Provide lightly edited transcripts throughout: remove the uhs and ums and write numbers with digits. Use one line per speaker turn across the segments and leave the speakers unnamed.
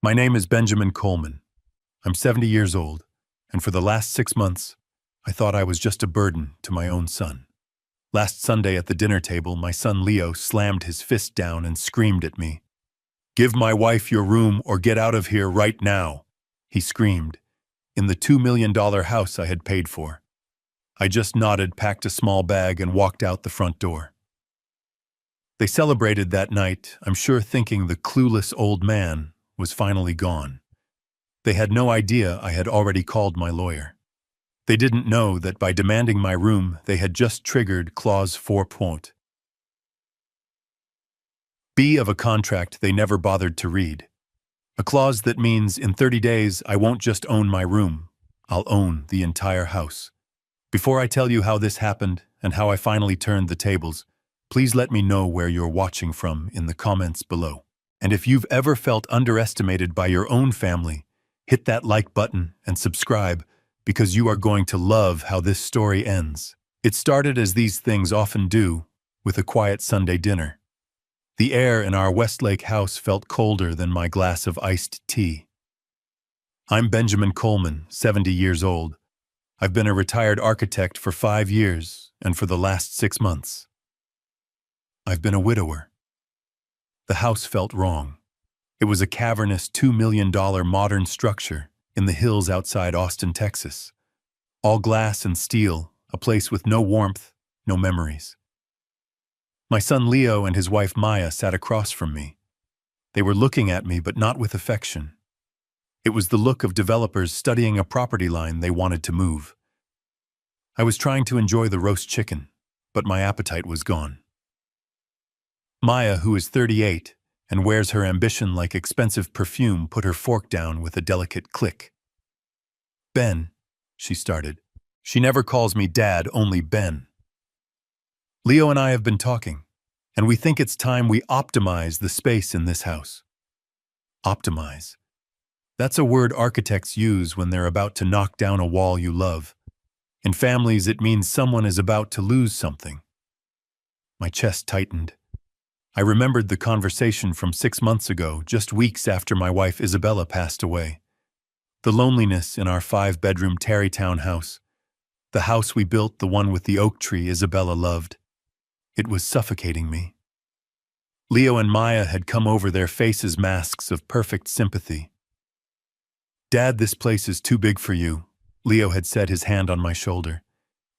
My name is Benjamin Coleman. I'm 70 years old, and for the last 6 months, I thought I was just a burden to my own son. Last Sunday at the dinner table, my son Leo slammed his fist down and screamed at me. "Give my wife your room or get out of here right now," he screamed, in the $2 million house I had paid for. I just nodded, packed a small bag, and walked out the front door. They celebrated that night, I'm sure thinking the clueless old man was finally gone. They had no idea I had already called my lawyer. They didn't know that by demanding my room, they had just triggered Clause 4.B of a contract they never bothered to read. A clause that means in 30 days I won't just own my room, I'll own the entire house. Before I tell you how this happened and how I finally turned the tables, please let me know where you're watching from in the comments below. And if you've ever felt underestimated by your own family, hit that like button and subscribe, because you are going to love how this story ends. It started as these things often do, with a quiet Sunday dinner. The air in our Westlake house felt colder than my glass of iced tea. I'm Benjamin Coleman, 70 years old. I've been a retired architect for 5 years, and for the last 6 months, I've been a widower. The house felt wrong. It was a cavernous $2 million modern structure in the hills outside Austin, Texas. All glass and steel, a place with no warmth, no memories. My son Leo and his wife Maya sat across from me. They were looking at me, but not with affection. It was the look of developers studying a property line they wanted to move. I was trying to enjoy the roast chicken, but my appetite was gone. Maya, who is 38 and wears her ambition like expensive perfume, put her fork down with a delicate click. "Ben," she started. She never calls me Dad, only Ben. "Leo and I have been talking, and we think it's time we optimize the space in this house." Optimize. That's a word architects use when they're about to knock down a wall you love. In families, it means someone is about to lose something. My chest tightened. I remembered the conversation from 6 months ago, just weeks after my wife Isabella passed away. The loneliness in our 5-bedroom Tarrytown house. The house we built, the one with the oak tree Isabella loved. It was suffocating me. Leo and Maya had come over, their faces masks of perfect sympathy. "Dad, this place is too big for you," Leo had said, his hand on my shoulder.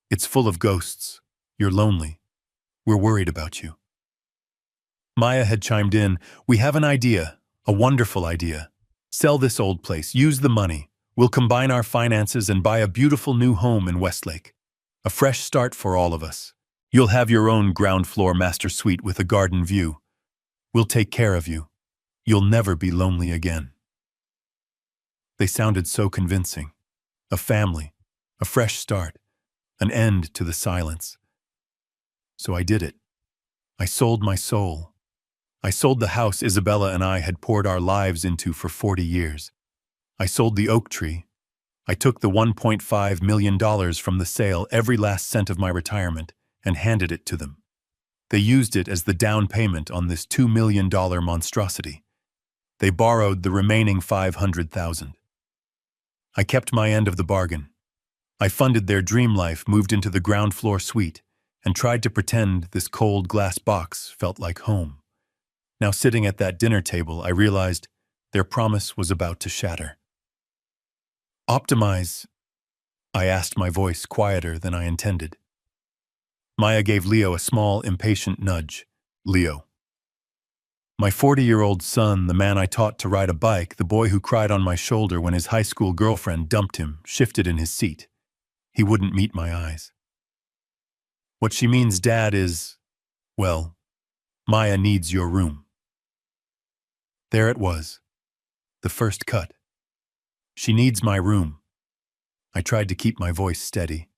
"It's full of ghosts. You're lonely. We're worried about you." Maya had chimed in, "We have an idea, a wonderful idea. Sell this old place, use the money. We'll combine our finances and buy a beautiful new home in Westlake. A fresh start for all of us. You'll have your own ground floor master suite with a garden view. We'll take care of you. You'll never be lonely again." They sounded so convincing. A family, a fresh start, an end to the silence. So I did it. I sold my soul. I sold the house Isabella and I had poured our lives into for 40 years. I sold the oak tree. I took the $1.5 million from the sale, every last cent of my retirement, and handed it to them. They used it as the down payment on this $2 million monstrosity. They borrowed the remaining $500,000. I kept my end of the bargain. I funded their dream life, moved into the ground floor suite, and tried to pretend this cold glass box felt like home. Now, sitting at that dinner table, I realized their promise was about to shatter. "Optimize?" I asked, my voice quieter than I intended. Maya gave Leo a small, impatient nudge. "Leo." My 40-year-old son, the man I taught to ride a bike, the boy who cried on my shoulder when his high school girlfriend dumped him, shifted in his seat. He wouldn't meet my eyes. "What she means, Dad, is, well, Maya needs your room." There it was, the first cut. She needs my room. I tried to keep my voice steady.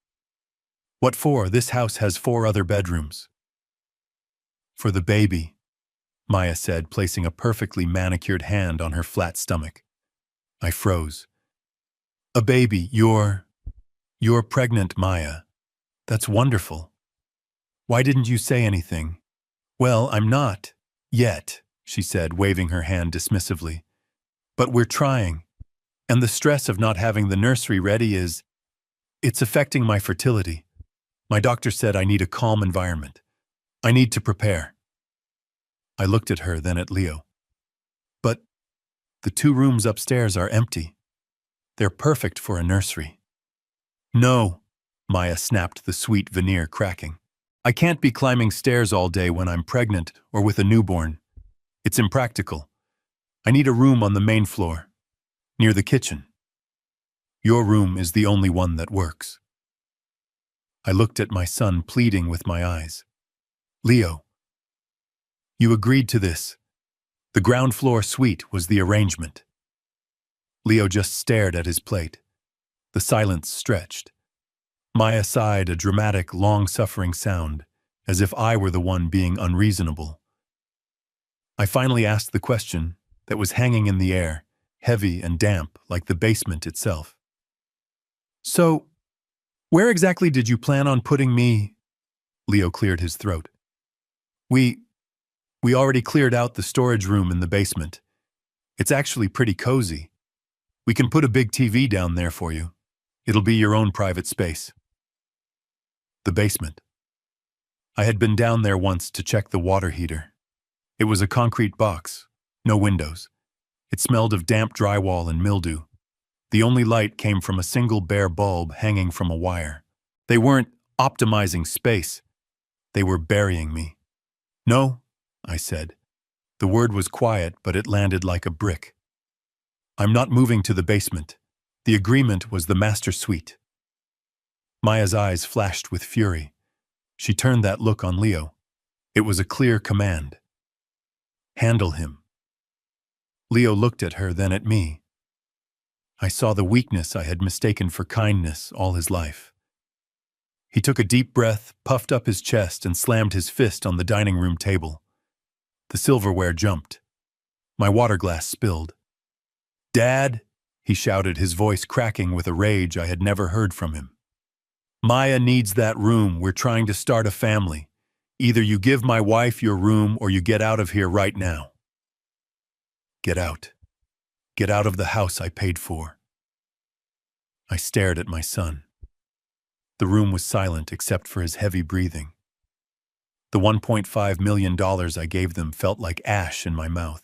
"What for? This house has 4 other bedrooms." "For the baby," Maya said, placing a perfectly manicured hand on her flat stomach. I froze. "A baby? You're pregnant, Maya. That's wonderful. Why didn't you say anything?" "Well, I'm not. Yet," she said, waving her hand dismissively. But we're trying. And the stress of not having the nursery ready it's affecting my fertility. My doctor said I need a calm environment. I need to prepare. I looked at her, then at Leo. But the 2 rooms upstairs are empty. They're perfect for a nursery. No, Maya snapped, the sweet veneer cracking. I can't be climbing stairs all day when I'm pregnant or with a newborn. It's impractical. I need a room on the main floor, near the kitchen. Your room is the only one that works. I looked at my son, pleading with my eyes. Leo, you agreed to this. The ground floor suite was the arrangement. Leo just stared at his plate. The silence stretched. Maya sighed, a dramatic, long-suffering sound, as if I were the one being unreasonable. I finally asked the question that was hanging in the air, heavy and damp like the basement itself. So, where exactly did you plan on putting me? Leo cleared his throat. We already cleared out the storage room in the basement. It's actually pretty cozy. We can put a big TV down there for you. It'll be your own private space. The basement. I had been down there once to check the water heater. It was a concrete box, no windows. It smelled of damp drywall and mildew. The only light came from a single bare bulb hanging from a wire. They weren't optimizing space. They were burying me. No, I said. The word was quiet, but it landed like a brick. I'm not moving to the basement. The agreement was the master suite. Maya's eyes flashed with fury. She turned that look on Leo. It was a clear command. Handle him. Leo looked at her, then at me. I saw the weakness I had mistaken for kindness all his life. He took a deep breath, puffed up his chest, and slammed his fist on the dining room table. The silverware jumped. My water glass spilled. Dad, he shouted, his voice cracking with a rage I had never heard from him. Maya needs that room. We're trying to start a family. Either you give my wife your room or you get out of here right now. Get out. Get out of the house I paid for. I stared at my son. The room was silent except for his heavy breathing. The $1.5 million I gave them felt like ash in my mouth.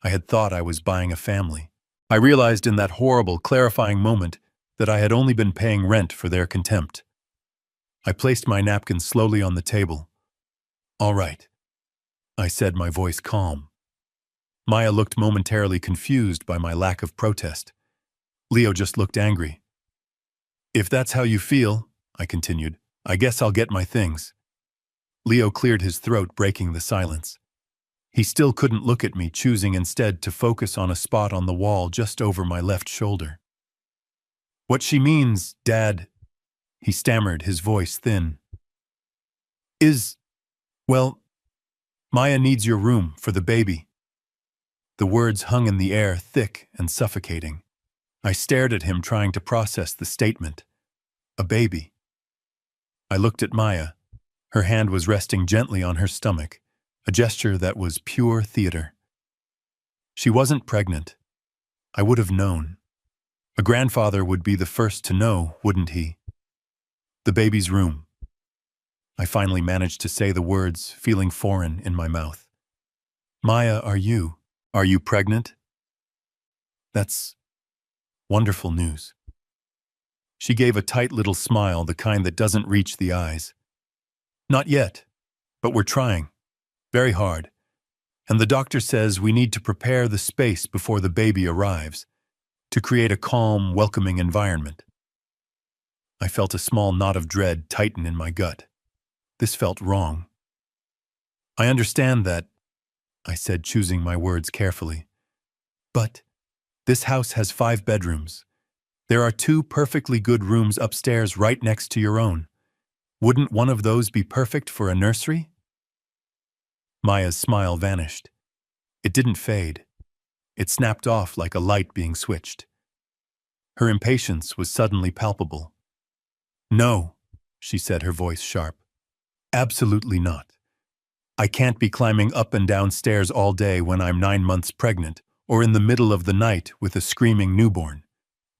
I had thought I was buying a family. I realized in that horrible, clarifying moment that I had only been paying rent for their contempt. I placed my napkin slowly on the table. All right, I said, my voice calm. Maya looked momentarily confused by my lack of protest. Leo just looked angry. If that's how you feel, I continued, I guess I'll get my things. Leo cleared his throat, breaking the silence. He still couldn't look at me, choosing instead to focus on a spot on the wall just over my left shoulder. What she means, Dad, he stammered, his voice thin, well, Maya needs your room for the baby. The words hung in the air, thick and suffocating. I stared at him, trying to process the statement. A baby. I looked at Maya. Her hand was resting gently on her stomach, a gesture that was pure theater. She wasn't pregnant. I would have known. A grandfather would be the first to know, wouldn't he? The baby's room. I finally managed to say the words, feeling foreign in my mouth. Maya, are you pregnant? That's wonderful news. She gave a tight little smile, the kind that doesn't reach the eyes. Not yet, but we're trying. Very hard. And the doctor says we need to prepare the space before the baby arrives, to create a calm, welcoming environment. I felt a small knot of dread tighten in my gut. This felt wrong. I understand that, I said, choosing my words carefully. But this house has 5 bedrooms. There are 2 perfectly good rooms upstairs right next to your own. Wouldn't one of those be perfect for a nursery? Maya's smile vanished. It didn't fade. It snapped off like a light being switched. Her impatience was suddenly palpable. No, she said, her voice sharp. Absolutely not. I can't be climbing up and down stairs all day when I'm 9 months pregnant, or in the middle of the night with a screaming newborn.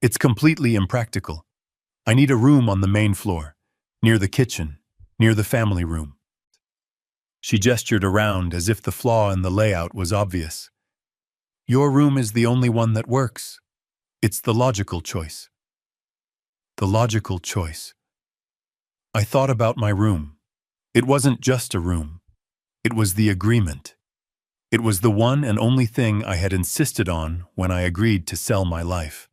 It's completely impractical. I need a room on the main floor, near the kitchen, near the family room. She gestured around as if the flaw in the layout was obvious. Your room is the only one that works. It's the logical choice. The logical choice. I thought about my room. It wasn't just a room. It was the agreement. It was the one and only thing I had insisted on when I agreed to sell my life.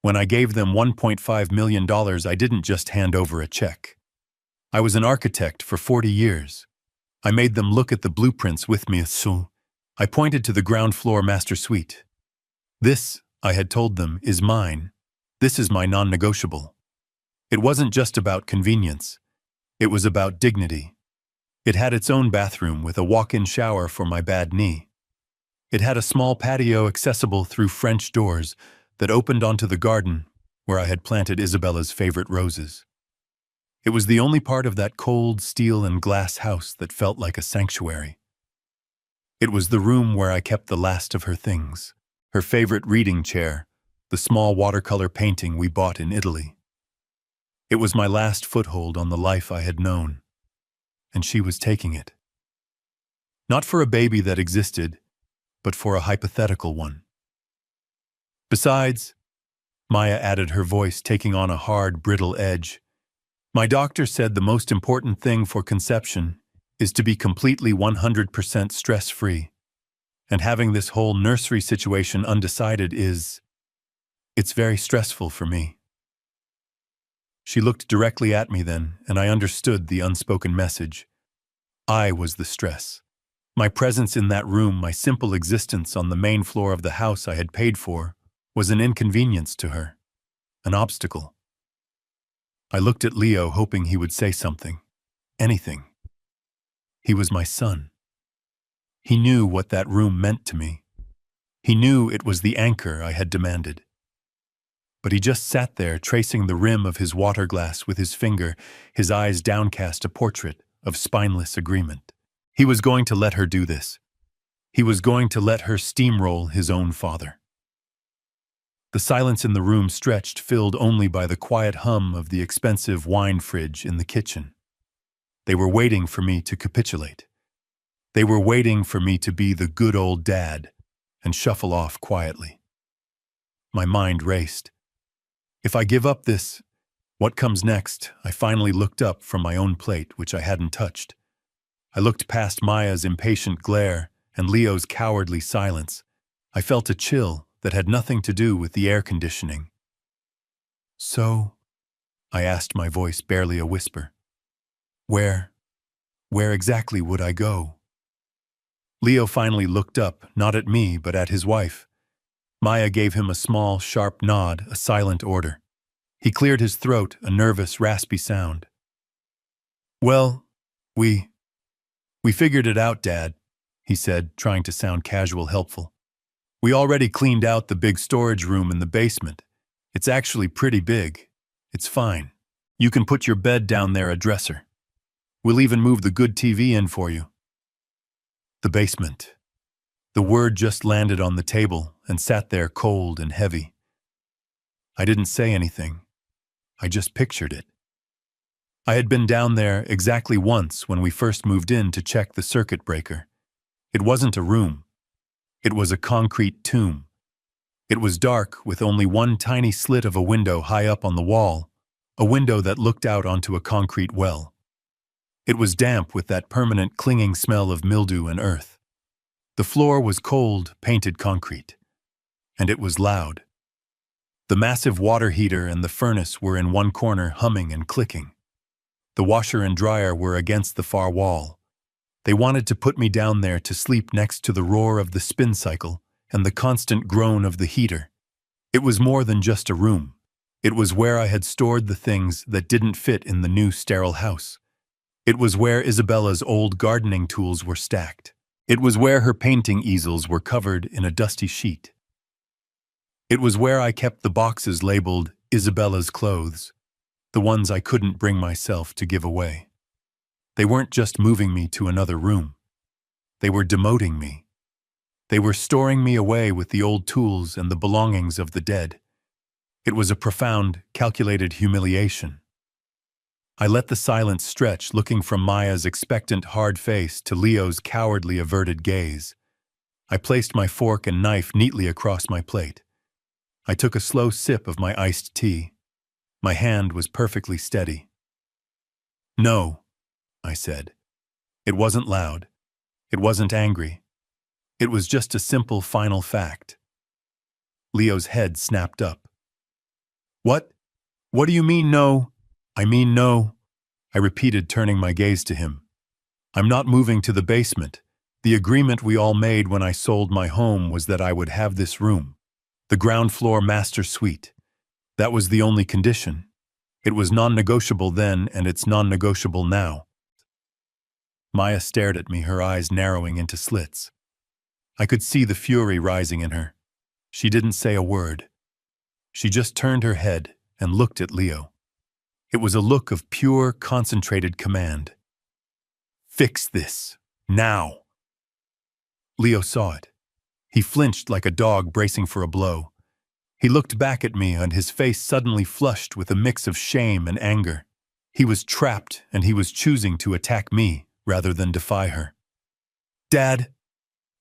When I gave them $1.5 million, I didn't just hand over a check. I was an architect for 40 years. I made them look at the blueprints with me, so I pointed to the ground floor master suite. This, I had told them, is mine. This is my non-negotiable. It wasn't just about convenience. It was about dignity. It had its own bathroom with a walk-in shower for my bad knee. It had a small patio accessible through French doors that opened onto the garden where I had planted Isabella's favorite roses. It was the only part of that cold steel and glass house that felt like a sanctuary. It was the room where I kept the last of her things, her favorite reading chair, the small watercolor painting we bought in Italy. It was my last foothold on the life I had known, and she was taking it. Not for a baby that existed, but for a hypothetical one. Besides, Maya added, her voice taking on a hard, brittle edge, my doctor said the most important thing for conception is to be completely 100% stress-free. And having this whole nursery situation undecided it's very stressful for me. She looked directly at me then, and I understood the unspoken message. I was the stress. My presence in that room, my simple existence on the main floor of the house I had paid for, was an inconvenience to her, an obstacle. I looked at Leo, hoping he would say something, anything. He was my son. He knew what that room meant to me. He knew it was the anchor I had demanded. But he just sat there, tracing the rim of his water glass with his finger, his eyes downcast, a portrait of spineless agreement. He was going to let her do this. He was going to let her steamroll his own father. The silence in the room stretched, filled only by the quiet hum of the expensive wine fridge in the kitchen. They were waiting for me to capitulate. They were waiting for me to be the good old dad and shuffle off quietly. My mind raced. If I give up this, what comes next? I finally looked up from my own plate, which I hadn't touched. I looked past Maya's impatient glare and Leo's cowardly silence. I felt a chill that had nothing to do with the air conditioning. So, I asked, my voice barely a whisper. Where exactly would I go? Leo finally looked up, not at me, but at his wife. Maya gave him a small, sharp nod, a silent order. He cleared his throat, a nervous, raspy sound. Well, we figured it out, Dad, he said, trying to sound casual, helpful. We already cleaned out the big storage room in the basement. It's actually pretty big. It's fine. You can put your bed down there, a dresser. We'll even move the good TV in for you. The basement. The word just landed on the table and sat there cold and heavy. I didn't say anything. I just pictured it. I had been down there exactly once when we first moved in to check the circuit breaker. It wasn't a room. It was a concrete tomb. It was dark, with only one tiny slit of a window high up on the wall, a window that looked out onto a concrete well. It was damp with that permanent clinging smell of mildew and earth. The floor was cold, painted concrete. And it was loud. The massive water heater and the furnace were in one corner, humming and clicking. The washer and dryer were against the far wall. They wanted to put me down there to sleep next to the roar of the spin cycle and the constant groan of the heater. It was more than just a room. It was where I had stored the things that didn't fit in the new sterile house. It was where Isabella's old gardening tools were stacked. It was where her painting easels were covered in a dusty sheet. It was where I kept the boxes labeled Isabella's clothes, the ones I couldn't bring myself to give away. They weren't just moving me to another room. They were demoting me. They were storing me away with the old tools and the belongings of the dead. It was a profound, calculated humiliation. I let the silence stretch, looking from Maya's expectant hard face to Leo's cowardly averted gaze. I placed my fork and knife neatly across my plate. I took a slow sip of my iced tea. My hand was perfectly steady. "No," I said. It wasn't loud. It wasn't angry. It was just a simple final fact. Leo's head snapped up. "What? What do you mean, no?" "I mean no," I repeated, turning my gaze to him. "I'm not moving to the basement. The agreement we all made when I sold my home was that I would have this room, the ground floor master suite. That was the only condition. It was non-negotiable then, and it's non-negotiable now." Maya stared at me, her eyes narrowing into slits. I could see the fury rising in her. She didn't say a word. She just turned her head and looked at Leo. It was a look of pure, concentrated command. "Fix this. Now." Leo saw it. He flinched like a dog bracing for a blow. He looked back at me, and his face suddenly flushed with a mix of shame and anger. He was trapped, and he was choosing to attack me rather than defy her. "Dad!"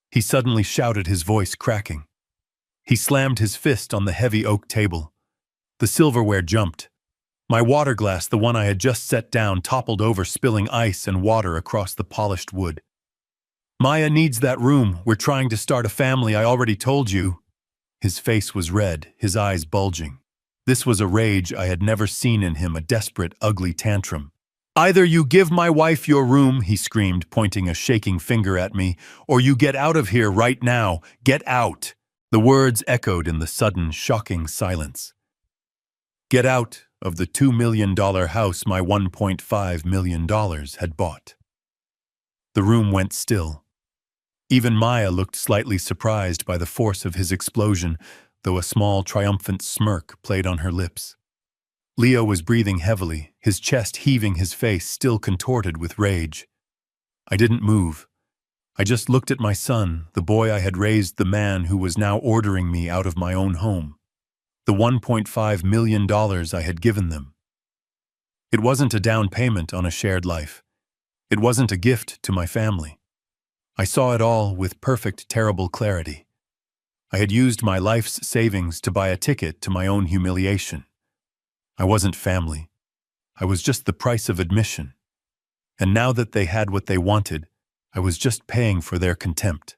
He suddenly shouted, his voice cracking. He slammed his fist on the heavy oak table. The silverware jumped. My water glass, the one I had just set down, toppled over, spilling ice and water across the polished wood. "Maya needs that room. We're trying to start a family, I already told you." His face was red, his eyes bulging. This was a rage I had never seen in him, a desperate, ugly tantrum. "Either you give my wife your room," he screamed, pointing a shaking finger at me, "or you get out of here right now. Get out." The words echoed in the sudden, shocking silence. Get out of the $2 million house my $1.5 million had bought. The room went still. Even Maya looked slightly surprised by the force of his explosion, though a small, triumphant smirk played on her lips. Leo was breathing heavily, his chest heaving, his face still contorted with rage. I didn't move. I just looked at my son, the boy I had raised, the man who was now ordering me out of my own home. The $1.5 million I had given them. It wasn't a down payment on a shared life. It wasn't a gift to my family. I saw it all with perfect, terrible clarity. I had used my life's savings to buy a ticket to my own humiliation. I wasn't family. I was just the price of admission. And now that they had what they wanted, I was just paying for their contempt.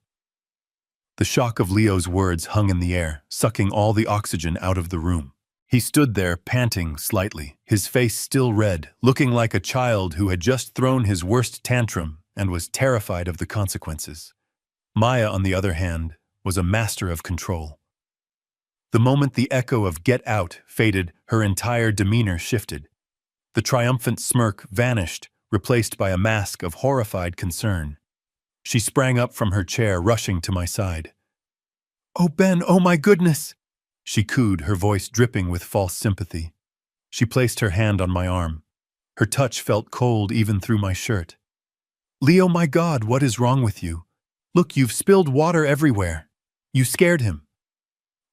The shock of Leo's words hung in the air, sucking all the oxygen out of the room. He stood there, panting slightly, his face still red, looking like a child who had just thrown his worst tantrum and was terrified of the consequences. Maya, on the other hand, was a master of control. The moment the echo of "get out" faded, her entire demeanor shifted. The triumphant smirk vanished, replaced by a mask of horrified concern. She sprang up from her chair, rushing to my side. "Oh, Ben, oh my goodness!" she cooed, her voice dripping with false sympathy. She placed her hand on my arm. Her touch felt cold even through my shirt. "Leo, my God, what is wrong with you? Look, you've spilled water everywhere. You scared him."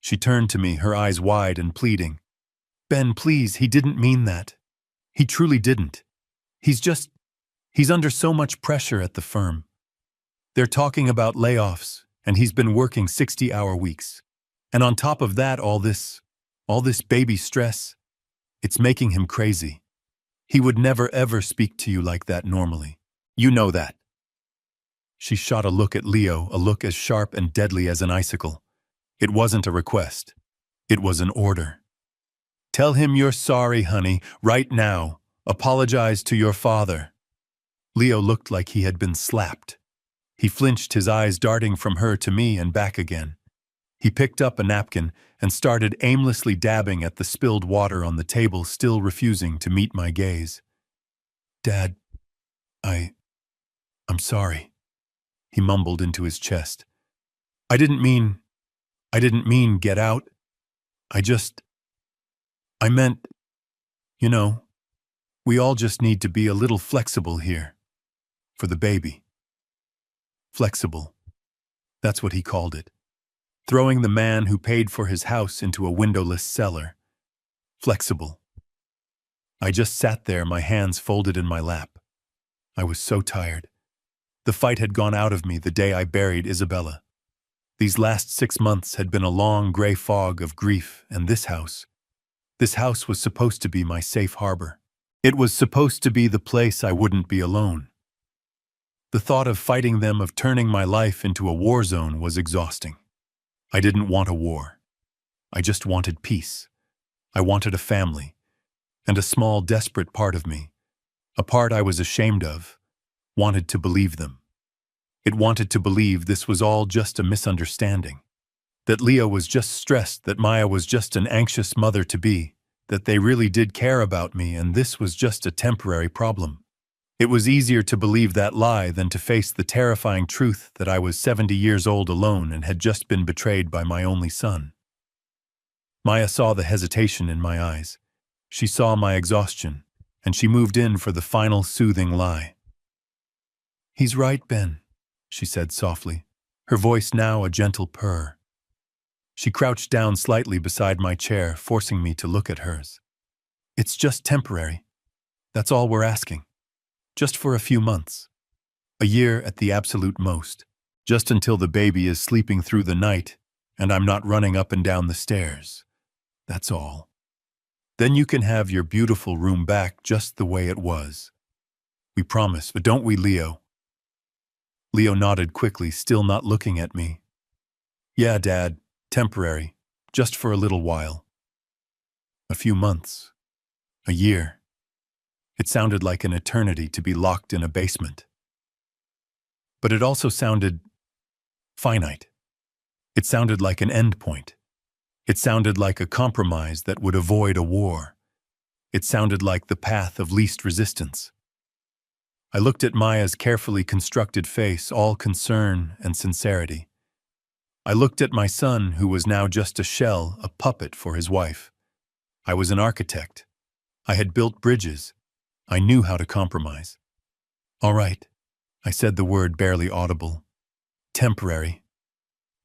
She turned to me, her eyes wide and pleading. "Ben, please, he didn't mean that. He truly didn't. He's under so much pressure at the firm. They're talking about layoffs, and he's been working 60-hour weeks. And on top of that, all this baby stress, it's making him crazy. He would never ever speak to you like that normally. You know that." She shot a look at Leo, a look as sharp and deadly as an icicle. It wasn't a request. It was an order. "Tell him you're sorry, honey, right now. Apologize to your father." Leo looked like he had been slapped. He flinched, his eyes darting from her to me and back again. He picked up a napkin and started aimlessly dabbing at the spilled water on the table, still refusing to meet my gaze. "Dad, I'm sorry," he mumbled into his chest. I didn't mean get out. I meant, we all just need to be a little flexible here. For the baby. Flexible. That's what he called it. Throwing the man who paid for his house into a windowless cellar. Flexible. I just sat there, my hands folded in my lap. I was so tired. The fight had gone out of me the day I buried Isabella. These last 6 months had been a long gray fog of grief, and this house was supposed to be my safe harbor. It was supposed to be the place I wouldn't be alone. The thought of fighting them, of turning my life into a war zone, was exhausting. I didn't want a war. I just wanted peace. I wanted a family, and a small, desperate part of me, a part I was ashamed of, wanted to believe them. It wanted to believe this was all just a misunderstanding, that Leo was just stressed, that Maya was just an anxious mother-to-be, that they really did care about me, and this was just a temporary problem. It was easier to believe that lie than to face the terrifying truth that I was 70 years old alone and had just been betrayed by my only son. Maya saw the hesitation in my eyes. She saw my exhaustion, and she moved in for the final soothing lie. "He's right, Ben," she said softly, her voice now a gentle purr. She crouched down slightly beside my chair, forcing me to look at hers. "It's just temporary. That's all we're asking. Just for a few months. A year at the absolute most. Just until the baby is sleeping through the night and I'm not running up and down the stairs. That's all. Then you can have your beautiful room back just the way it was. We promise, but don't we, Leo?" Leo nodded quickly, still not looking at me. "Yeah, Dad, temporary, just for a little while. A few months. A year." It sounded like an eternity to be locked in a basement. But it also sounded finite. It sounded like an end point. It sounded like a compromise that would avoid a war. It sounded like the path of least resistance. I looked at Maya's carefully constructed face, all concern and sincerity. I looked at my son, who was now just a shell, a puppet for his wife. I was an architect. I had built bridges. I knew how to compromise. "All right," I said, the word barely audible. "Temporary."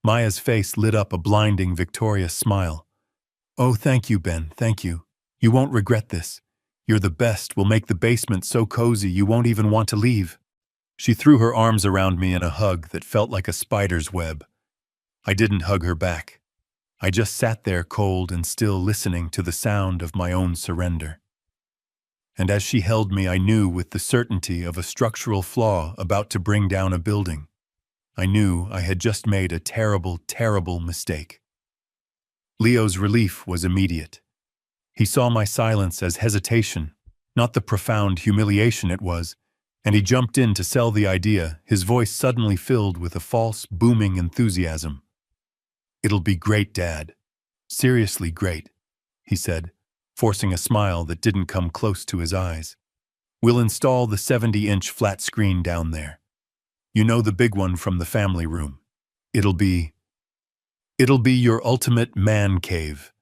Maya's face lit up a blinding, victorious smile. "Oh, thank you, Ben, thank you. You won't regret this. You're the best. We'll make the basement so cozy you won't even want to leave." She threw her arms around me in a hug that felt like a spider's web. I didn't hug her back. I just sat there, cold and still, listening to the sound of my own surrender. And as she held me, I knew with the certainty of a structural flaw about to bring down a building. I knew I had just made a terrible, terrible mistake. Leo's relief was immediate. He saw my silence as hesitation, not the profound humiliation it was, and he jumped in to sell the idea, his voice suddenly filled with a false, booming enthusiasm. "It'll be great, Dad. Seriously great," he said, forcing a smile that didn't come close to his eyes. "We'll install the 70-inch flat screen down there. You know, the big one from the family room. It'll be your ultimate man cave."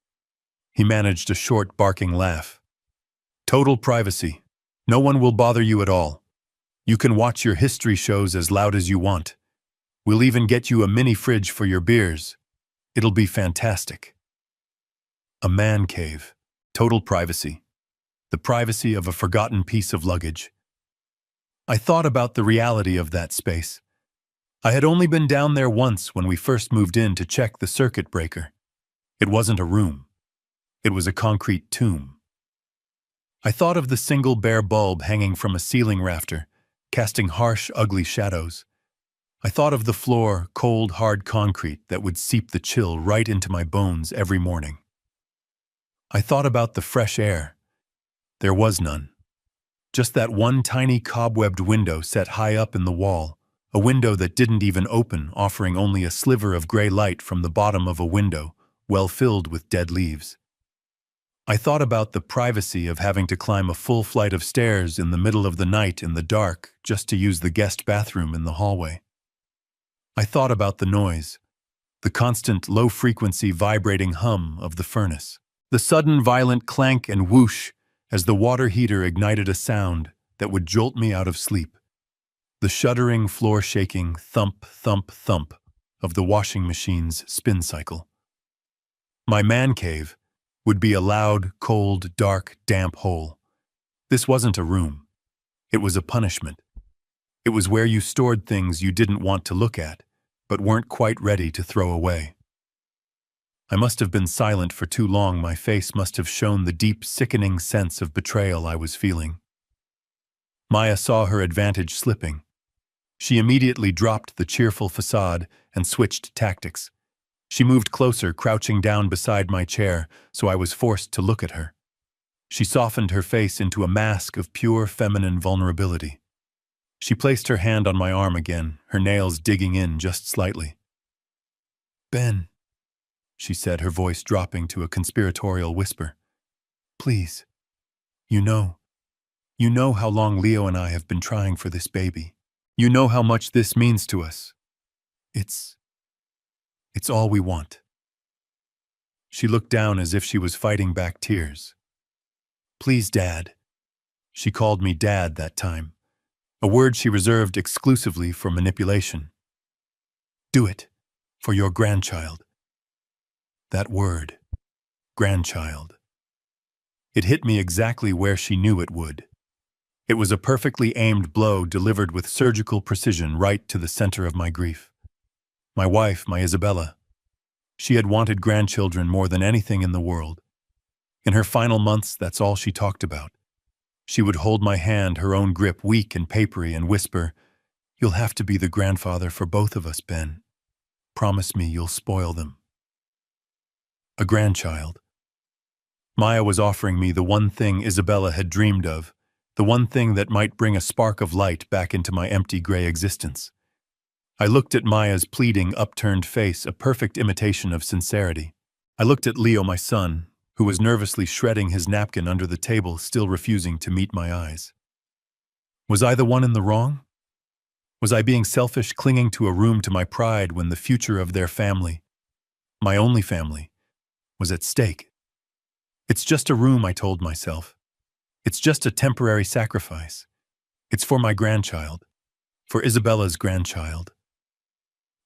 He managed a short, barking laugh. "Total privacy. No one will bother you at all. You can watch your history shows as loud as you want. We'll even get you a mini fridge for your beers. It'll be fantastic." A man cave. Total privacy. The privacy of a forgotten piece of luggage. I thought about the reality of that space. I had only been down there once when we first moved in to check the circuit breaker. It wasn't a room. It was a concrete tomb. I thought of the single bare bulb hanging from a ceiling rafter, casting harsh, ugly shadows. I thought of the floor, cold, hard concrete that would seep the chill right into my bones every morning. I thought about the fresh air. There was none. Just that one tiny cobwebbed window set high up in the wall, a window that didn't even open, offering only a sliver of gray light from the bottom of a window, well filled with dead leaves. I thought about the privacy of having to climb a full flight of stairs in the middle of the night in the dark just to use the guest bathroom in the hallway. I thought about the noise, the constant low-frequency vibrating hum of the furnace, the sudden violent clank and whoosh as the water heater ignited a sound that would jolt me out of sleep, the shuddering, floor-shaking thump, thump, thump of the washing machine's spin cycle. My man cave would be a loud, cold, dark, damp hole. This wasn't a room. It was a punishment. It was where you stored things you didn't want to look at, but weren't quite ready to throw away. I must have been silent for too long. My face must have shown the deep, sickening sense of betrayal I was feeling. Maya saw her advantage slipping. She immediately dropped the cheerful facade and switched tactics. She moved closer, crouching down beside my chair, so I was forced to look at her. She softened her face into a mask of pure feminine vulnerability. She placed her hand on my arm again, her nails digging in just slightly. "Ben," she said, her voice dropping to a conspiratorial whisper. "Please, you know how long Leo and I have been trying for this baby. You know how much this means to us. It's all we want." She looked down as if she was fighting back tears. "Please, Dad." She called me Dad that time, a word she reserved exclusively for manipulation. "Do it, for your grandchild." That word, grandchild. It hit me exactly where she knew it would. It was a perfectly aimed blow delivered with surgical precision right to the center of my grief. My wife, my Isabella. She had wanted grandchildren more than anything in the world. In her final months, that's all she talked about. She would hold my hand, her own grip weak and papery, and whisper, "You'll have to be the grandfather for both of us, Ben. Promise me you'll spoil them." A grandchild. Maya was offering me the one thing Isabella had dreamed of, the one thing that might bring a spark of light back into my empty gray existence. I looked at Maya's pleading, upturned face, a perfect imitation of sincerity. I looked at Leo, my son, who was nervously shredding his napkin under the table, still refusing to meet my eyes. Was I the one in the wrong? Was I being selfish, clinging to a room to my pride when the future of their family, my only family, was at stake? It's just a room, I told myself. It's just a temporary sacrifice. It's for my grandchild, for Isabella's grandchild.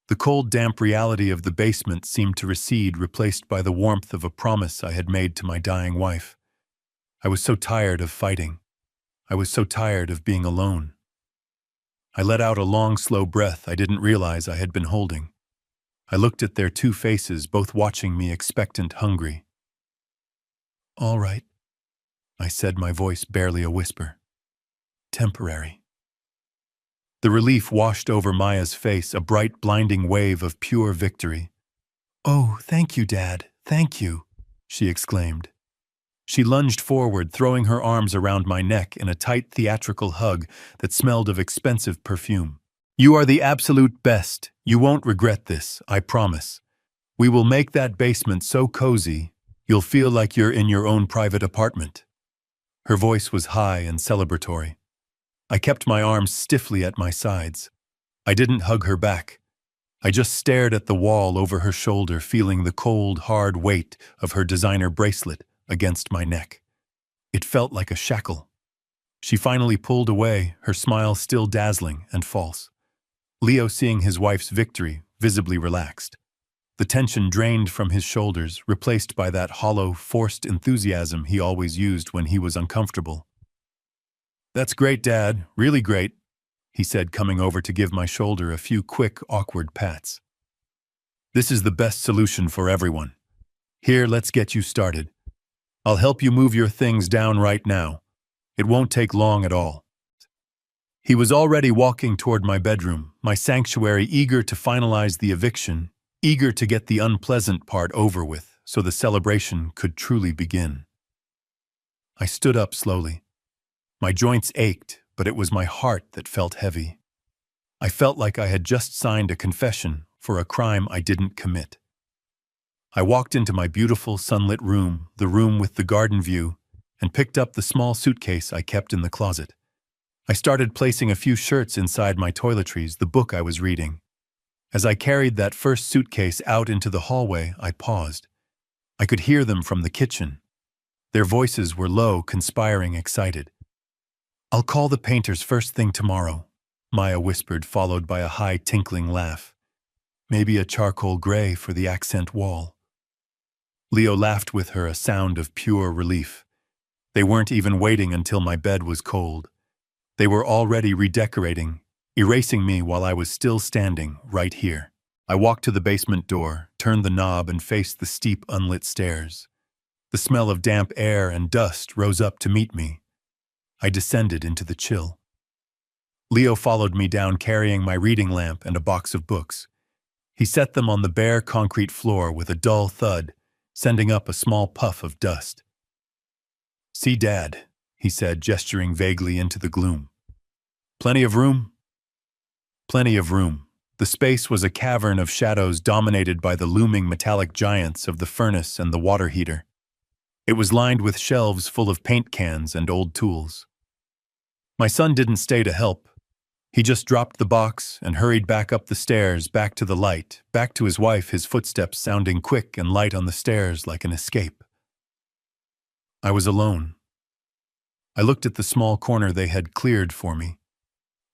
The cold, damp reality of the basement seemed to recede, replaced by the warmth of a promise I had made to my dying wife. I was so tired of fighting. I was so tired of being alone. I let out a long, slow breath I didn't realize I had been holding. I looked at their two faces, both watching me, expectant, hungry. "All right," I said, my voice barely a whisper. "Temporary." The relief washed over Maya's face, a bright, blinding wave of pure victory. "Oh, thank you, Dad, thank you," she exclaimed. She lunged forward, throwing her arms around my neck in a tight, theatrical hug that smelled of expensive perfume. "You are the absolute best. You won't regret this, I promise. We will make that basement so cozy, you'll feel like you're in your own private apartment." Her voice was high and celebratory. I kept my arms stiffly at my sides. I didn't hug her back. I just stared at the wall over her shoulder, feeling the cold, hard weight of her designer bracelet against my neck. It felt like a shackle. She finally pulled away, her smile still dazzling and false. Leo, seeing his wife's victory, visibly relaxed. The tension drained from his shoulders, replaced by that hollow, forced enthusiasm he always used when he was uncomfortable. "That's great, Dad, really great," he said, coming over to give my shoulder a few quick, awkward pats. "This is the best solution for everyone. Here, let's get you started. I'll help you move your things down right now. It won't take long at all." He was already walking toward my bedroom, my sanctuary, eager to finalize the eviction, eager to get the unpleasant part over with so the celebration could truly begin. I stood up slowly. My joints ached, but it was my heart that felt heavy. I felt like I had just signed a confession for a crime I didn't commit. I walked into my beautiful sunlit room, the room with the garden view, and picked up the small suitcase I kept in the closet. I started placing a few shirts inside my toiletries, the book I was reading. As I carried that first suitcase out into the hallway, I paused. I could hear them from the kitchen. Their voices were low, conspiring, excited. "I'll call the painters first thing tomorrow," Maya whispered, followed by a high, tinkling laugh. maybe a charcoal gray for the accent wall. Leo laughed with her, a sound of pure relief. They weren't even waiting until my bed was cold. They were already redecorating, erasing me while I was still standing right here. I walked to the basement door, turned the knob, and faced the steep, unlit stairs. The smell of damp air and dust rose up to meet me. I descended into the chill. Leo followed me down, carrying my reading lamp and a box of books. He set them on the bare concrete floor with a dull thud, sending up a small puff of dust. "See, Dad," he said, gesturing vaguely into the gloom. "Plenty of room?" Plenty of room. The space was a cavern of shadows dominated by the looming metallic giants of the furnace and the water heater. It was lined with shelves full of paint cans and old tools. My son didn't stay to help. He just dropped the box and hurried back up the stairs, back to the light, back to his wife, his footsteps sounding quick and light on the stairs like an escape. I was alone. I looked at the small corner they had cleared for me.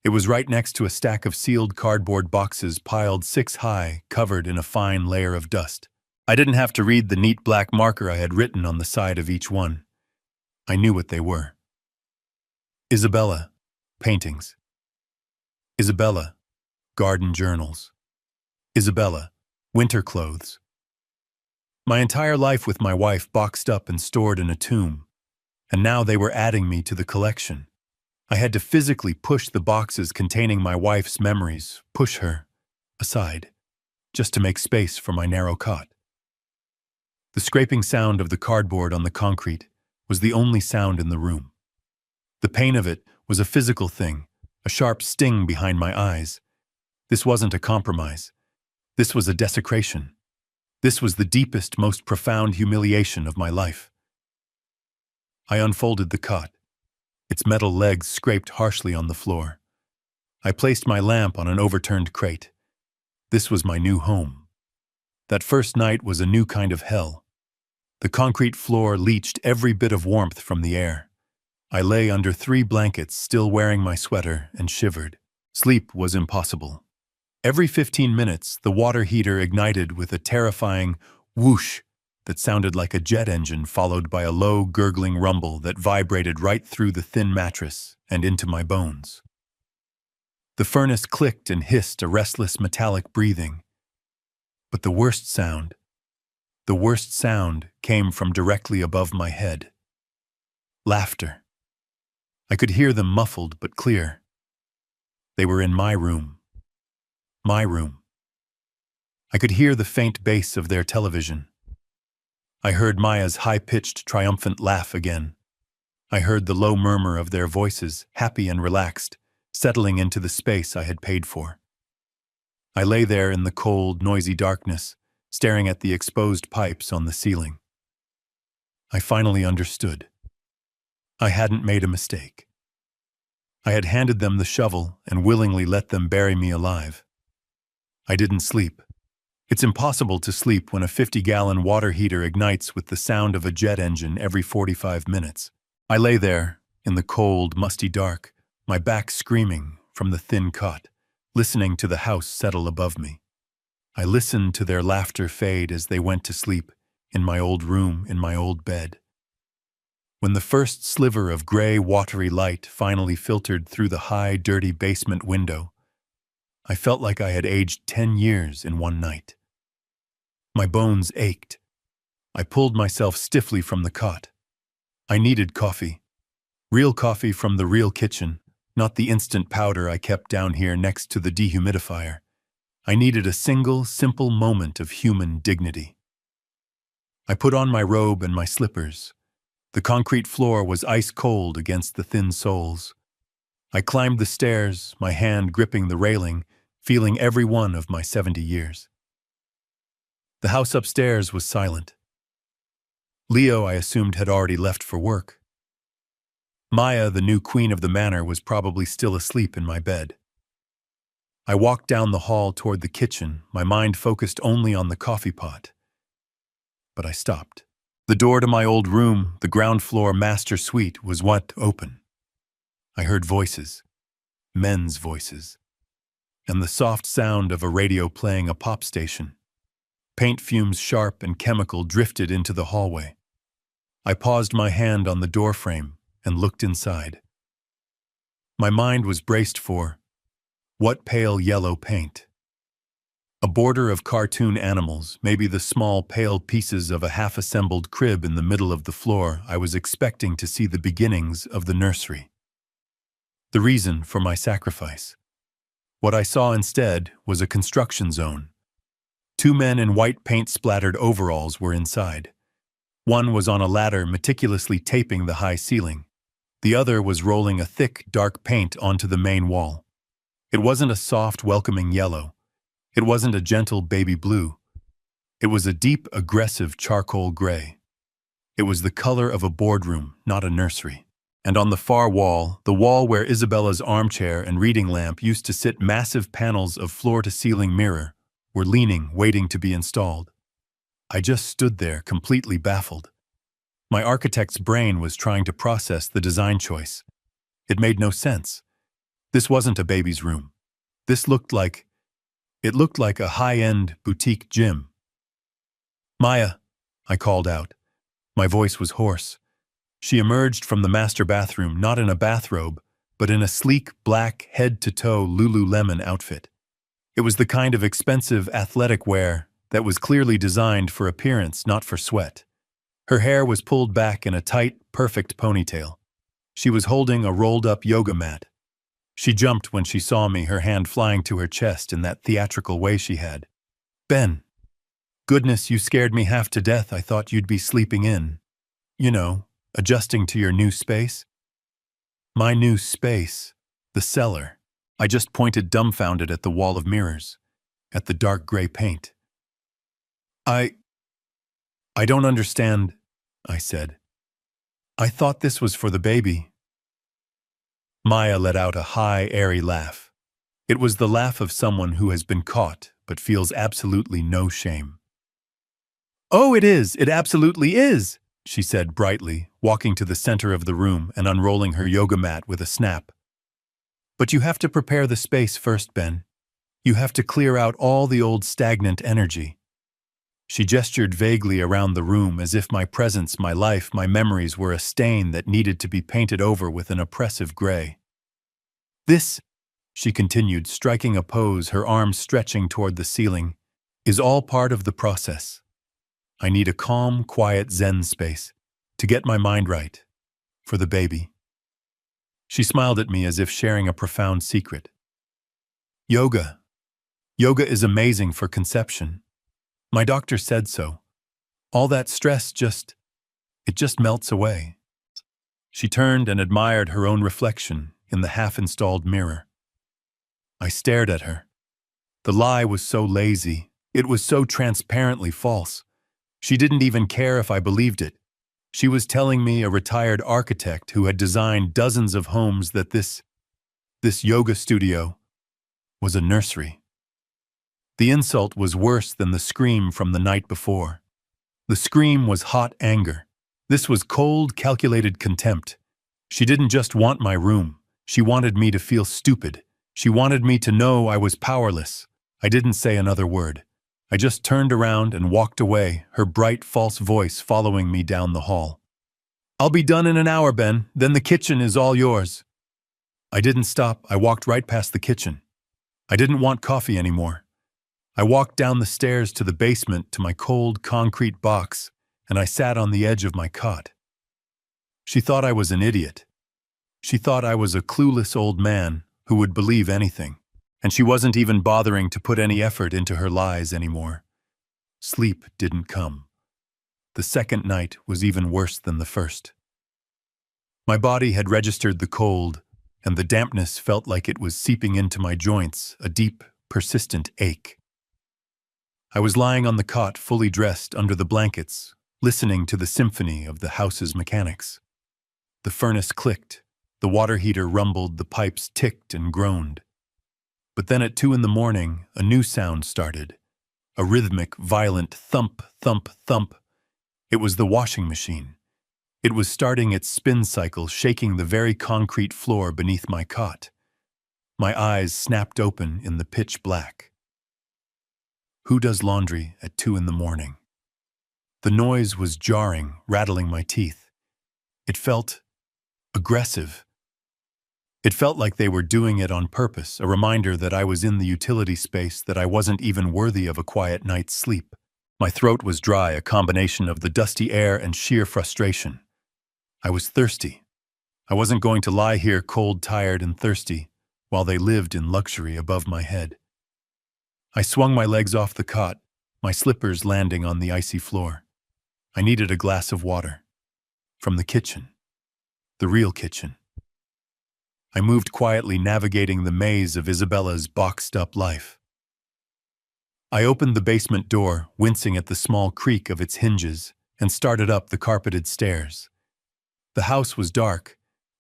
It was right next to a stack of sealed cardboard boxes piled 6 high, covered in a fine layer of dust. I didn't have to read the neat black marker I had written on the side of each one. I knew what they were. Isabella, paintings. Isabella, garden journals. Isabella, winter clothes. My entire life with my wife boxed up and stored in a tomb, and now they were adding me to the collection. I had to physically push the boxes containing my wife's memories, push her aside, just to make space for my narrow cot. The scraping sound of the cardboard on the concrete was the only sound in the room. The pain of it was a physical thing, a sharp sting behind my eyes. This wasn't a compromise. This was a desecration. This was the deepest, most profound humiliation of my life. I unfolded the cot. Its metal legs scraped harshly on the floor. I placed my lamp on an overturned crate. This was my new home. That first night was a new kind of hell. The concrete floor leached every bit of warmth from the air. I lay under 3 blankets, still wearing my sweater, and shivered. Sleep was impossible. Every 15 minutes, the water heater ignited with a terrifying whoosh that sounded like a jet engine, followed by a low, gurgling rumble that vibrated right through the thin mattress and into my bones. The furnace clicked and hissed, a restless metallic breathing. But the worst sound came from directly above my head. Laughter. I could hear them muffled but clear. They were in my room. My room. I could hear the faint bass of their television. I heard Maya's high-pitched, triumphant laugh again. I heard the low murmur of their voices, happy and relaxed, settling into the space I had paid for. I lay there in the cold, noisy darkness, staring at the exposed pipes on the ceiling. I finally understood. I hadn't made a mistake. I had handed them the shovel and willingly let them bury me alive. I didn't sleep. It's impossible to sleep when a 50-gallon water heater ignites with the sound of a jet engine every 45 minutes. I lay there, in the cold, musty dark, my back screaming from the thin cot, listening to the house settle above me. I listened to their laughter fade as they went to sleep, in my old room, in my old bed. When the first sliver of gray, watery light finally filtered through the high, dirty basement window, I felt like I had aged 10 years in one night. My bones ached. I pulled myself stiffly from the cot. I needed coffee. Real coffee from the real kitchen, not the instant powder I kept down here next to the dehumidifier. I needed a single, simple moment of human dignity. I put on my robe and my slippers. The concrete floor was ice cold against the thin soles. I climbed the stairs, my hand gripping the railing, feeling every one of my 70 years. The house upstairs was silent. Leo, I assumed, had already left for work. Maya, the new queen of the manor, was probably still asleep in my bed. I walked down the hall toward the kitchen, my mind focused only on the coffee pot. But I stopped. The door to my old room, the ground floor master suite, was open. I heard voices, men's voices, and the soft sound of a radio playing a pop station. Paint fumes, sharp and chemical, drifted into the hallway. I paused my hand on the doorframe and looked inside. My mind was braced for what pale yellow paint? A border of cartoon animals, maybe the small pale pieces of a half-assembled crib in the middle of the floor. I was expecting to see the beginnings of the nursery. The reason for my sacrifice. What I saw instead was a construction zone. 2 men in white paint-splattered overalls were inside. One was on a ladder meticulously taping the high ceiling. The other was rolling a thick, dark paint onto the main wall. It wasn't a soft, welcoming yellow. It wasn't a gentle baby blue. It was a deep, aggressive charcoal gray. It was the color of a boardroom, not a nursery. And on the far wall, the wall where Isabella's armchair and reading lamp used to sit, massive panels of floor-to-ceiling mirror were leaning, waiting to be installed. I just stood there, completely baffled. My architect's brain was trying to process the design choice. It made no sense. This wasn't a baby's room. This looked like a high-end boutique gym. "Maya," I called out. My voice was hoarse. She emerged from the master bathroom, not in a bathrobe, but in a sleek, black, head-to-toe Lululemon outfit. It was the kind of expensive athletic wear that was clearly designed for appearance, not for sweat. Her hair was pulled back in a tight, perfect ponytail. She was holding a rolled-up yoga mat. She jumped when she saw me, her hand flying to her chest in that theatrical way she had. "Ben, goodness, you scared me half to death. I thought you'd be sleeping in. You know, adjusting to your new space." My new space, the cellar. I just pointed dumbfounded at the wall of mirrors, at the dark gray paint. I don't understand," I said. "I thought this was for the baby." Maya let out a high, airy laugh. It was the laugh of someone who has been caught but feels absolutely no shame. "Oh, it is! It absolutely is!" she said brightly, walking to the center of the room and unrolling her yoga mat with a snap. "But you have to prepare the space first, Ben. You have to clear out all the old stagnant energy." She gestured vaguely around the room as if my presence, my life, my memories were a stain that needed to be painted over with an oppressive gray. "This," she continued, striking a pose, her arms stretching toward the ceiling, "is all part of the process. I need a calm, quiet Zen space to get my mind right for the baby." She smiled at me as if sharing a profound secret. Yoga is amazing for conception. My doctor said so. All that stress just melts away." She turned and admired her own reflection in the half-installed mirror. I stared at her. The lie was so lazy. It was so transparently false. She didn't even care if I believed it. She was telling me, a retired architect who had designed dozens of homes, that this yoga studio was a nursery. The insult was worse than the scream from the night before. The scream was hot anger. This was cold, calculated contempt. She didn't just want my room. She wanted me to feel stupid. She wanted me to know I was powerless. I didn't say another word. I just turned around and walked away, her bright, false voice following me down the hall. "I'll be done in an hour, Ben. Then the kitchen is all yours." I didn't stop. I walked right past the kitchen. I didn't want coffee anymore. I walked down the stairs to the basement to my cold concrete box, and I sat on the edge of my cot. She thought I was an idiot. She thought I was a clueless old man who would believe anything, and she wasn't even bothering to put any effort into her lies anymore. Sleep didn't come. The second night was even worse than the first. My body had registered the cold, and the dampness felt like it was seeping into my joints, a deep, persistent ache. I was lying on the cot, fully dressed under the blankets, listening to the symphony of the house's mechanics. The furnace clicked, the water heater rumbled, the pipes ticked and groaned. But then at 2 a.m, a new sound started. A rhythmic, violent thump, thump, thump. It was the washing machine. It was starting its spin cycle, shaking the very concrete floor beneath my cot. My eyes snapped open in the pitch black. Who does laundry at 2 in the morning? The noise was jarring, rattling my teeth. It felt aggressive. It felt like they were doing it on purpose, a reminder that I was in the utility space, that I wasn't even worthy of a quiet night's sleep. My throat was dry, a combination of the dusty air and sheer frustration. I was thirsty. I wasn't going to lie here cold, tired, and thirsty, while they lived in luxury above my head. I swung my legs off the cot, my slippers landing on the icy floor. I needed a glass of water. From the kitchen. The real kitchen. I moved quietly, navigating the maze of Isabella's boxed-up life. I opened the basement door, wincing at the small creak of its hinges, and started up the carpeted stairs. The house was dark,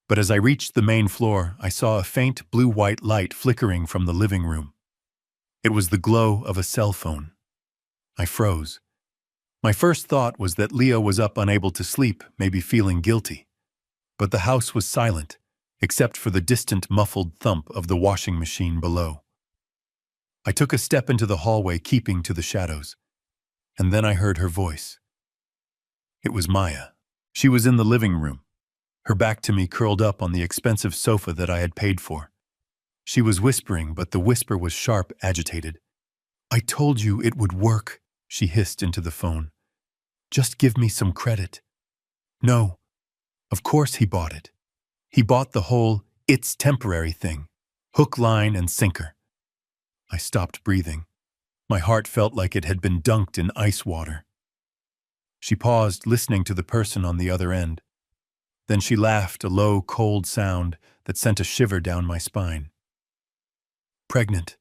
but as I reached the main floor, I saw a faint blue-white light flickering from the living room. It was the glow of a cell phone. I froze. My first thought was that Leo was up, unable to sleep, maybe feeling guilty. But the house was silent, except for the distant, muffled thump of the washing machine below. I took a step into the hallway, keeping to the shadows. And then I heard her voice. It was Maya. She was in the living room, her back to me, curled up on the expensive sofa that I had paid for. She was whispering, but the whisper was sharp, agitated. "I told you it would work," she hissed into the phone. "Just give me some credit." No, of course he bought it. He bought the whole "it's temporary" thing, hook, line, and sinker. I stopped breathing. My heart felt like it had been dunked in ice water. She paused, listening to the person on the other end. Then she laughed, a low, cold sound that sent a shiver down my spine. "Pregnant?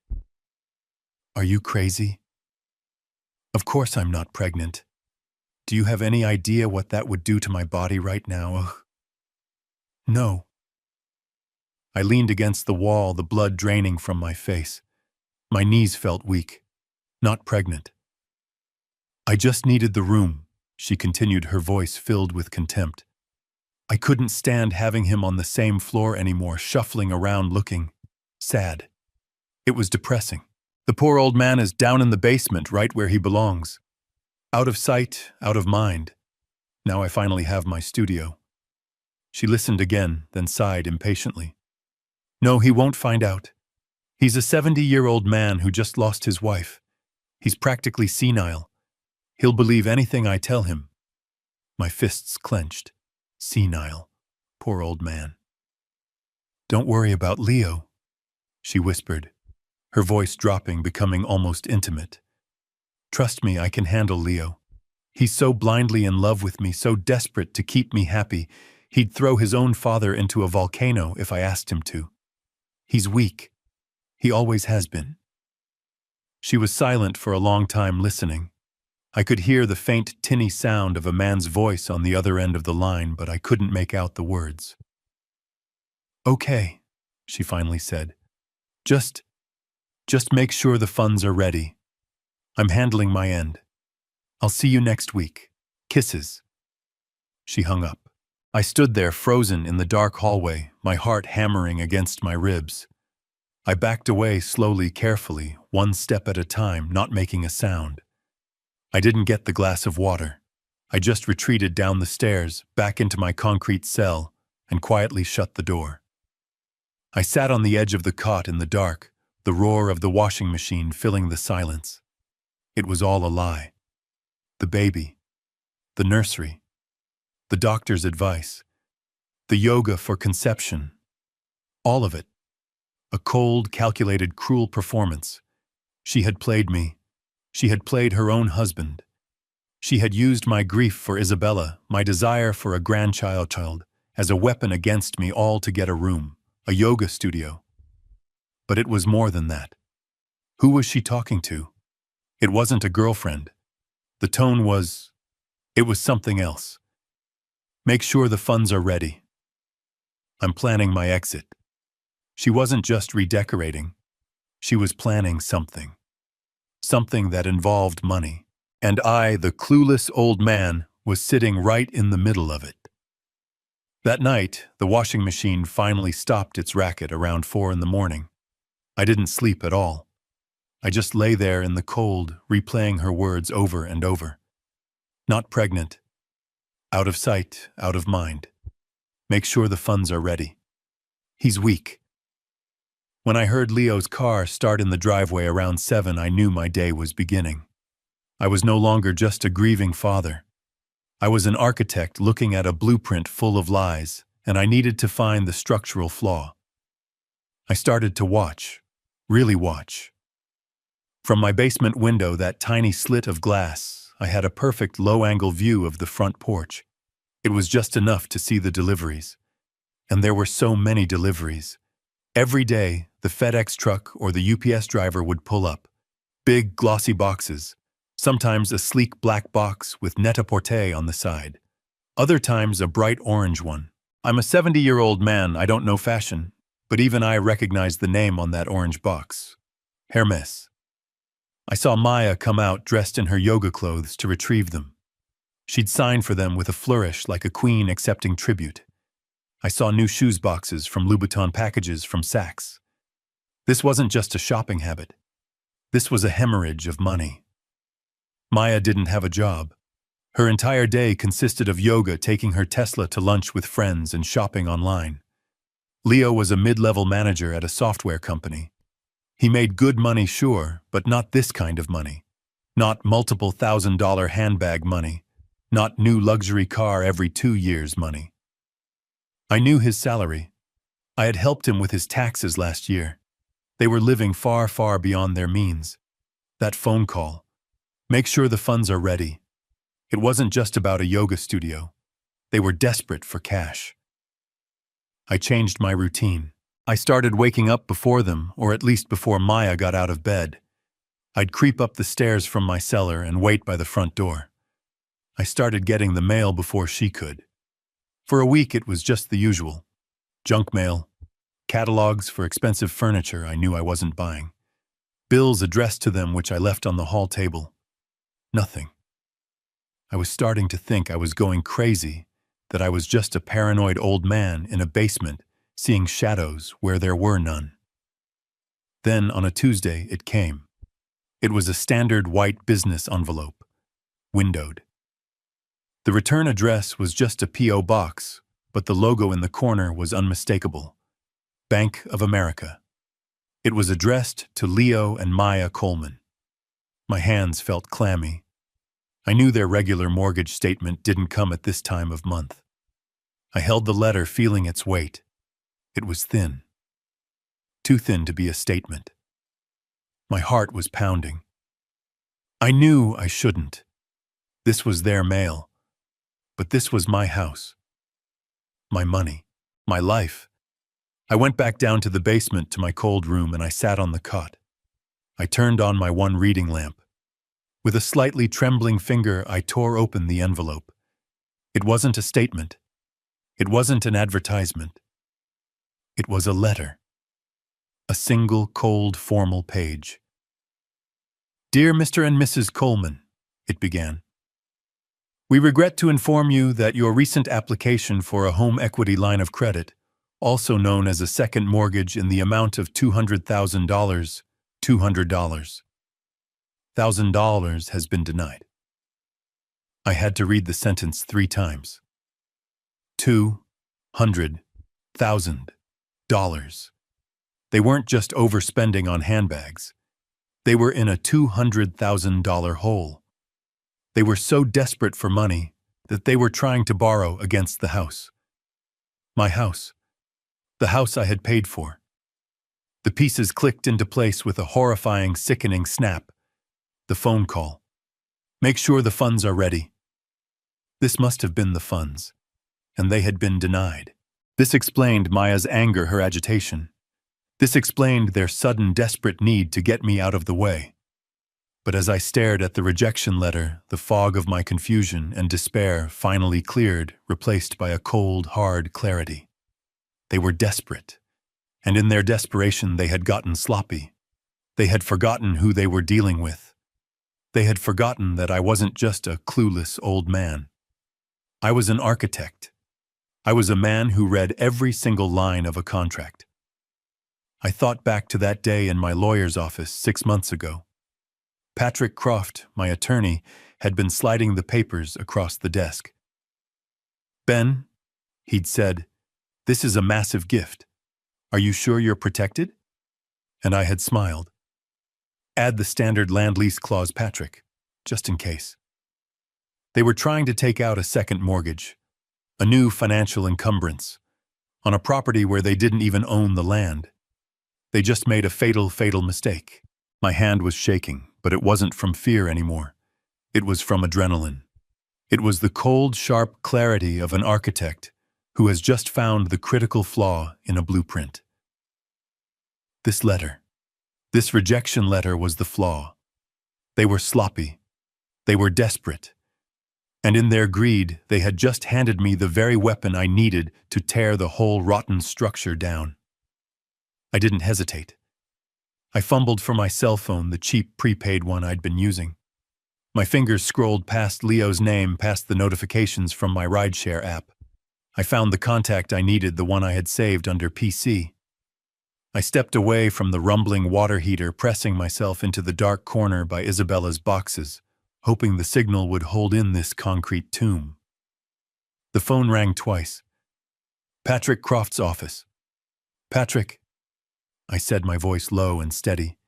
Are you crazy?" "Of course I'm not pregnant. Do you have any idea what that would do to my body right now?" Ugh. "No." I leaned against the wall, the blood draining from my face. My knees felt weak. Not pregnant. "I just needed the room," she continued, her voice filled with contempt. "I couldn't stand having him on the same floor anymore, shuffling around looking sad. It was depressing. The poor old man is down in the basement, right where he belongs. Out of sight, out of mind. Now I finally have my studio." She listened again, then sighed impatiently. "No, he won't find out. He's a 70-year-old man who just lost his wife. He's practically senile. He'll believe anything I tell him." My fists clenched. Senile. Poor old man. "Don't worry about Leo," she whispered, her voice dropping, becoming almost intimate. "Trust me, I can handle Leo. He's so blindly in love with me, so desperate to keep me happy, he'd throw his own father into a volcano if I asked him to. He's weak. He always has been." She was silent for a long time, listening. I could hear the faint, tinny sound of a man's voice on the other end of the line, but I couldn't make out the words. "Okay," she finally said. Just make sure the funds are ready. I'm handling my end. I'll see you next week. Kisses." She hung up. I stood there, frozen in the dark hallway, my heart hammering against my ribs. I backed away slowly, carefully, one step at a time, not making a sound. I didn't get the glass of water. I just retreated down the stairs, back into my concrete cell, and quietly shut the door. I sat on the edge of the cot in the dark, the roar of the washing machine filling the silence. It was all a lie. The baby, the nursery, the doctor's advice, the yoga for conception, all of it. A cold, calculated, cruel performance. She had played me. She had played her own husband. She had used my grief for Isabella, my desire for a grandchild, as a weapon against me, all to get a room, a yoga studio. But it was more than that. Who was she talking to? It wasn't a girlfriend. The tone was... it was something else. "Make sure the funds are ready. I'm planning my exit." She wasn't just redecorating. She was planning something. Something that involved money. And I, the clueless old man, was sitting right in the middle of it. That night, the washing machine finally stopped its racket around 4 in the morning. I didn't sleep at all. I just lay there in the cold, replaying her words over and over. Not pregnant. Out of sight, out of mind. Make sure the funds are ready. He's weak. When I heard Leo's car start in the driveway around 7, I knew my day was beginning. I was no longer just a grieving father. I was an architect looking at a blueprint full of lies, and I needed to find the structural flaw. I started to watch, really watch. From my basement window, that tiny slit of glass, I had a perfect low-angle view of the front porch. It was just enough to see the deliveries. And there were so many deliveries. Every day, the FedEx truck or the UPS driver would pull up. Big, glossy boxes. Sometimes a sleek black box with net-a-porter on the side. Other times a bright orange one. I'm a 70-year-old man, I don't know fashion, but even I recognized the name on that orange box. Hermes. I saw Maya come out dressed in her yoga clothes to retrieve them. She'd sign for them with a flourish like a queen accepting tribute. I saw new shoes boxes from Louboutin, packages from Saks. This wasn't just a shopping habit. This was a hemorrhage of money. Maya didn't have a job. Her entire day consisted of yoga, taking her Tesla to lunch with friends, and shopping online. Leo was a mid-level manager at a software company. He made good money, sure, but not this kind of money. Not multiple $1,000 handbag money. Not new luxury car every 2 years money. I knew his salary. I had helped him with his taxes last year. They were living far, far beyond their means. That phone call. Make sure the funds are ready. It wasn't just about a yoga studio. They were desperate for cash. I changed my routine. I started waking up before them, or at least before Maya got out of bed. I'd creep up the stairs from my cellar and wait by the front door. I started getting the mail before she could. For a week it was just the usual. Junk mail, catalogs for expensive furniture I knew I wasn't buying, bills addressed to them which I left on the hall table. Nothing. I was starting to think I was going crazy, that I was just a paranoid old man in a basement seeing shadows where there were none. Then on a Tuesday it came. It was a standard white business envelope, windowed. The return address was just a P.O. box, but the logo in the corner was unmistakable. Bank of America. It was addressed to Leo and Maya Coleman. My hands felt clammy. I knew their regular mortgage statement didn't come at this time of month. I held the letter, feeling its weight. It was thin. Too thin to be a statement. My heart was pounding. I knew I shouldn't. This was their mail. But this was my house. My money. My life. I went back down to the basement to my cold room and I sat on the cot. I turned on my one reading lamp. With a slightly trembling finger, I tore open the envelope. It wasn't a statement. It wasn't an advertisement. It was a letter. A single, cold, formal page. Dear Mr. and Mrs. Coleman, it began. We regret to inform you that your recent application for a home equity line of credit, also known as a second mortgage in the amount of $200,000, $1,000 has been denied. I had to read the sentence 3 times. $200,000. They weren't just overspending on handbags. They were in a $200,000 hole. They were so desperate for money that they were trying to borrow against the house. My house. The house I had paid for. The pieces clicked into place with a horrifying, sickening snap. The phone call. Make sure the funds are ready. This must have been the funds, and they had been denied. This explained Maya's anger, her agitation. This explained their sudden, desperate need to get me out of the way. But as I stared at the rejection letter, the fog of my confusion and despair finally cleared, replaced by a cold, hard clarity. They were desperate, and in their desperation they had gotten sloppy. They had forgotten who they were dealing with. They had forgotten that I wasn't just a clueless old man. I was an architect. I was a man who read every single line of a contract. I thought back to that day in my lawyer's office 6 months ago. Patrick Croft, my attorney, had been sliding the papers across the desk. "Ben," he'd said, "this is a massive gift. Are you sure you're protected?" And I had smiled. "Add the standard land lease clause, Patrick, just in case." They were trying to take out a second mortgage, a new financial encumbrance, on a property where they didn't even own the land. They just made a fatal mistake. My hand was shaking, but it wasn't from fear anymore. It was from adrenaline. It was the cold, sharp clarity of an architect who has just found the critical flaw in a blueprint. This letter, this rejection letter was the flaw. They were sloppy. They were desperate. And in their greed, they had just handed me the very weapon I needed to tear the whole rotten structure down. I didn't hesitate. I fumbled for my cell phone, the cheap prepaid one I'd been using. My fingers scrolled past Leo's name, past the notifications from my rideshare app. I found the contact I needed, the one I had saved under PC. I stepped away from the rumbling water heater, pressing myself into the dark corner by Isabella's boxes, hoping the signal would hold in this concrete tomb. The phone rang twice. Patrick Croft's office. "Patrick," I said, my voice low and steady.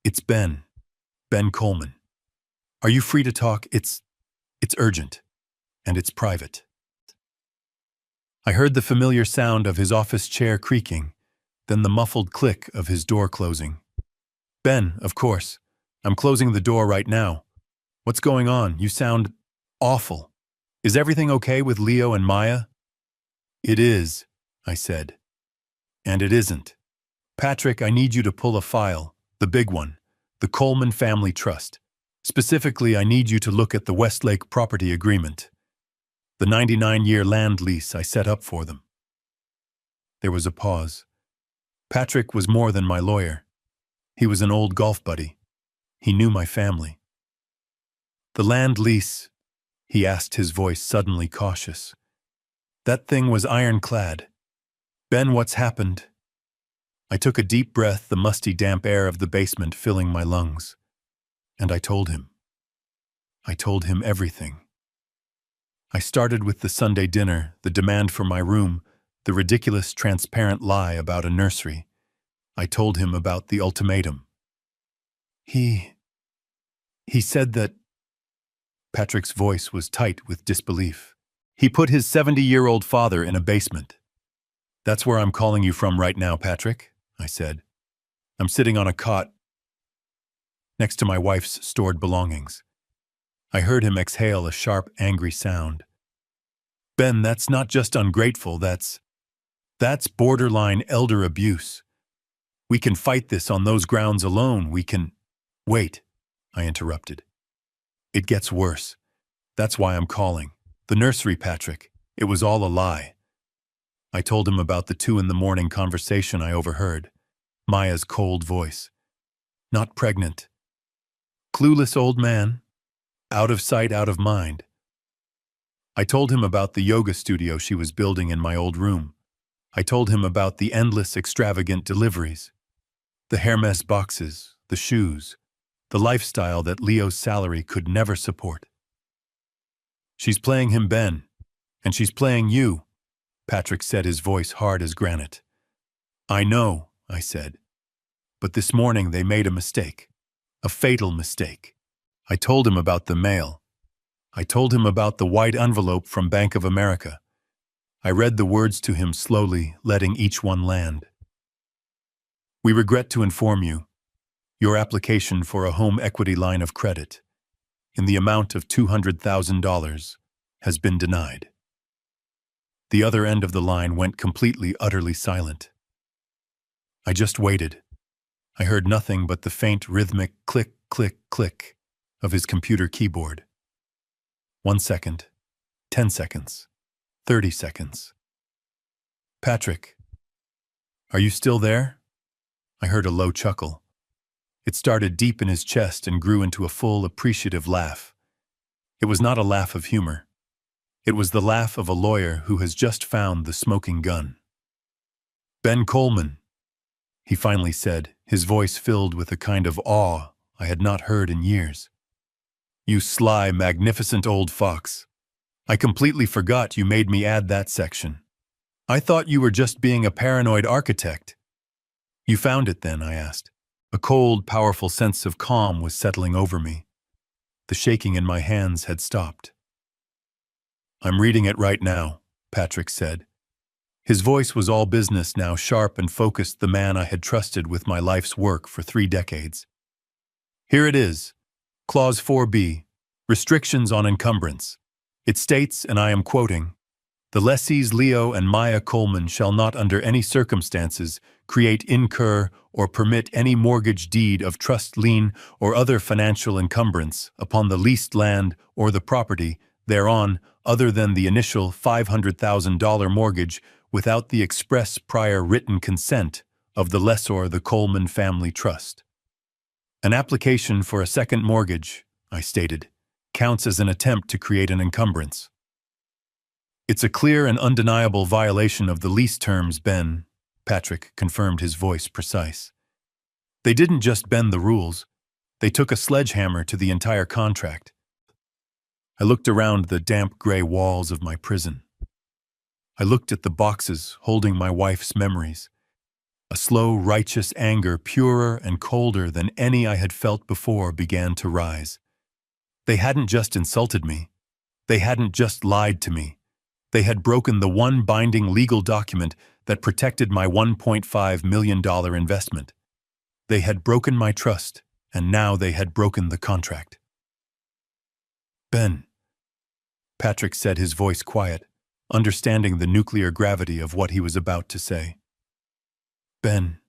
"It's Ben Coleman. Are you free to talk? It's urgent, and it's private." I heard the familiar sound of his office chair creaking, then the muffled click of his door closing. "Ben, of course. I'm closing the door right now. What's going on? You sound awful. Is everything okay with Leo and Maya?" "It is," I said. "And it isn't. Patrick, I need you to pull a file, the big one, the Coleman Family Trust. Specifically, I need you to look at the Westlake property agreement, the 99-year land lease I set up for them." There was a pause. Patrick was more than my lawyer. He was an old golf buddy. He knew my family. "The land lease," he asked, his voice suddenly cautious. "That thing was ironclad. Ben, what's happened?" I took a deep breath, the musty, damp air of the basement filling my lungs. And I told him. I told him everything. I started with the Sunday dinner, the demand for my room, the ridiculous, transparent lie about a nursery. I told him about the ultimatum. He said that... Patrick's voice was tight with disbelief. "He put his 70-year-old father in a basement." "That's where I'm calling you from right now, Patrick," I said. "I'm sitting on a cot next to my wife's stored belongings." I heard him exhale a sharp, angry sound. "Ben, that's not just ungrateful, that's borderline elder abuse. We can fight this on those grounds alone. We can..." "Wait," I interrupted. "It gets worse. That's why I'm calling. The nursery, Patrick. It was all a lie." I told him about the 2 a.m. conversation I overheard. Maya's cold voice. "Not pregnant. Clueless old man. Out of sight, out of mind." I told him about the yoga studio she was building in my old room. I told him about the endless, extravagant deliveries. The Hermes boxes, the shoes, the lifestyle that Leo's salary could never support. "She's playing him, Ben. And she's playing you," Patrick said, his voice hard as granite. "I know," I said. "But this morning they made a mistake. A fatal mistake." I told him about the mail. I told him about the white envelope from Bank of America. I read the words to him slowly, letting each one land. "We regret to inform you, your application for a home equity line of credit, in the amount of $200,000, has been denied." The other end of the line went completely, utterly silent. I just waited. I heard nothing but the faint, rhythmic click, click, click of his computer keyboard. 1 second, 10 seconds, 30 seconds. "Patrick, are you still there?" I heard a low chuckle. It started deep in his chest and grew into a full, appreciative laugh. It was not a laugh of humor. It was the laugh of a lawyer who has just found the smoking gun. "Ben Coleman," he finally said, his voice filled with a kind of awe I had not heard in years. You sly, magnificent old fox. I completely forgot you made me add that section. I thought you were just being a paranoid architect. You found it then, I asked. A cold, powerful sense of calm was settling over me. The shaking in my hands had stopped. I'm reading it right now, Patrick said. His voice was all business now, sharp and focused, the man I had trusted with my life's work for 3 decades. Here it is, Clause 4B, Restrictions on Encumbrance. It states, and I am quoting, "The lessees Leo and Maya Coleman shall not under any circumstances create, incur, or permit any mortgage, deed of trust, lien, or other financial encumbrance upon the leased land or the property thereon other than the initial $500,000 mortgage without the express prior written consent of the lessor, the Coleman Family Trust." An application for a second mortgage, I stated, counts as an attempt to create an encumbrance. It's a clear and undeniable violation of the lease terms, Ben, Patrick confirmed, his voice precise. They didn't just bend the rules, they took a sledgehammer to the entire contract. I looked around the damp gray walls of my prison. I looked at the boxes holding my wife's memories. A slow, righteous anger, purer and colder than any I had felt before, began to rise. They hadn't just insulted me. They hadn't just lied to me. They had broken the one binding legal document that protected my $1.5 million investment. They had broken my trust, and now they had broken the contract. Ben, Patrick said, his voice quiet, understanding the nuclear gravity of what he was about to say. Ben,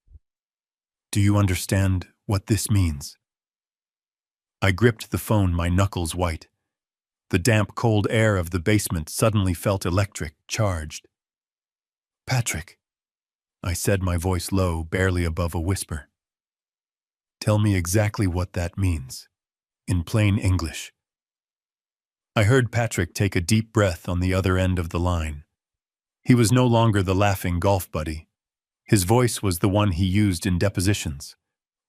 do you understand what this means? I gripped the phone, my knuckles white. The damp, cold air of the basement suddenly felt electric, charged. Patrick, I said, my voice low, barely above a whisper. Tell me exactly what that means, in plain English. I heard Patrick take a deep breath on the other end of the line. He was no longer the laughing golf buddy. His voice was the one he used in depositions,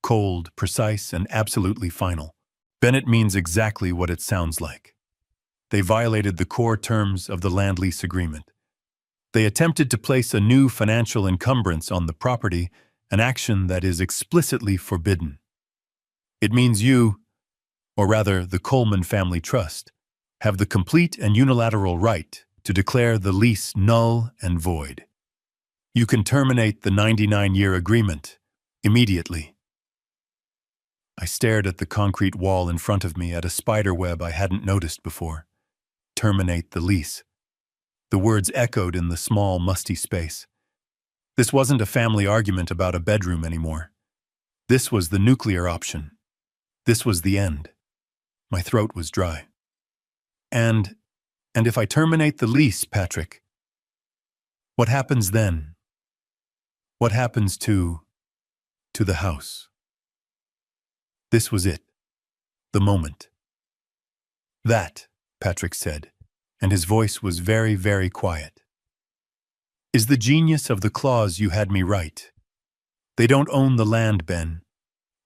cold, precise, and absolutely final. Bennett means exactly what it sounds like. They violated the core terms of the land lease agreement. They attempted to place a new financial encumbrance on the property, an action that is explicitly forbidden. It means you, or rather the Coleman Family Trust, have the complete and unilateral right to declare the lease null and void. You can terminate the 99-year agreement immediately. I stared at the concrete wall in front of me, at a spider web I hadn't noticed before. Terminate the lease. The words echoed in the small, musty space. This wasn't a family argument about a bedroom anymore. This was the nuclear option. This was the end. My throat was dry. And if I terminate the lease, Patrick, what happens then? What happens to the house? This was it. The moment. That, Patrick said, and his voice was very, very quiet, is the genius of the clause you had me write. They don't own the land, Ben.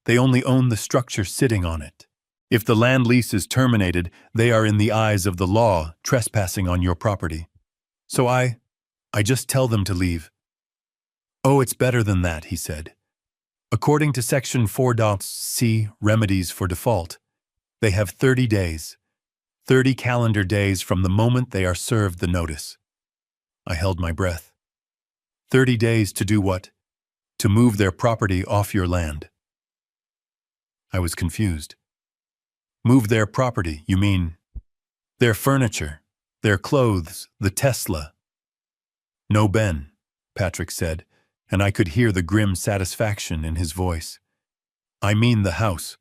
They only own the structure sitting on it. If the land lease is terminated, they are, in the eyes of the law, trespassing on your property. So I just tell them to leave. Oh, it's better than that, he said. According to Section 4.c, Remedies for Default, they have 30 days, 30 calendar days from the moment they are served the notice. I held my breath. 30 days to do what? To move their property off your land. I was confused. Move their property, you mean their furniture, their clothes, the Tesla? No, Ben, Patrick said, and I could hear the grim satisfaction in his voice. I mean the house.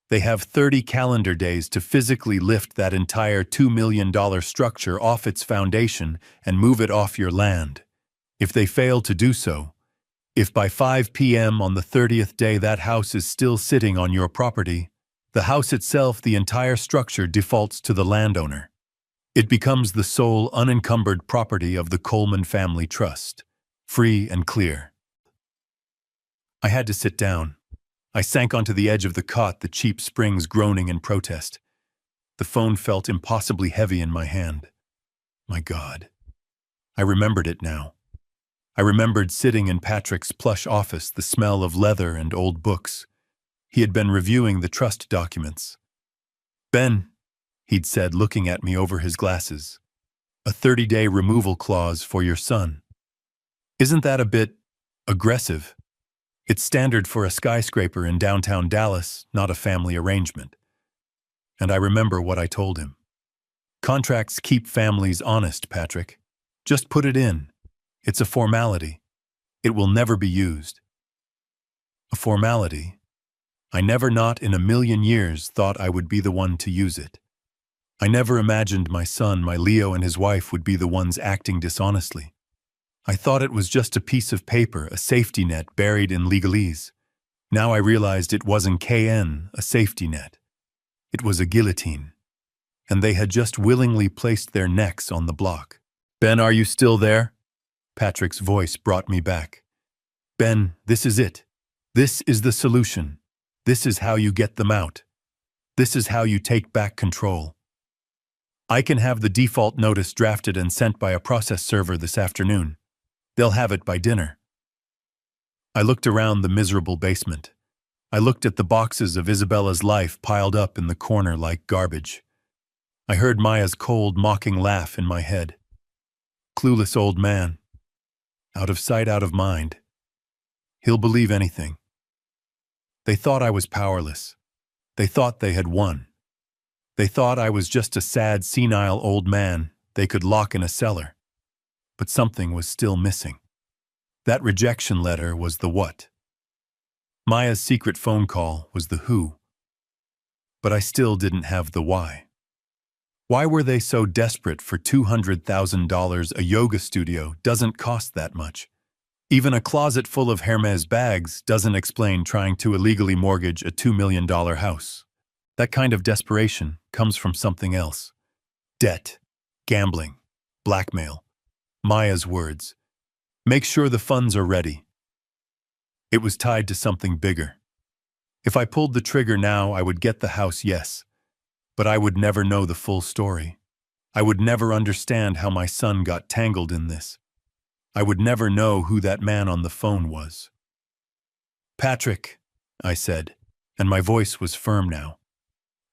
They have 30 calendar days to physically lift that entire $2 million structure off its foundation and move it off your land. If they fail to do so, if by 5 p.m. on the 30th day that house is still sitting on your property, the house itself, the entire structure, defaults to the landowner. It becomes the sole unencumbered property of the Coleman Family Trust, free and clear. I had to sit down. I sank onto the edge of the cot, the cheap springs groaning in protest. The phone felt impossibly heavy in my hand. My God. I remembered it now. I remembered sitting in Patrick's plush office, the smell of leather and old books. He had been reviewing the trust documents. "Ben," he'd said, looking at me over his glasses, "a 30-day removal clause for your son. Isn't that a bit aggressive? It's standard for a skyscraper in downtown Dallas, not a family arrangement." And I remember what I told him. "Contracts keep families honest, Patrick. Just put it in. It's a formality. It will never be used." A formality. I never, not in a million years, thought I would be the one to use it. I never imagined my son, my Leo, and his wife would be the ones acting dishonestly. I thought it was just a piece of paper, a safety net buried in legalese. Now I realized it wasn't a safety net. It was a guillotine. And they had just willingly placed their necks on the block. "Ben, are you still there?" Patrick's voice brought me back. "Ben, this is it. This is the solution. This is how you get them out. This is how you take back control. I can have the default notice drafted and sent by a process server this afternoon. They'll have it by dinner." I looked around the miserable basement. I looked at the boxes of Isabella's life piled up in the corner like garbage. I heard Maya's cold, mocking laugh in my head. Clueless old man. Out of sight, out of mind. He'll believe anything. They thought I was powerless. They thought they had won. They thought I was just a sad, senile old man they could lock in a cellar. But something was still missing. That rejection letter was the what. Maya's secret phone call was the who. But I still didn't have the why. Why were they so desperate for $200,000? A yoga studio doesn't cost that much. Even a closet full of Hermes bags doesn't explain trying to illegally mortgage a $2 million house. That kind of desperation comes from something else. Debt, gambling, blackmail. Maya's words. "Make sure the funds are ready." It was tied to something bigger. If I pulled the trigger now, I would get the house, yes. But I would never know the full story. I would never understand how my son got tangled in this. I would never know who that man on the phone was. "Patrick," I said, and my voice was firm now.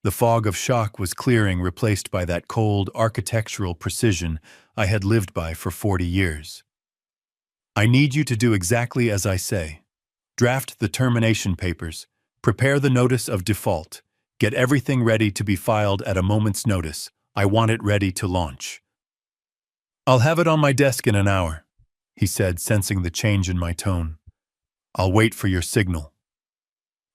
The fog of shock was clearing, replaced by that cold, architectural precision I had lived by for 40 years. "I need you to do exactly as I say. Draft the termination papers, prepare the notice of default, get everything ready to be filed at a moment's notice. I want it ready to launch." "I'll have it on my desk in an hour," he said, sensing the change in my tone. "I'll wait for your signal."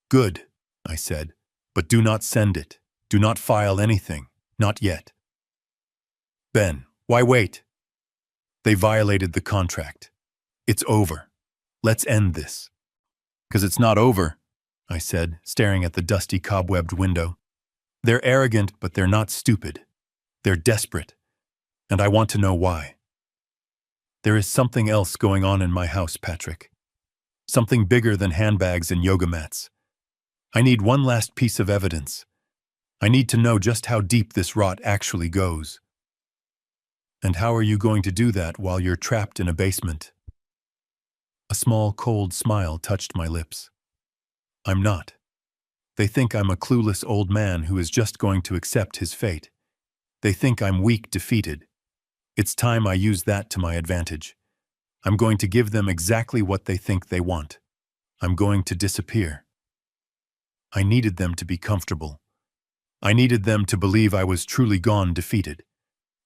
"Good," I said, "but do not send it. Do not file anything. Not yet." "Ben, why wait?" "They violated the contract. It's over. Let's end this." "'Cause it's not over," I said, staring at the dusty, cobwebbed window. "They're arrogant, but they're not stupid. They're desperate. And I want to know why. There is something else going on in my house, Patrick. Something bigger than handbags and yoga mats. I need one last piece of evidence. I need to know just how deep this rot actually goes." "And how are you going to do that while you're trapped in a basement?" A small, cold smile touched my lips. "I'm not. They think I'm a clueless old man who is just going to accept his fate. They think I'm weak, defeated. It's time I use that to my advantage. I'm going to give them exactly what they think they want. I'm going to disappear." I needed them to be comfortable. I needed them to believe I was truly gone, defeated.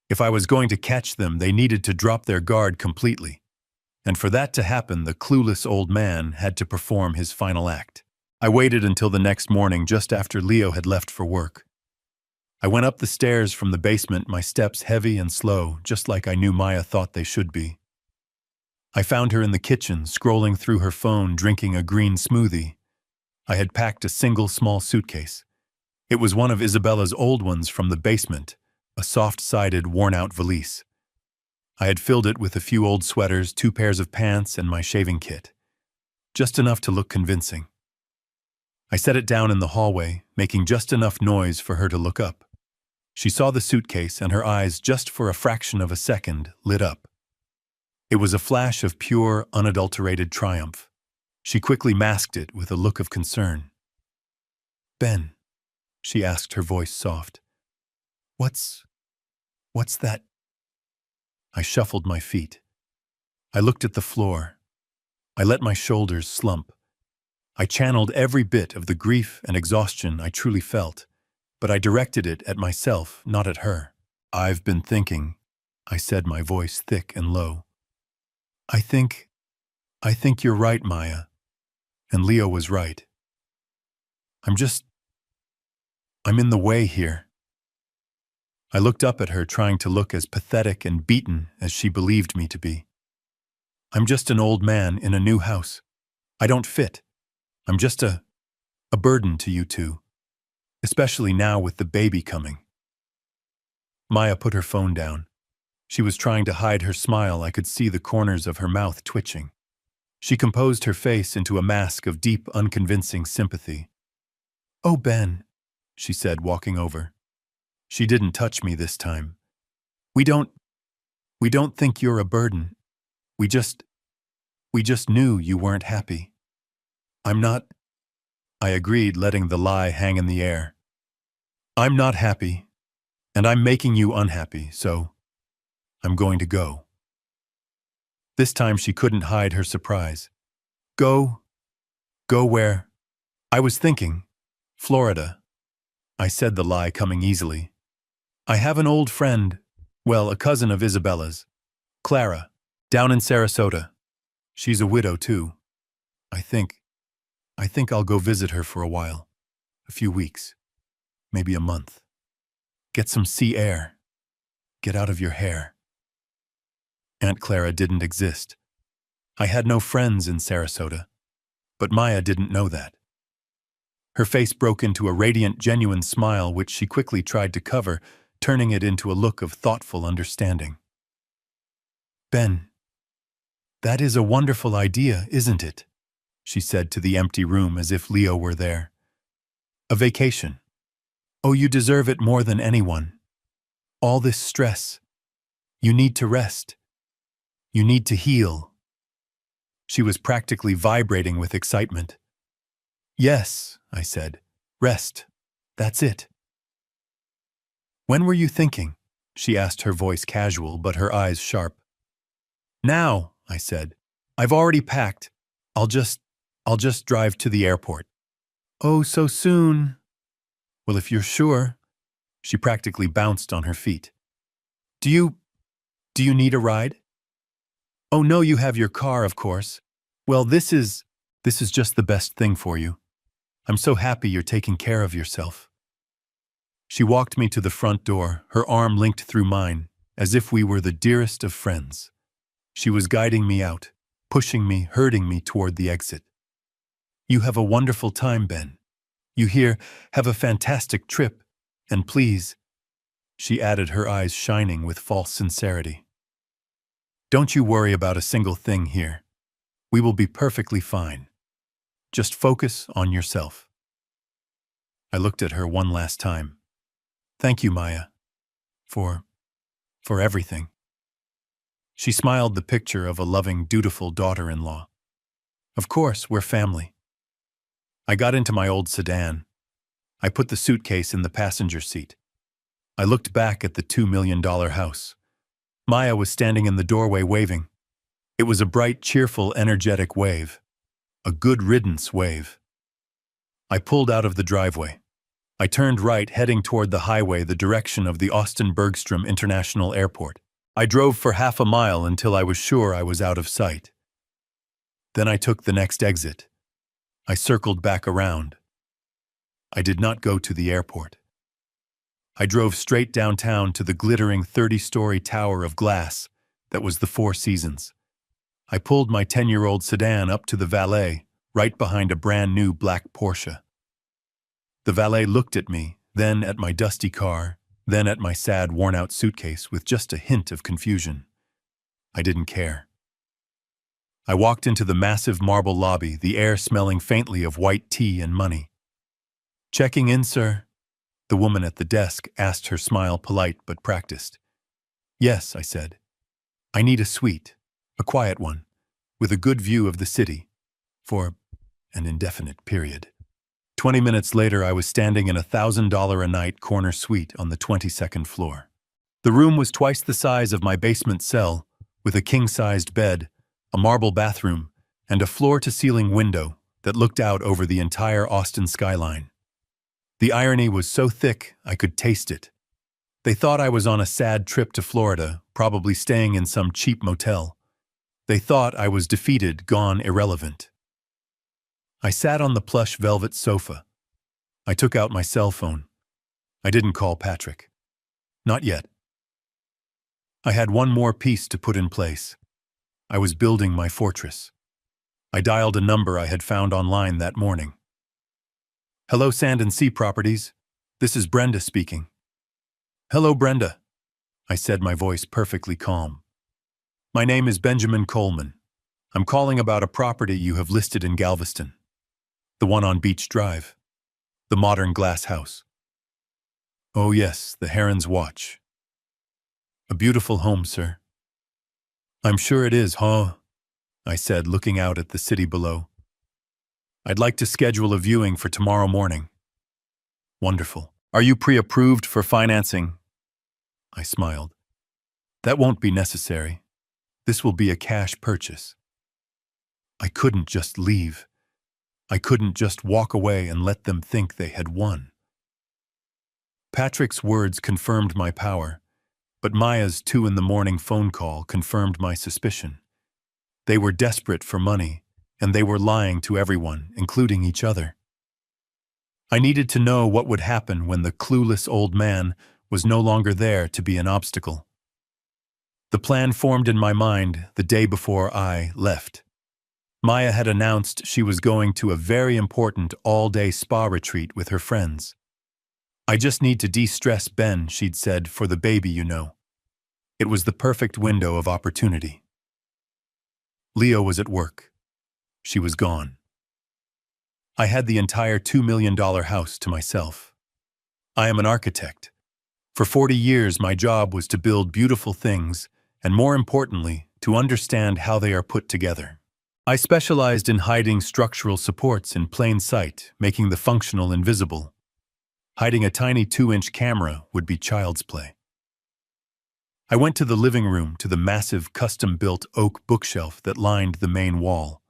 If I was going to catch them, they needed to drop their guard completely. And for that to happen, the clueless old man had to perform his final act. I waited until the next morning, just after Leo had left for work. I went up the stairs from the basement, my steps heavy and slow, just like I knew Maya thought they should be. I found her in the kitchen, scrolling through her phone, drinking a green smoothie. I had packed a single small suitcase. It was one of Isabella's old ones from the basement, a soft-sided, worn-out valise. I had filled it with a few old sweaters, 2 pairs of pants, and my shaving kit. just enough to look convincing. I set it down in the hallway, making just enough noise for her to look up. She saw the suitcase and her eyes, just for a fraction of a second, lit up. It was a flash of pure, unadulterated triumph. She quickly masked it with a look of concern. "Ben," she asked, her voice soft. What's that?" I shuffled my feet. I looked at the floor. I let my shoulders slump. I channeled every bit of the grief and exhaustion I truly felt, but I directed it at myself, not at her. "I've been thinking," I said, my voice thick and low. I think you're right, Maya." And Leo was right. I'm in the way here." I looked up at her, trying to look as pathetic and beaten as she believed me to be. "I'm just an old man in a new house. I don't fit. I'm just a burden to you two, especially now with the baby coming." Maya put her phone down. She was trying to hide her smile. I could see the corners of her mouth twitching. She composed her face into a mask of deep, unconvincing sympathy. "Oh, Ben," she said, walking over. She didn't touch me this time. We don't think you're a burden. We just knew you weren't happy." "I'm not," I agreed, letting the lie hang in the air. "I'm not happy, and I'm making you unhappy, so I'm going to go." This time she couldn't hide her surprise. Go where?" "I was thinking, Florida." I said, the lie coming easily. "I have an old friend, well, a cousin of Isabella's, Clara, down in Sarasota. She's a widow, too. I think I'll go visit her for a while. A few weeks. Maybe a month. Get some sea air. Get out of your hair." Aunt Clara didn't exist. I had no friends in Sarasota. But Maya didn't know that. Her face broke into a radiant, genuine smile, which she quickly tried to cover, turning it into a look of thoughtful understanding. "Ben, that is a wonderful idea, isn't it?" she said to the empty room, as if Leo were there. "A vacation. Oh, you deserve it more than anyone. All this stress. You need to rest. You need to heal." She was practically vibrating with excitement. "Yes," I said. "Rest. That's it." "When were you thinking?" she asked, her voice casual but her eyes sharp. "Now," I said. "I've already packed. I'll just drive to the airport." "Oh, so soon?" "Well, if you're sure." She practically bounced on her feet. Do you need a ride?" "Oh, no, you have your car, of course. Well, this is just the best thing for you. I'm so happy you're taking care of yourself." She walked me to the front door, her arm linked through mine, as if we were the dearest of friends. She was guiding me out, pushing me, herding me toward the exit. "You have a wonderful time, Ben. You hear, have a fantastic trip, and please," she added, her eyes shining with false sincerity, "don't you worry about a single thing here. We will be perfectly fine. Just focus on yourself." I looked at her one last time. "Thank you, Maya, for everything." She smiled, the picture of a loving, dutiful daughter-in-law. "Of course, we're family." I got into my old sedan. I put the suitcase in the passenger seat. I looked back at the $2 million house. Maya was standing in the doorway waving. It was a bright, cheerful, energetic wave. A good riddance wave. I pulled out of the driveway. I turned right, heading toward the highway, the direction of the Austin Bergstrom International Airport. I drove for half a mile until I was sure I was out of sight. Then I took the next exit. I circled back around. I did not go to the airport. I drove straight downtown to the glittering 30-story tower of glass that was the Four Seasons. I pulled my 10-year-old sedan up to the valet, right behind a brand-new black Porsche. The valet looked at me, then at my dusty car, then at my sad, worn-out suitcase with just a hint of confusion. I didn't care. I walked into the massive marble lobby, the air smelling faintly of white tea and money. "Checking in, sir?" The woman at the desk asked, her smile polite but practiced. "Yes," I said. "I need a suite, a quiet one, with a good view of the city, for an indefinite period." 20 minutes later, I was standing in a $1,000 a night corner suite on the 22nd floor. The room was twice the size of my basement cell, with a king-sized bed, a marble bathroom, and a floor-to-ceiling window that looked out over the entire Austin skyline. The irony was so thick I could taste it. They thought I was on a sad trip to Florida, probably staying in some cheap motel. They thought I was defeated, gone, irrelevant. I sat on the plush velvet sofa. I took out my cell phone. I didn't call Patrick. Not yet. I had one more piece to put in place. I was building my fortress. I dialed a number I had found online that morning. "Hello, Sand and Sea Properties. This is Brenda speaking." "Hello, Brenda," I said, my voice perfectly calm. "My name is Benjamin Coleman. I'm calling about a property you have listed in Galveston. The one on Beach Drive. The modern glass house." "Oh yes, the Heron's Watch. A beautiful home, sir." "I'm sure it is, huh?" I said, looking out at the city below. "I'd like to schedule a viewing for tomorrow morning." "Wonderful. Are you pre-approved for financing?" I smiled. "That won't be necessary. This will be a cash purchase." I couldn't just leave. I couldn't just walk away and let them think they had won. Patrick's words confirmed my power, but Maya's 2 a.m. phone call confirmed my suspicion. They were desperate for money, and they were lying to everyone, including each other. I needed to know what would happen when the clueless old man was no longer there to be an obstacle. The plan formed in my mind the day before I left. Maya had announced she was going to a very important all-day spa retreat with her friends. "I just need to de-stress Ben," she'd said, "for the baby, you know." It was the perfect window of opportunity. Leo was at work. She was gone. I had the entire $2 million house to myself. I am an architect. For 40 years, my job was to build beautiful things, and more importantly, to understand how they are put together. I specialized in hiding structural supports in plain sight, making the functional invisible. Hiding a tiny 2-inch camera would be child's play. I went to the living room, to the massive custom-built oak bookshelf that lined the main wall.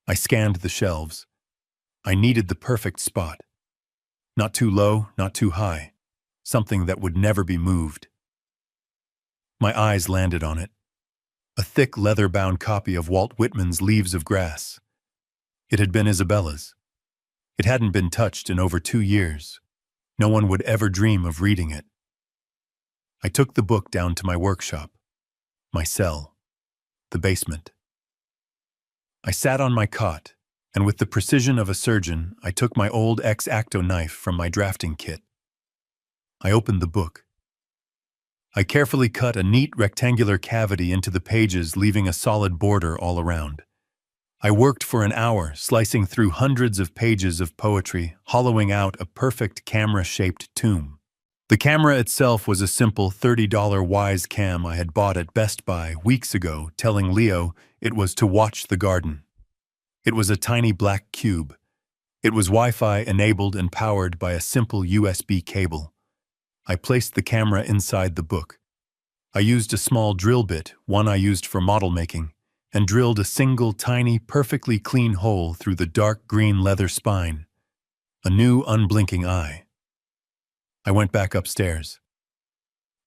I scanned the shelves. I needed the perfect spot. Not too low, not too high. Something that would never be moved. My eyes landed on it. A thick leather-bound copy of Walt Whitman's Leaves of Grass. It had been Isabella's. It hadn't been touched in over 2 years. No one would ever dream of reading it. I took the book down to my workshop, my cell, the basement. I sat on my cot, and with the precision of a surgeon, I took my old X-Acto knife from my drafting kit. I opened the book. I carefully cut a neat rectangular cavity into the pages, leaving a solid border all around. I worked for an hour, slicing through hundreds of pages of poetry, hollowing out a perfect camera-shaped tomb. The camera itself was a simple $30 Wise Cam I had bought at Best Buy weeks ago, telling Leo it was to watch the garden. It was a tiny black cube. It was Wi-Fi enabled and powered by a simple USB cable. I placed the camera inside the book. I used a small drill bit, one I used for model making, and drilled a single tiny, perfectly clean hole through the dark green leather spine. A new, unblinking eye. I went back upstairs.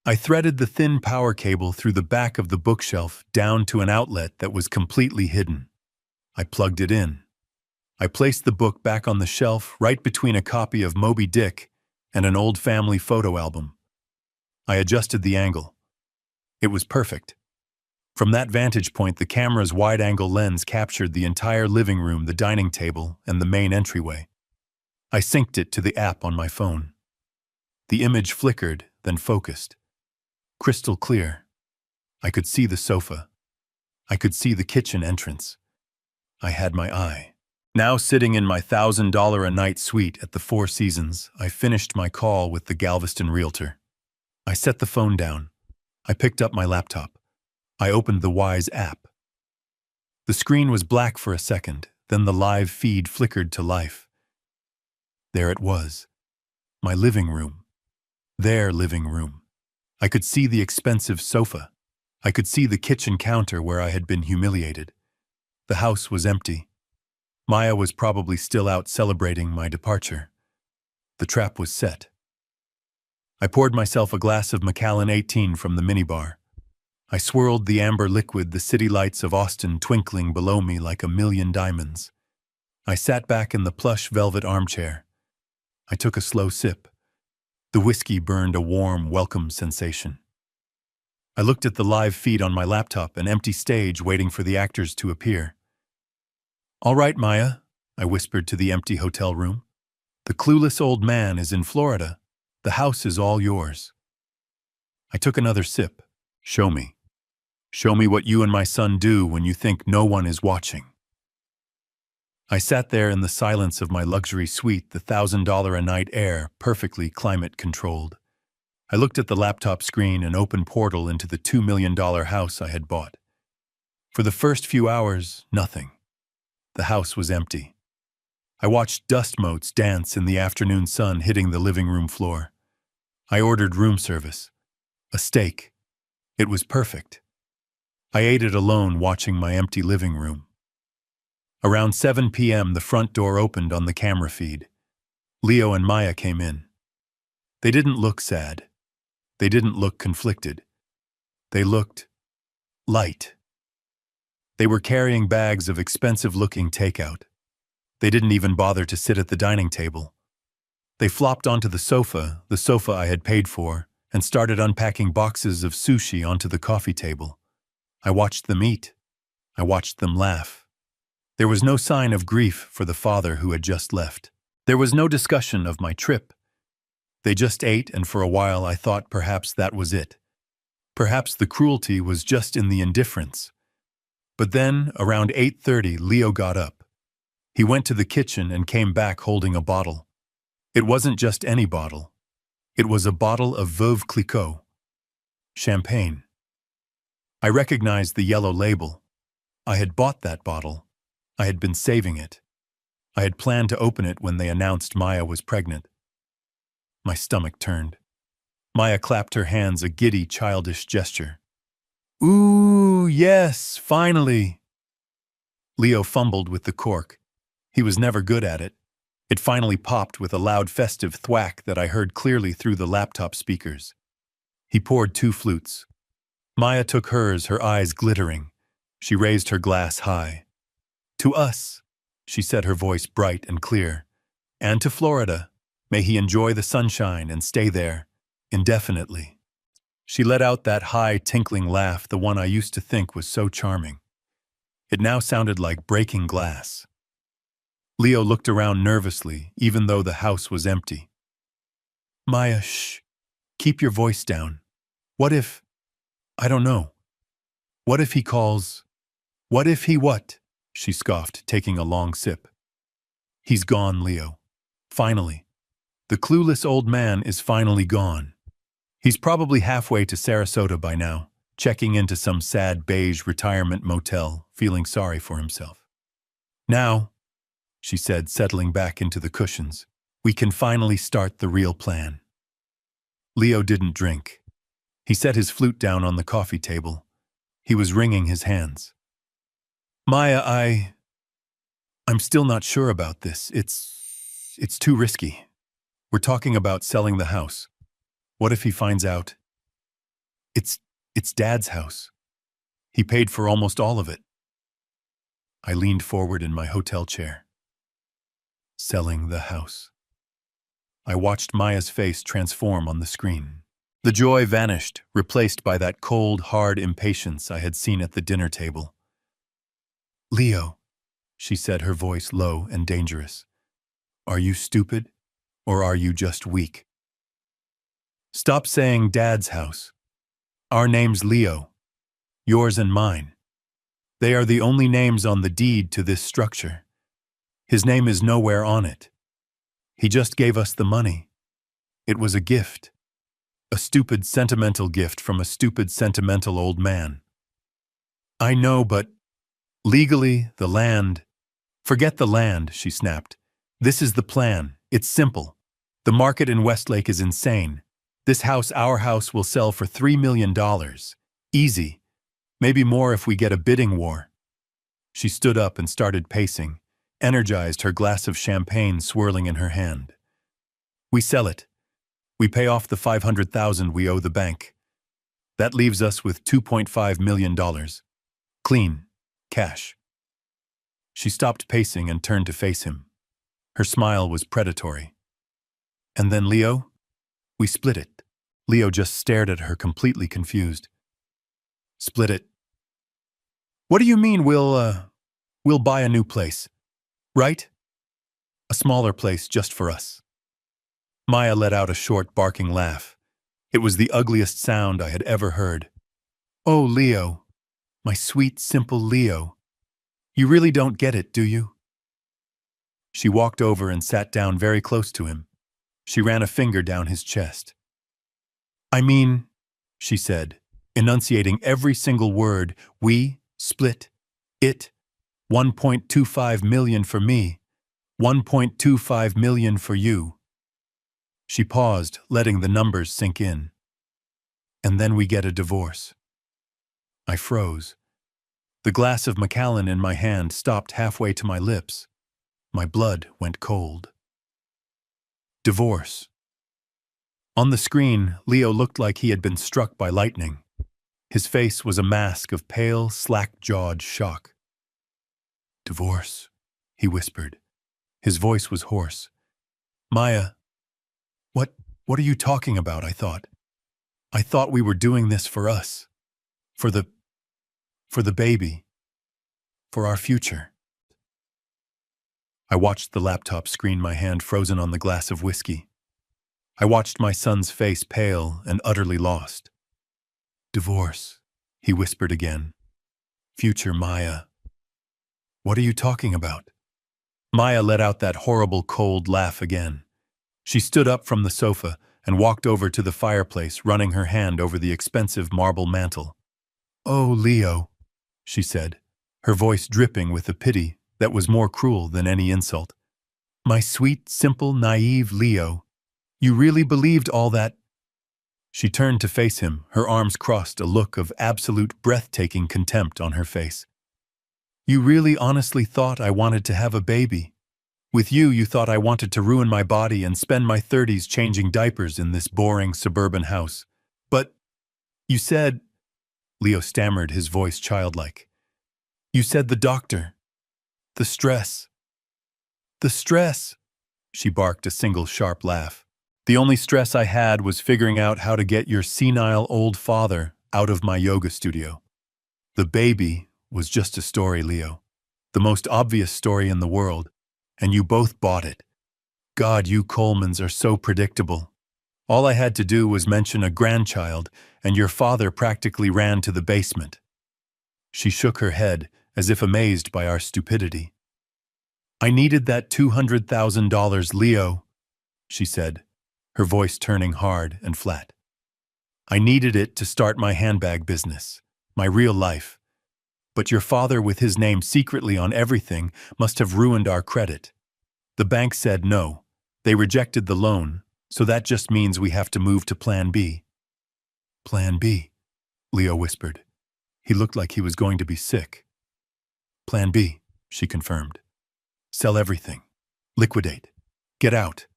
I threaded the thin power cable through the back of the bookshelf down to an outlet that was completely hidden. I plugged it in. I placed the book back on the shelf right between a copy of Moby Dick and an old family photo album. I adjusted the angle. It was perfect. From that vantage point, the camera's wide-angle lens captured the entire living room, the dining table, and the main entryway. I synced it to the app on my phone. The image flickered, then focused. Crystal clear. I could see the sofa. I could see the kitchen entrance. I had my eye. Now sitting in my $1,000 a night suite at the Four Seasons, I finished my call with the Galveston realtor. I set the phone down. I picked up my laptop. I opened the Wise app. The screen was black for a second, then the live feed flickered to life. There it was. My living room. Their living room. I could see the expensive sofa. I could see the kitchen counter where I had been humiliated. The house was empty. Maya was probably still out celebrating my departure. The trap was set. I poured myself a glass of Macallan 18 from the minibar. I swirled the amber liquid, the city lights of Austin twinkling below me like a million diamonds. I sat back in the plush velvet armchair. I took a slow sip. The whiskey burned a warm, welcome sensation. I looked at the live feed on my laptop, an empty stage waiting for the actors to appear. "All right, Maya," I whispered to the empty hotel room. "The clueless old man is in Florida. The house is all yours." I took another sip. "Show me. Show me what you and my son do when you think no one is watching." I sat there in the silence of my luxury suite, the $1,000 a night air, perfectly climate-controlled. I looked at the laptop screen, an open portal into the $2 million house I had bought. For the first few hours, nothing. The house was empty. I watched dust motes dance in the afternoon sun hitting the living room floor. I ordered room service. A steak. It was perfect. I ate it alone, watching my empty living room. Around 7 p.m., the front door opened on the camera feed. Leo and Maya came in. They didn't look sad. They didn't look conflicted. They looked light. They were carrying bags of expensive-looking takeout. They didn't even bother to sit at the dining table. They flopped onto the sofa I had paid for, and started unpacking boxes of sushi onto the coffee table. I watched them eat. I watched them laugh. There was no sign of grief for the father who had just left. There was no discussion of my trip. They just ate, and for a while I thought perhaps that was it. Perhaps the cruelty was just in the indifference. But then, around 8:30, Leo got up. He went to the kitchen and came back holding a bottle. It wasn't just any bottle. It was a bottle of Veuve Clicquot. Champagne. I recognized the yellow label. I had bought that bottle. I had been saving it. I had planned to open it when they announced Maya was pregnant. My stomach turned. Maya clapped her hands, a giddy, childish gesture. "Ooh, yes, finally." Leo fumbled with the cork. He was never good at it. It finally popped with a loud, festive thwack that I heard clearly through the laptop speakers. He poured 2 flutes. Maya took hers, her eyes glittering. She raised her glass high. "To us," she said, her voice bright and clear. "And to Florida. May he enjoy the sunshine and stay there, indefinitely." She let out that high, tinkling laugh, the one I used to think was so charming. It now sounded like breaking glass. Leo looked around nervously, even though the house was empty. "Maya, shh. Keep your voice down. What if... I don't know. What if he calls... What if he what?" She scoffed, taking a long sip. "He's gone, Leo. Finally. The clueless old man is finally gone. He's probably halfway to Sarasota by now, checking into some sad beige retirement motel, feeling sorry for himself. Now," she said, settling back into the cushions, "we can finally start the real plan." Leo didn't drink. He set his flute down on the coffee table. He was wringing his hands. "Maya, I'm still not sure about this. It's too risky. We're talking about selling the house. What if he finds out? It's Dad's house. He paid for almost all of it." I leaned forward in my hotel chair. Selling the house. I watched Maya's face transform on the screen. The joy vanished, replaced by that cold, hard impatience I had seen at the dinner table. "Leo," she said, her voice low and dangerous. "Are you stupid, or are you just weak? Stop saying Dad's house. Our name's Leo. Yours and mine. They are the only names on the deed to this structure. His name is nowhere on it. He just gave us the money. It was a gift. A stupid, sentimental gift from a stupid, sentimental old man. I know, but legally, the land... Forget the land, she snapped. This is the plan. It's simple. The market in Westlake is insane. This house, our house, will sell for $3 million. Easy. Maybe more if we get a bidding war. She stood up and started pacing, energized, her glass of champagne swirling in her hand. We sell it. We pay off the $500,000 we owe the bank. That leaves us with $2.5 million. Clean. Cash. She stopped pacing and turned to face him. Her smile was predatory. And then Leo? We split it. Leo just stared at her, completely confused. Split it? What do you mean we'll buy a new place? Right? A smaller place just for us. Maya let out a short, barking laugh. It was the ugliest sound I had ever heard. Oh, Leo. My sweet, simple Leo. You really don't get it, do you? She walked over and sat down very close to him. She ran a finger down his chest. I mean, she said, enunciating every single word, we split it. 1.25 million for me, 1.25 million for you. She paused, letting the numbers sink in. And then we get a divorce. I froze. The glass of Macallan in my hand stopped halfway to my lips. My blood went cold. Divorce. On the screen, Leo looked like he had been struck by lightning. His face was a mask of pale, slack-jawed shock. Divorce, he whispered. His voice was hoarse. Maya, what are you talking about, I thought. I thought we were doing this for us. For the baby. For our future. I watched the laptop screen, my hand frozen on the glass of whiskey. I watched my son's face, pale and utterly lost. Divorce, he whispered again. Future, Maya. What are you talking about? Maya let out that horrible, cold laugh again. She stood up from the sofa and walked over to the fireplace, running her hand over the expensive marble mantel. Oh, Leo, she said, her voice dripping with a pity that was more cruel than any insult. My sweet, simple, naive Leo, you really believed all that? She turned to face him, her arms crossed, a look of absolute, breathtaking contempt on her face. You really honestly thought I wanted to have a baby? With you, you thought I wanted to ruin my body and spend my 30s changing diapers in this boring suburban house. But you said, Leo stammered, his voice childlike. You said the doctor. The stress. The stress, she barked, a single sharp laugh. The only stress I had was figuring out how to get your senile old father out of my yoga studio. The baby was just a story, Leo. The most obvious story in the world. And you both bought it. God, you Colemans are so predictable. All I had to do was mention a grandchild, and your father practically ran to the basement. She shook her head, as if amazed by our stupidity. I needed that $200,000, Leo, she said, her voice turning hard and flat. I needed it to start my handbag business, my real life. But your father, with his name secretly on everything, must have ruined our credit. The bank said no. They rejected the loan, so that just means we have to move to Plan B. Plan B, Leo whispered. He looked like he was going to be sick. Plan B, she confirmed. Sell everything. Liquidate. Get out.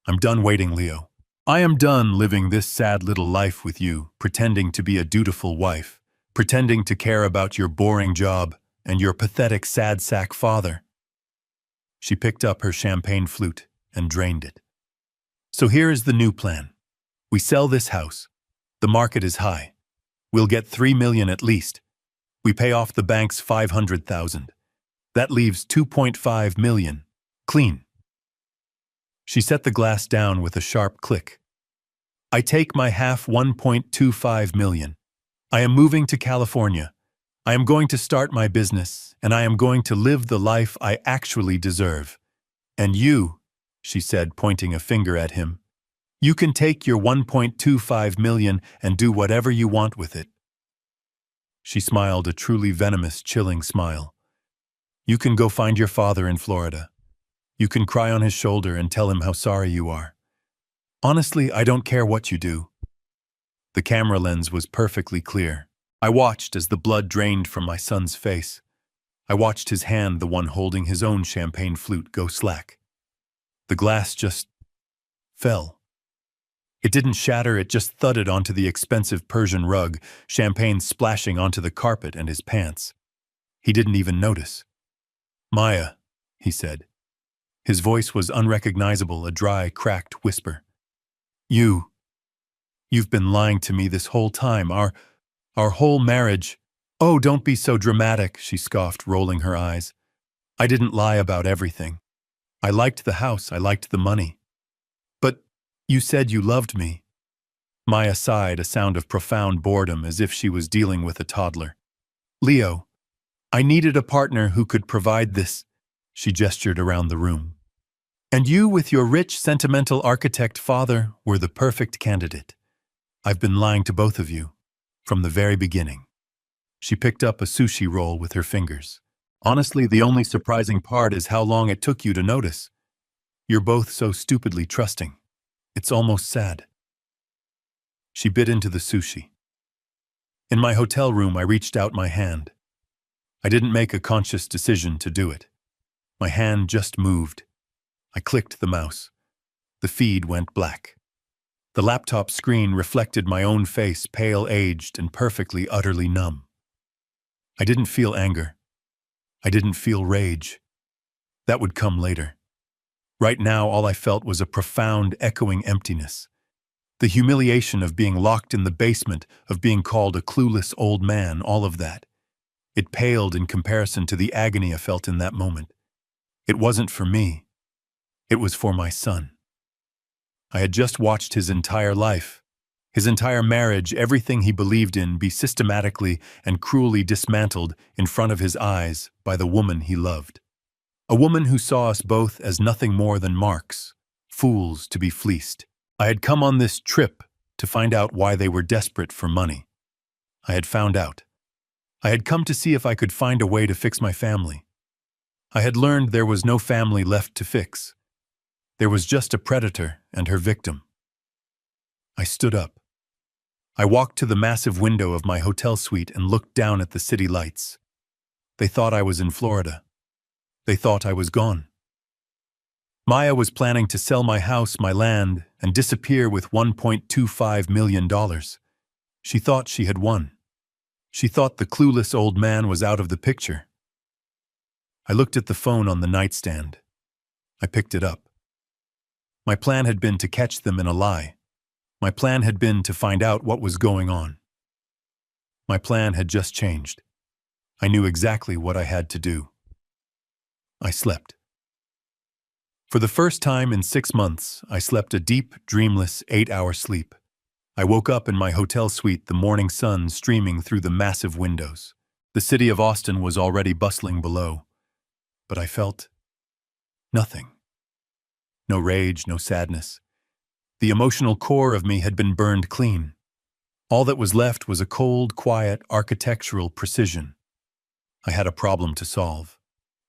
I'm done waiting, Leo. I am done living this sad little life with you, pretending to be a dutiful wife, pretending to care about your boring job and your pathetic sad sack father. She picked up her champagne flute and drained it. So here is the new plan. We sell this house. The market is high. We'll get $3 million at least. We pay off the bank's $500,000. That leaves $2.5 million. Clean. She set the glass down with a sharp click. I take my half $1.25 million. I am moving to California. I am going to start my business, and I am going to live the life I actually deserve. And you, she said, pointing a finger at him, you can take your 1.25 million and do whatever you want with it. She smiled a truly venomous, chilling smile. You can go find your father in Florida. You can cry on his shoulder and tell him how sorry you are. Honestly, I don't care what you do. The camera lens was perfectly clear. I watched as the blood drained from my son's face. I watched his hand, the one holding his own champagne flute, go slack. The glass just fell. It didn't shatter, it just thudded onto the expensive Persian rug, champagne splashing onto the carpet and his pants. He didn't even notice. Maya, he said. His voice was unrecognizable, a dry, cracked whisper. You've been lying to me this whole time, our whole marriage. Oh, don't be so dramatic, she scoffed, rolling her eyes. I didn't lie about everything. I liked the house, I liked the money. But you said you loved me. Maya sighed, a sound of profound boredom, as if she was dealing with a toddler. Leo, I needed a partner who could provide this, she gestured around the room. And you, with your rich, sentimental architect father, were the perfect candidate. I've been lying to both of you, from the very beginning. She picked up a sushi roll with her fingers. Honestly, the only surprising part is how long it took you to notice. You're both so stupidly trusting. It's almost sad. She bit into the sushi. In my hotel room, I reached out my hand. I didn't make a conscious decision to do it. My hand just moved. I clicked the mouse. The feed went black. The laptop screen reflected my own face, pale, aged, and perfectly, utterly numb. I didn't feel anger. I didn't feel rage. That would come later. Right now, all I felt was a profound, echoing emptiness. The humiliation of being locked in the basement, of being called a clueless old man, all of that. It paled in comparison to the agony I felt in that moment. It wasn't for me. It was for my son. I had just watched his entire life, his entire marriage, everything he believed in, be systematically and cruelly dismantled in front of his eyes by the woman he loved. A woman who saw us both as nothing more than marks, fools to be fleeced. I had come on this trip to find out why they were desperate for money. I had found out. I had come to see if I could find a way to fix my family. I had learned there was no family left to fix. There was just a predator and her victim. I stood up. I walked to the massive window of my hotel suite and looked down at the city lights. They thought I was in Florida. They thought I was gone. Maya was planning to sell my house, my land, and disappear with $1.25 million. She thought she had won. She thought the clueless old man was out of the picture. I looked at the phone on the nightstand. I picked it up. My plan had been to catch them in a lie. My plan had been to find out what was going on. My plan had just changed. I knew exactly what I had to do. I slept. For the first time in 6 months, I slept a deep, dreamless 8-hour sleep. I woke up in my hotel suite, the morning sun streaming through the massive windows. The city of Austin was already bustling below. But I felt nothing. No rage, no sadness. The emotional core of me had been burned clean. All that was left was a cold, quiet, architectural precision. I had a problem to solve,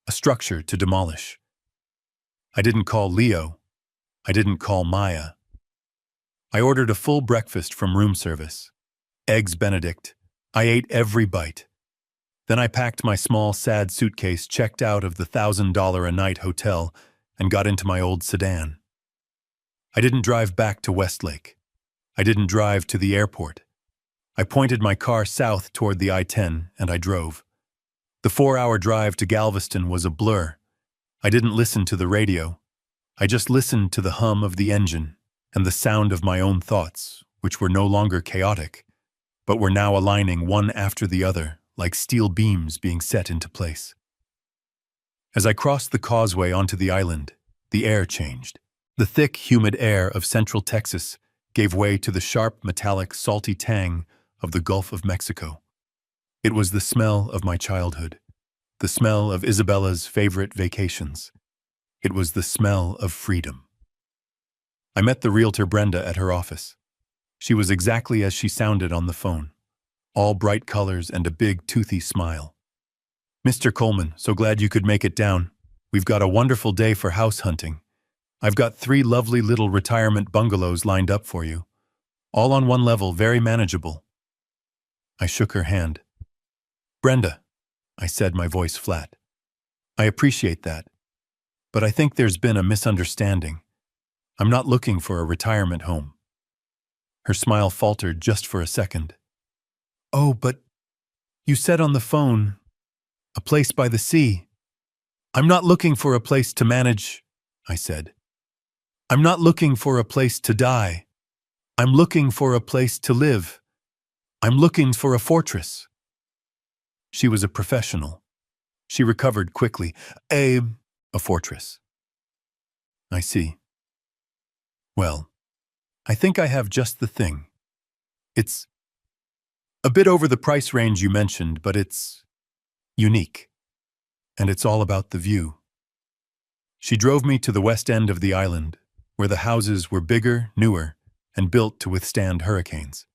a structure to demolish. I didn't call Leo. I didn't call Maya. I ordered a full breakfast from room service. Eggs Benedict. I ate every bite. Then I packed my small, sad suitcase, checked out of the $1,000-a-night hotel, and got into my old sedan. I didn't drive back to Westlake. I didn't drive to the airport. I pointed my car south toward the I-10, and I drove. The 4-hour drive to Galveston was a blur. I didn't listen to the radio. I just listened to the hum of the engine and the sound of my own thoughts, which were no longer chaotic, but were now aligning one after the other, like steel beams being set into place. As I crossed the causeway onto the island, the air changed. The thick, humid air of central Texas gave way to the sharp, metallic, salty tang of the Gulf of Mexico. It was the smell of my childhood, the smell of Isabella's favorite vacations. It was the smell of freedom. I met the realtor Brenda at her office. She was exactly as she sounded on the phone, all bright colors and a big, toothy smile. "Mr. Coleman, so glad you could make it down. We've got a wonderful day for house hunting. I've got 3 lovely little retirement bungalows lined up for you, all on one level, very manageable." I shook her hand. "Brenda," I said, my voice flat, "I appreciate that, but I think there's been a misunderstanding. I'm not looking for a retirement home." Her smile faltered just for a second. "Oh, but you said on the phone, a place by the sea." "I'm not looking for a place to manage," I said. "I'm not looking for a place to die. I'm looking for a place to live. I'm looking for a fortress." She was a professional. She recovered quickly. A fortress. "I see. Well, I think I have just the thing. It's a bit over the price range you mentioned, but it's unique. And it's all about the view." She drove me to the west end of the island, where the houses were bigger, newer, and built to withstand hurricanes.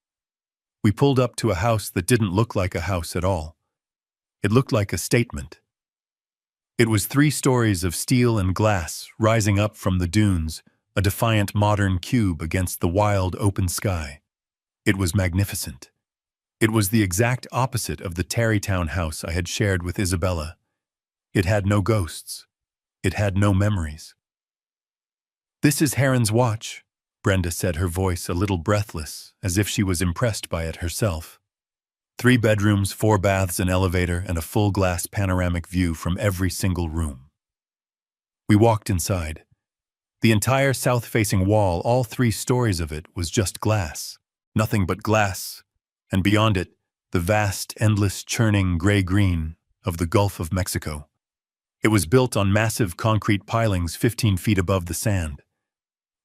We pulled up to a house that didn't look like a house at all. It looked like a statement. It was 3 stories of steel and glass rising up from the dunes, a defiant modern cube against the wild open sky. It was magnificent. It was the exact opposite of the Tarrytown house I had shared with Isabella. It had no ghosts. It had no memories. "This is Heron's watch," Brenda said, her voice a little breathless, as if she was impressed by it herself. 3 bedrooms, 4 baths, an elevator, and a full-glass panoramic view from every single room. We walked inside. The entire south-facing wall, all 3 stories of it, was just glass. Nothing but glass. And beyond it, the vast, endless, churning gray-green of the Gulf of Mexico. It was built on massive concrete pilings 15 feet above the sand.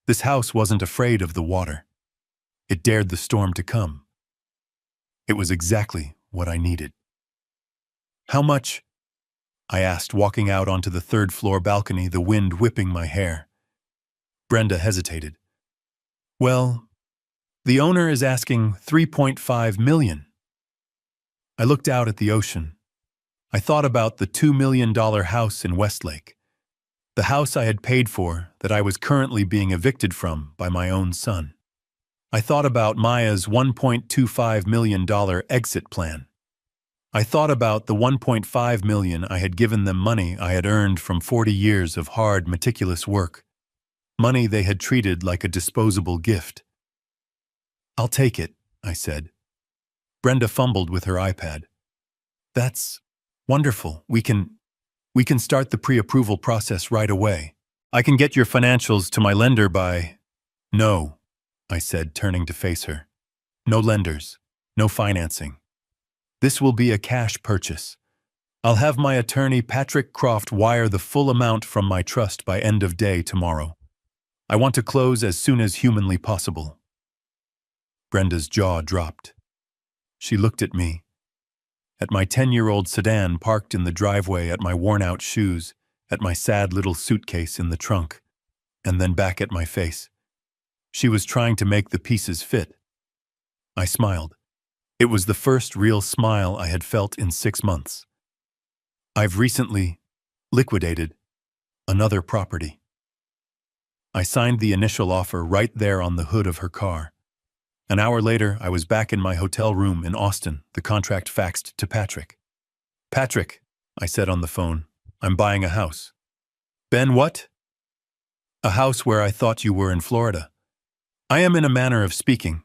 This house wasn't afraid of the water. It dared the storm to come. It was exactly what I needed. "How much?" I asked, walking out onto the 3rd-floor balcony, the wind whipping my hair. Brenda hesitated. "Well, the owner is asking $3.5 million. I looked out at the ocean. I thought about the $2 million house in Westlake, the house I had paid for that I was currently being evicted from by my own son. I thought about Maya's $1.25 million exit plan. I thought about the $1.5 million I had given them, money I had earned from 40 years of hard, meticulous work, money they had treated like a disposable gift. "I'll take it," I said. Brenda fumbled with her iPad. "That's wonderful. We can start the pre-approval process right away. I can get your financials to my lender by—" "No," I said, turning to face her. "No lenders. No financing. This will be a cash purchase. I'll have my attorney Patrick Croft wire the full amount from my trust by end of day tomorrow. I want to close as soon as humanly possible." Brenda's jaw dropped. She looked at me, at my 10-year-old sedan parked in the driveway, at my worn-out shoes, at my sad little suitcase in the trunk, and then back at my face. She was trying to make the pieces fit. I smiled. It was the first real smile I had felt in 6 months. "I've recently liquidated another property." I signed the initial offer right there on the hood of her car. An hour later, I was back in my hotel room in Austin, the contract faxed to Patrick. "Patrick," I said on the phone, "I'm buying a house." "Ben, what?" "A house where I thought you were in Florida." "I am, in a manner of speaking,"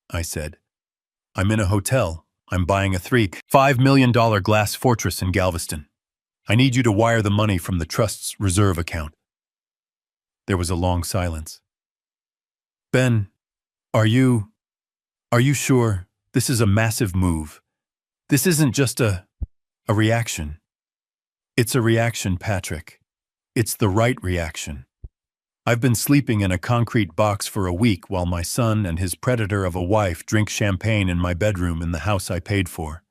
I said. "I'm in a hotel. I'm buying a $3.5 million glass fortress in Galveston. I need you to wire the money from the trust's reserve account." There was a long silence. "Ben, are you sure? This is a massive move. This isn't just a reaction. It's a reaction, Patrick. It's the right reaction. I've been sleeping in a concrete box for a week while my son and his predator of a wife drink champagne in my bedroom in the house I paid for.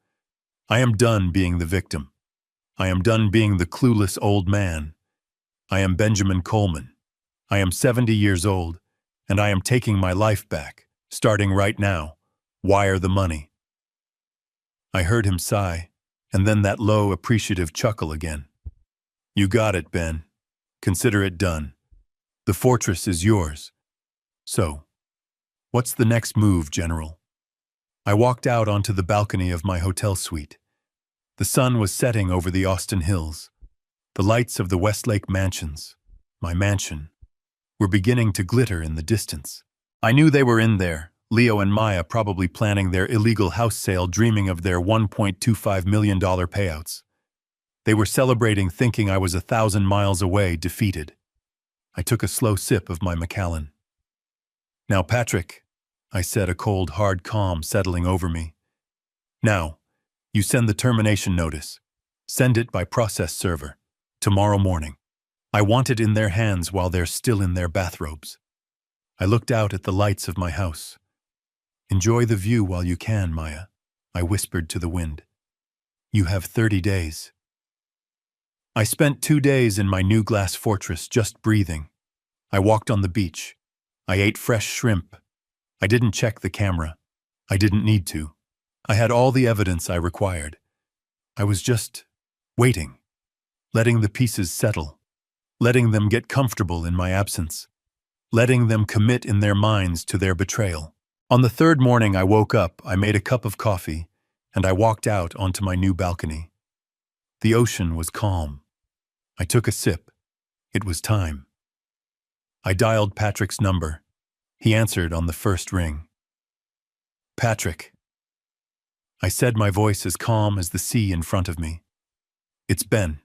I am done being the victim. I am done being the clueless old man. I am Benjamin Coleman. I am 70 years old, and I am taking my life back, starting right now. Wire the money. I heard him sigh, and then that low, appreciative chuckle again. You got it, Ben. Consider it done. The fortress is yours. So, what's the next move, General? I walked out onto the balcony of my hotel suite. The sun was setting over the Austin Hills. The lights of the Westlake mansions, my mansion, were beginning to glitter in the distance. I knew they were in there, Leo and Maya probably planning their illegal house sale, dreaming of their $1.25 million payouts. They were celebrating, thinking I was 1,000 miles away, defeated. I took a slow sip of my Macallan. Now, Patrick, I said, a cold, hard calm settling over me. Now, you send the termination notice. Send it by process server. Tomorrow morning. I want it in their hands while they're still in their bathrobes. I looked out at the lights of my house. Enjoy the view while you can, Maya, I whispered to the wind. You have 30 days. I spent 2 days in my new glass fortress just breathing. I walked on the beach. I ate fresh shrimp. I didn't check the camera. I didn't need to. I had all the evidence I required. I was just waiting, letting the pieces settle, letting them get comfortable in my absence, letting them commit in their minds to their betrayal. On the third morning I woke up, I made a cup of coffee, and I walked out onto my new balcony. The ocean was calm. I took a sip. It was time. I dialed Patrick's number. He answered on the first ring. Patrick. I said, my voice as calm as the sea in front of me. It's Ben.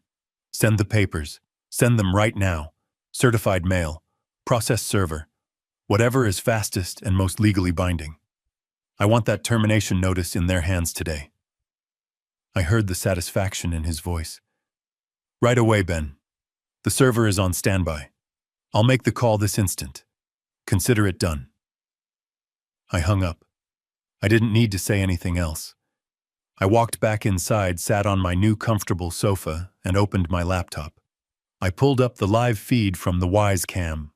Send the papers. Send them right now. Certified mail. Process server. Whatever is fastest and most legally binding. I want that termination notice in their hands today. I heard the satisfaction in his voice. Right away, Ben. The server is on standby. I'll make the call this instant. Consider it done. I hung up. I didn't need to say anything else. I walked back inside, sat on my new comfortable sofa, and opened my laptop. I pulled up the live feed from the Wise Cam,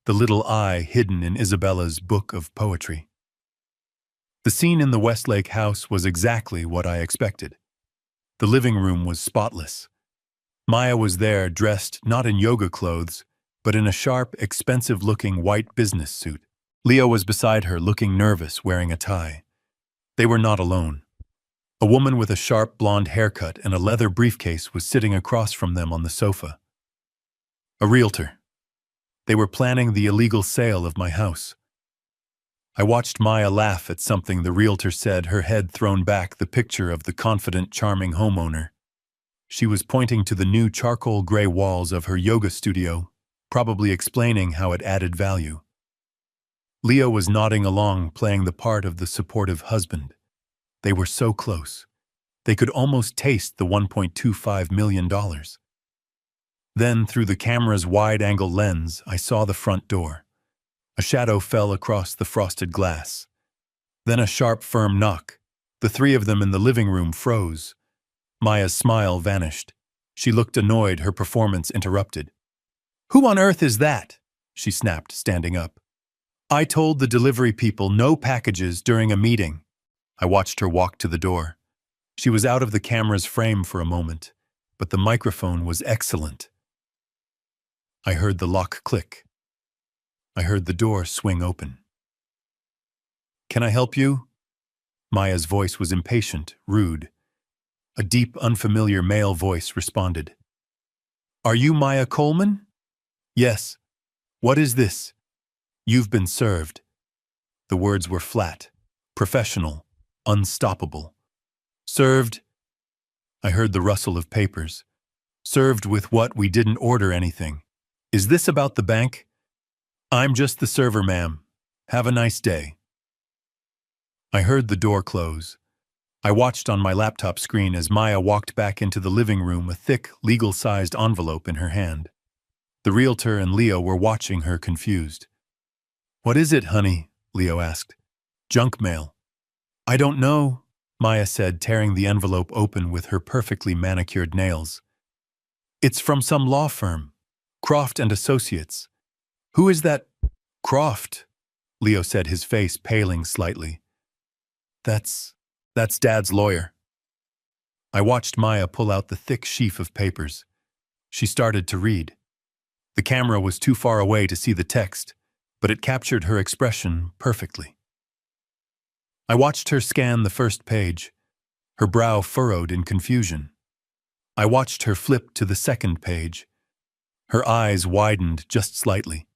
the little eye hidden in Isabella's book of poetry. The scene in the Westlake house was exactly what I expected. The living room was spotless. Maya was there, dressed not in yoga clothes, but in a sharp, expensive-looking white business suit. Leo was beside her, looking nervous, wearing a tie. They were not alone. A woman with a sharp blonde haircut and a leather briefcase was sitting across from them on the sofa. A realtor. They were planning the illegal sale of my house. I watched Maya laugh at something the realtor said, her head thrown back, the picture of the confident, charming homeowner. She was pointing to the new charcoal gray walls of her yoga studio, probably explaining how it added value. Leo was nodding along, playing the part of the supportive husband. They were so close. They could almost taste the $1.25 million. Then, through the camera's wide-angle lens, I saw the front door. A shadow fell across the frosted glass. Then a sharp, firm knock. The three of them in the living room froze. Maya's smile vanished. She looked annoyed, her performance interrupted. "Who on earth is that?" she snapped, standing up. "I told the delivery people no packages during a meeting." I watched her walk to the door. She was out of the camera's frame for a moment, but the microphone was excellent. I heard the lock click. I heard the door swing open. "Can I help you?" Maya's voice was impatient, rude. A deep, unfamiliar male voice responded. "Are you Maya Coleman?" "Yes." "What is this?" "You've been served." The words were flat, professional, unstoppable. "Served?" I heard the rustle of papers. "Served with what? We didn't order anything. Is this about the bank?" "I'm just the server, ma'am. Have a nice day." I heard the door close. I watched on my laptop screen as Maya walked back into the living room, a thick, legal-sized envelope in her hand. The realtor and Leo were watching her, confused. "What is it, honey?" Leo asked. "Junk mail." "I don't know." Maya said, tearing the envelope open with her perfectly manicured nails. It's from some law firm. Croft and Associates. Who is that? Croft, Leo said, his face paling slightly. That's Dad's lawyer. I watched Maya pull out the thick sheaf of papers. She started to read. The camera was too far away to see the text, but it captured her expression perfectly. I watched her scan the first page, her brow furrowed in confusion. I watched her flip to the second page. Her eyes widened just slightly.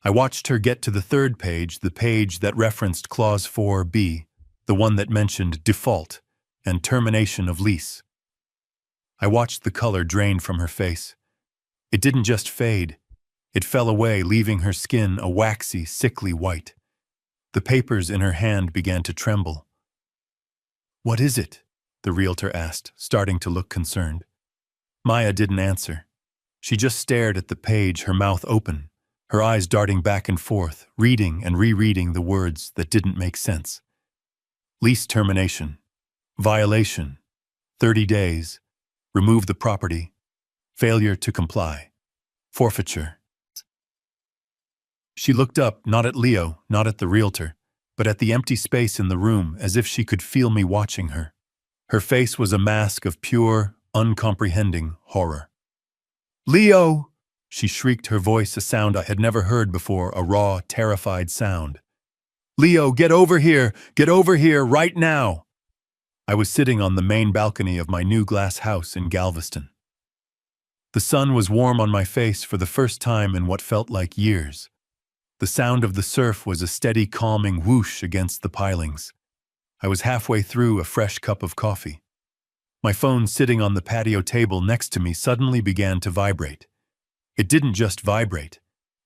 I watched her get to the third page, the page that referenced Clause 4B, the one that mentioned default and termination of lease. I watched the color drain from her face. It didn't just fade. It fell away, leaving her skin a waxy, sickly white. The papers in her hand began to tremble. "What is it?" the realtor asked, starting to look concerned. Maya didn't answer. She just stared at the page, her mouth open, her eyes darting back and forth, reading and rereading the words that didn't make sense. Lease termination. Violation. 30 days. Remove the property. Failure to comply. Forfeiture. She looked up, not at Leo, not at the realtor, but at the empty space in the room, as if she could feel me watching her. Her face was a mask of pure, uncomprehending horror. "Leo!" she shrieked, her voice a sound I had never heard before, a raw, terrified sound. "Leo, get over here! Get over here right now!" I was sitting on the main balcony of my new glass house in Galveston. The sun was warm on my face for the first time in what felt like years. The sound of the surf was a steady, calming whoosh against the pilings. I was halfway through a fresh cup of coffee. My phone sitting on the patio table next to me suddenly began to vibrate. It didn't just vibrate.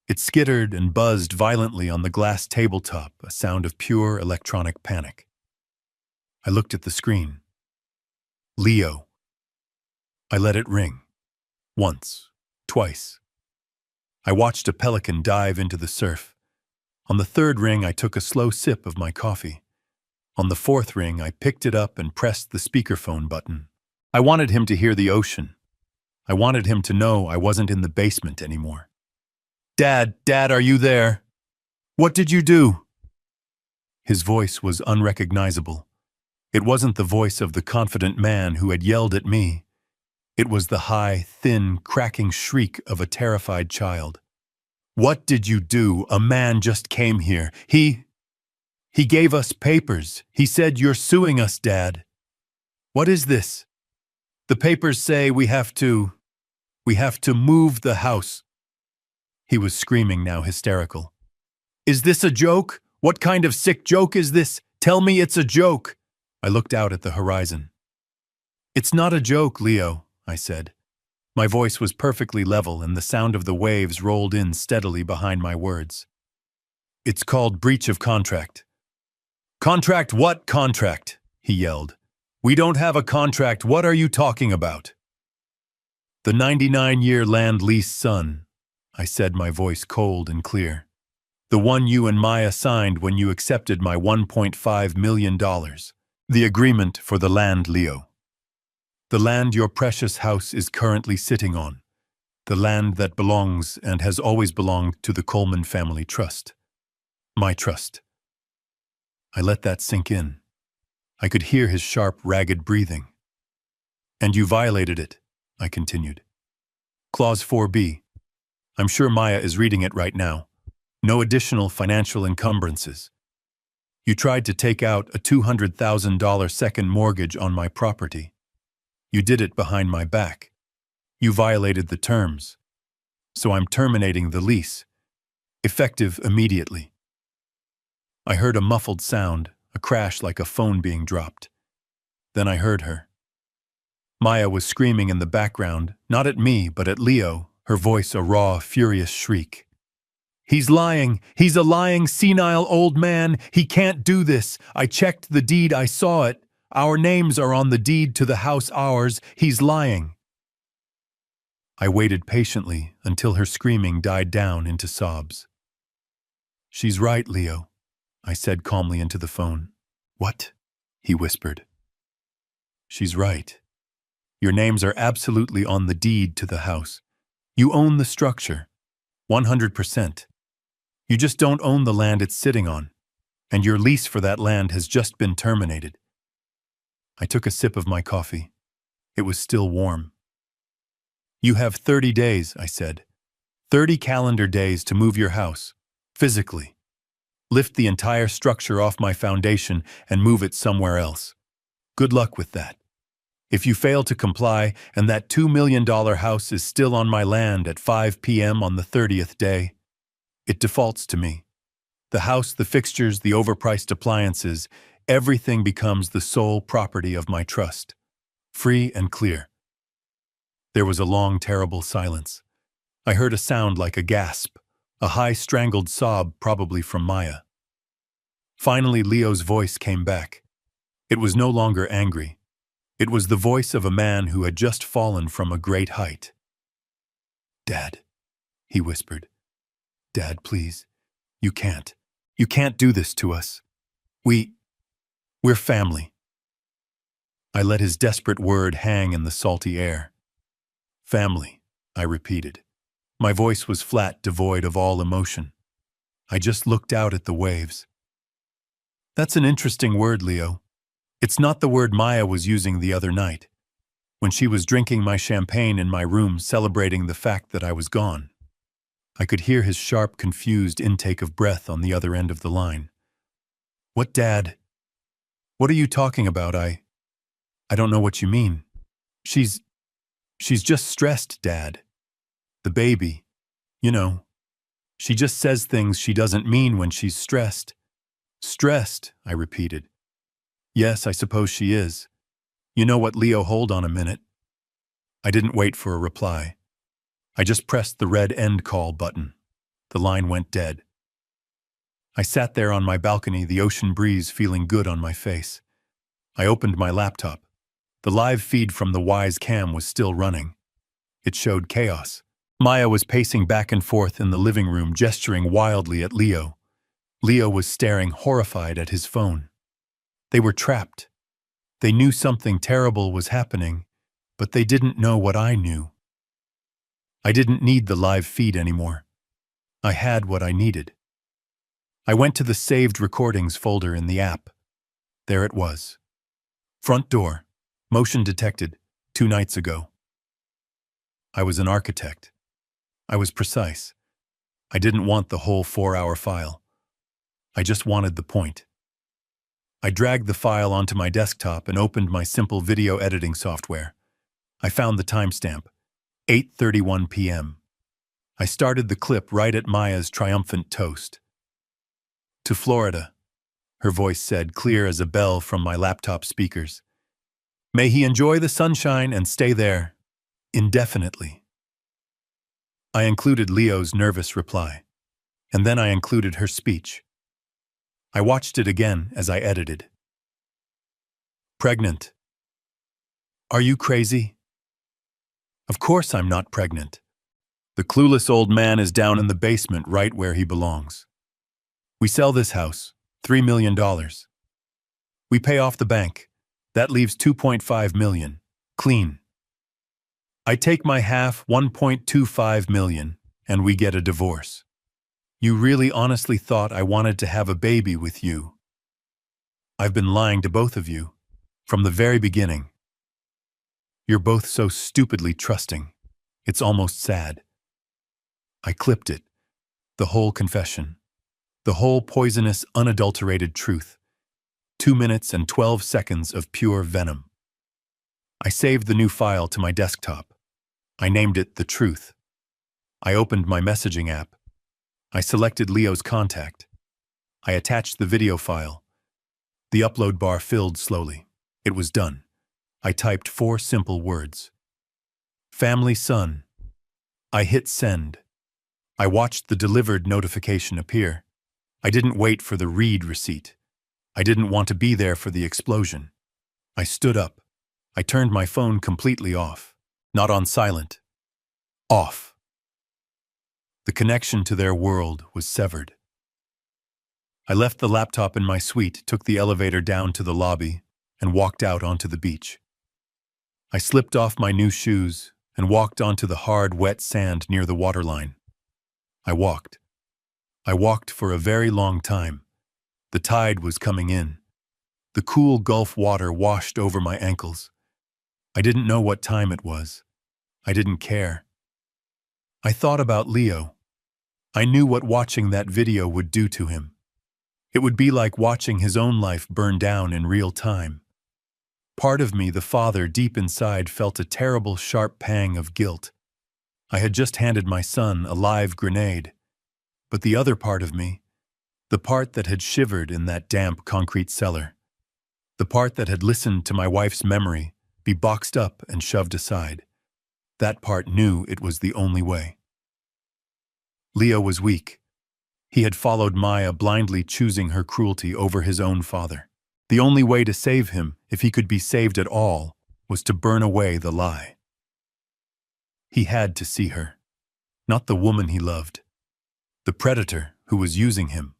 It skittered and buzzed violently on the glass tabletop, a sound of pure electronic panic. I looked at the screen. Leo. I let it ring. Once. Twice. I watched a pelican dive into the surf. On the third ring, I took a slow sip of my coffee. On the fourth ring, I picked it up and pressed the speakerphone button. I wanted him to hear the ocean. I wanted him to know I wasn't in the basement anymore. Dad, are you there? What did you do?" His voice was unrecognizable. It wasn't the voice of the confident man who had yelled at me. It was the high, thin, cracking shriek of a terrified child. "What did you do? A man just came here. He gave us papers. He said you're suing us, Dad." "What is this?" "The papers say we have to move the house." He was screaming now, hysterical. "Is this a joke? What kind of sick joke is this? Tell me it's a joke." I looked out at the horizon. "It's not a joke, Leo," I said. My voice was perfectly level and the sound of the waves rolled in steadily behind my words. "It's called breach of contract." "Contract what contract?" he yelled. "We don't have a contract. What are you talking about?" "The 99-year land lease, son," I said, my voice cold and clear. "The one you and Maya signed when you accepted my $1.5 million. The agreement for the land, Leo. The land your precious house is currently sitting on. The land that belongs and has always belonged to the Coleman Family Trust. My trust." I let that sink in. I could hear his sharp, ragged breathing. "And you violated it," I continued. "Clause 4B. I'm sure Maya is reading it right now. No additional financial encumbrances. You tried to take out a $200,000 second mortgage on my property. You did it behind my back. You violated the terms. So I'm terminating the lease. Effective immediately." I heard a muffled sound, a crash like a phone being dropped. Then I heard her. Maya was screaming in the background, not at me, but at Leo, her voice a raw, furious shriek. "He's lying! He's a lying, senile old man! He can't do this! I checked the deed, I saw it! Our names are on the deed to the house, ours! He's lying!" I waited patiently until her screaming died down into sobs. "She's right, Leo," I said calmly into the phone. "What?" he whispered. She's right. Your names are absolutely on the deed to the house. You own the structure, 100%. You just don't own the land it's sitting on, and your lease for that land has just been terminated. I took a sip of my coffee. It was still warm. You have 30 days, I said. 30 calendar days to move your house, physically. Lift the entire structure off my foundation and move it somewhere else. Good luck with that. If you fail to comply and that $2 million house is still on my land at 5 p.m. on the 30th day, it defaults to me. The house, the fixtures, the overpriced appliances, everything becomes the sole property of my trust. Free and clear. There was a long, terrible silence. I heard a sound like a gasp, a high, strangled sob, probably from Maya. Finally, Leo's voice came back. It was no longer angry. It was the voice of a man who had just fallen from a great height. "Dad," he whispered. "Dad, please. You can't. You can't do this to us. We're family." I let his desperate word hang in the salty air. "Family," I repeated. My voice was flat, devoid of all emotion. I just looked out at the waves. "That's an interesting word, Leo. It's not the word Maya was using the other night, when she was drinking my champagne in my room, celebrating the fact that I was gone." I could hear his sharp, confused intake of breath on the other end of the line. "What, Dad? What are you talking about? I don't know what you mean. She's just stressed, Dad. The baby, you know. She just says things she doesn't mean when she's stressed." "Stressed," I repeated. "Yes, I suppose she is. You know what, Leo, hold on a minute." I didn't wait for a reply. I just pressed the red end call button. The line went dead. I sat there on my balcony, the ocean breeze feeling good on my face. I opened my laptop. The live feed from the Wise cam was still running. It showed chaos. Maya was pacing back and forth in the living room, gesturing wildly at Leo. Leo was staring horrified at his phone. They were trapped. They knew something terrible was happening, but they didn't know what I knew. I didn't need the live feed anymore. I had what I needed. I went to the saved recordings folder in the app. There it was. Front door. Motion detected 2 nights ago. I was an architect. I was precise. I didn't want the whole 4-hour file. I just wanted the point. I dragged the file onto my desktop and opened my simple video editing software. I found the timestamp, 8:31 p.m. I started the clip right at Maya's triumphant toast. "To Florida," her voice said, clear as a bell from my laptop speakers. "May he enjoy the sunshine and stay there indefinitely." I included Leo's nervous reply, and then I included her speech. I watched it again as I edited. "Pregnant. Are you crazy?" "Of course I'm not pregnant. The clueless old man is down in the basement right where he belongs. We sell this house, $3 million. We pay off the bank. That leaves $2.5 million, clean. I take my half, $1.25 million, and we get a divorce. You really honestly thought I wanted to have a baby with you? I've been lying to both of you, from the very beginning. You're both so stupidly trusting. It's almost sad." I clipped it, the whole confession, the whole poisonous, unadulterated truth. 2 minutes and 12 seconds of pure venom. I saved the new file to my desktop. I named it The Truth. I opened my messaging app. I selected Leo's contact. I attached the video file. The upload bar filled slowly. It was done. I typed 4 simple words. "Family son." I hit send. I watched the delivered notification appear. I didn't wait for the read receipt. I didn't want to be there for the explosion. I stood up. I turned my phone completely off. Not on silent. Off. The connection to their world was severed. I left the laptop in my suite, took the elevator down to the lobby, and walked out onto the beach. I slipped off my new shoes and walked onto the hard, wet sand near the waterline. I walked. I walked for a very long time. The tide was coming in. The cool Gulf water washed over my ankles. I didn't know what time it was. I didn't care. I thought about Leo. I knew what watching that video would do to him. It would be like watching his own life burn down in real time. Part of me, the father, deep inside, felt a terrible, sharp pang of guilt. I had just handed my son a live grenade. But the other part of me, the part that had shivered in that damp concrete cellar, the part that had listened to my wife's memory be boxed up and shoved aside, that part knew it was the only way. Leo was weak. He had followed Maya, blindly choosing her cruelty over his own father. The only way to save him, if he could be saved at all, was to burn away the lie. He had to see her, not the woman he loved, the predator who was using him.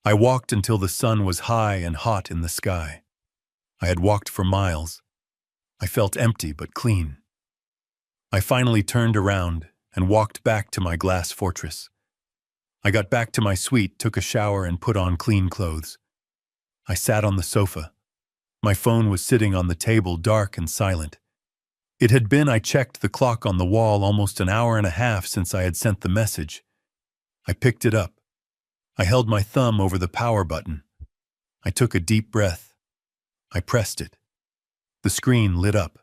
I walked until the sun was high and hot in the sky. I had walked for miles. I felt empty but clean. I finally turned around and walked back to my glass fortress. I got back to my suite, took a shower, and put on clean clothes. I sat on the sofa. My phone was sitting on the table, dark and silent. It had been, I checked the clock on the wall, almost an hour and a half since I had sent the message. I picked it up. I held my thumb over the power button. I took a deep breath. I pressed it. The screen lit up.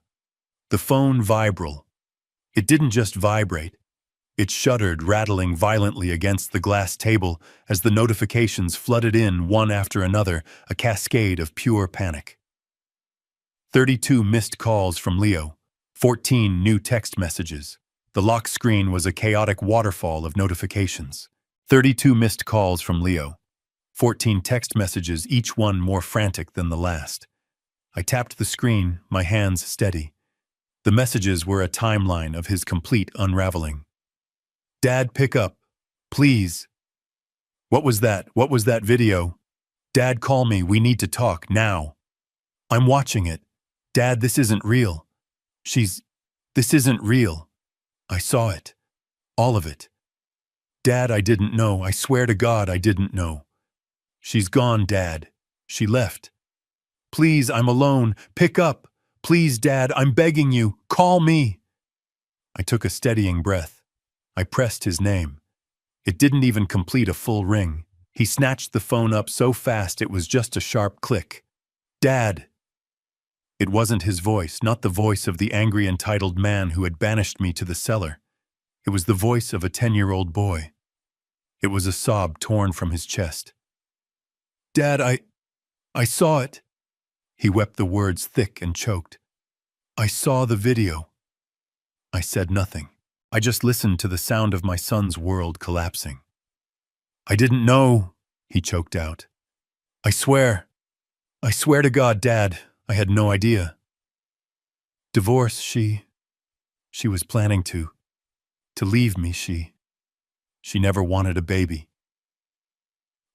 The phone vibrated. It didn't just vibrate. It shuddered, rattling violently against the glass table as the notifications flooded in one after another, a cascade of pure panic. 32 missed calls from Leo, 14 new text messages. The lock screen was a chaotic waterfall of notifications. 32 missed calls from Leo, 14 text messages, each one more frantic than the last. I tapped the screen, my hands steady. The messages were a timeline of his complete unraveling. Dad, pick up. Please. What was that? What was that video? Dad, call me. We need to talk now. I'm watching it. Dad, this isn't real. This isn't real. I saw it. All of it. Dad, I didn't know. I swear to God, I didn't know. She's gone, Dad. She left. Please, I'm alone. Pick up. Please, Dad, I'm begging you. Call me. I took a steadying breath. I pressed his name. It didn't even complete a full ring. He snatched the phone up so fast it was just a sharp click. Dad. It wasn't his voice, not the voice of the angry, entitled man who had banished me to the cellar. It was the voice of a 10-year-old boy. It was a sob torn from his chest. Dad, I saw it. He wept the words thick and choked. I saw the video. I said nothing. I just listened to the sound of my son's world collapsing. I didn't know, he choked out. I swear to God, Dad, I had no idea. Divorce, she was planning to leave me, she never wanted a baby.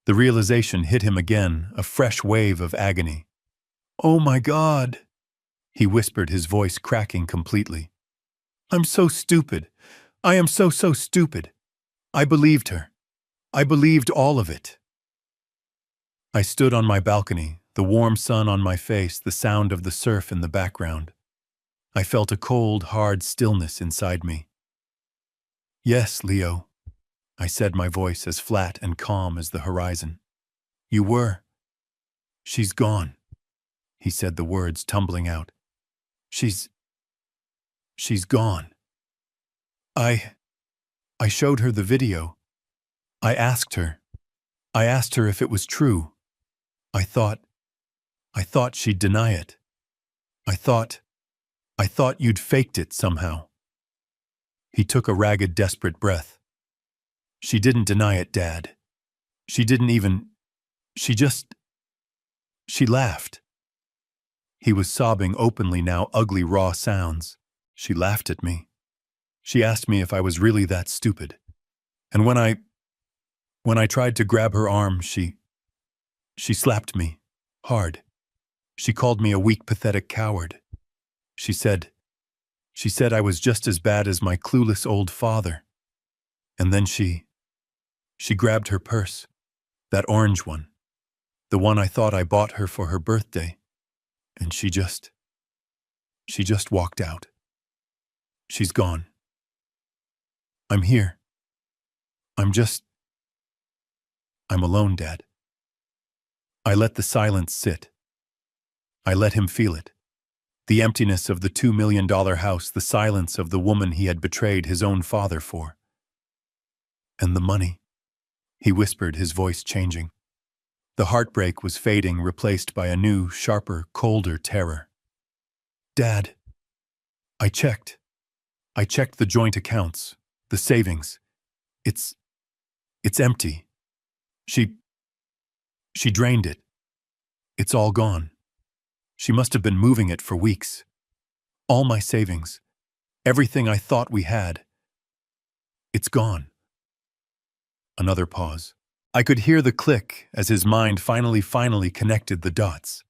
The realization hit him again, a fresh wave of agony. Oh my God, he whispered, his voice cracking completely. I'm so stupid. I am so stupid. I believed her. I believed all of it. I stood on my balcony, the warm sun on my face, the sound of the surf in the background. I felt a cold, hard stillness inside me. Yes, Leo, I said, my voice as flat and calm as the horizon. You were. She's gone, he said, the words tumbling out. She's gone. I showed her the video. I asked her if it was true. I thought she'd deny it. I thought you'd faked it somehow. He took a ragged, desperate breath. She didn't deny it, Dad. She laughed. He was sobbing openly now, ugly, raw sounds. She laughed at me. She asked me if I was really that stupid. And when I tried to grab her arm, she slapped me hard. She called me a weak, pathetic coward. She said I was just as bad as my clueless old father. And then she grabbed her purse, that orange one, the one I thought I bought her for her birthday, and she just walked out. She's gone. I'm here. I'm alone, Dad. I let the silence sit. I let him feel it. The emptiness of the $2 million house, the silence of the woman he had betrayed his own father for. And the money, he whispered, his voice changing. The heartbreak was fading, replaced by a new, sharper, colder terror. Dad, I checked the joint accounts, the savings. It's empty. She drained it. It's all gone. She must have been moving it for weeks. All my savings, everything I thought we had, it's gone. Another pause. I could hear the click as his mind finally connected the dots.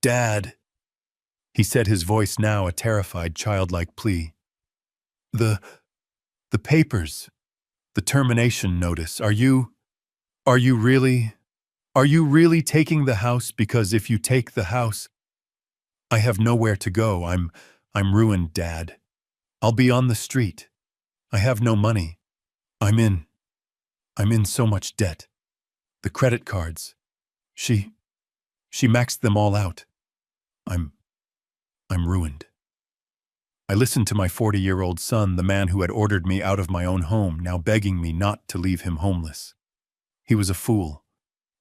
Dad, he said, his voice now a terrified, childlike plea. The papers, the termination notice, are you really taking the house? Because if you take the house, I have nowhere to go. I'm ruined, Dad. I'll be on the street. I have no money. I'm in so much debt. The credit cards. She maxed them all out. I'm ruined. I listened to my 40-year-old son, the man who had ordered me out of my own home, now begging me not to leave him homeless. He was a fool.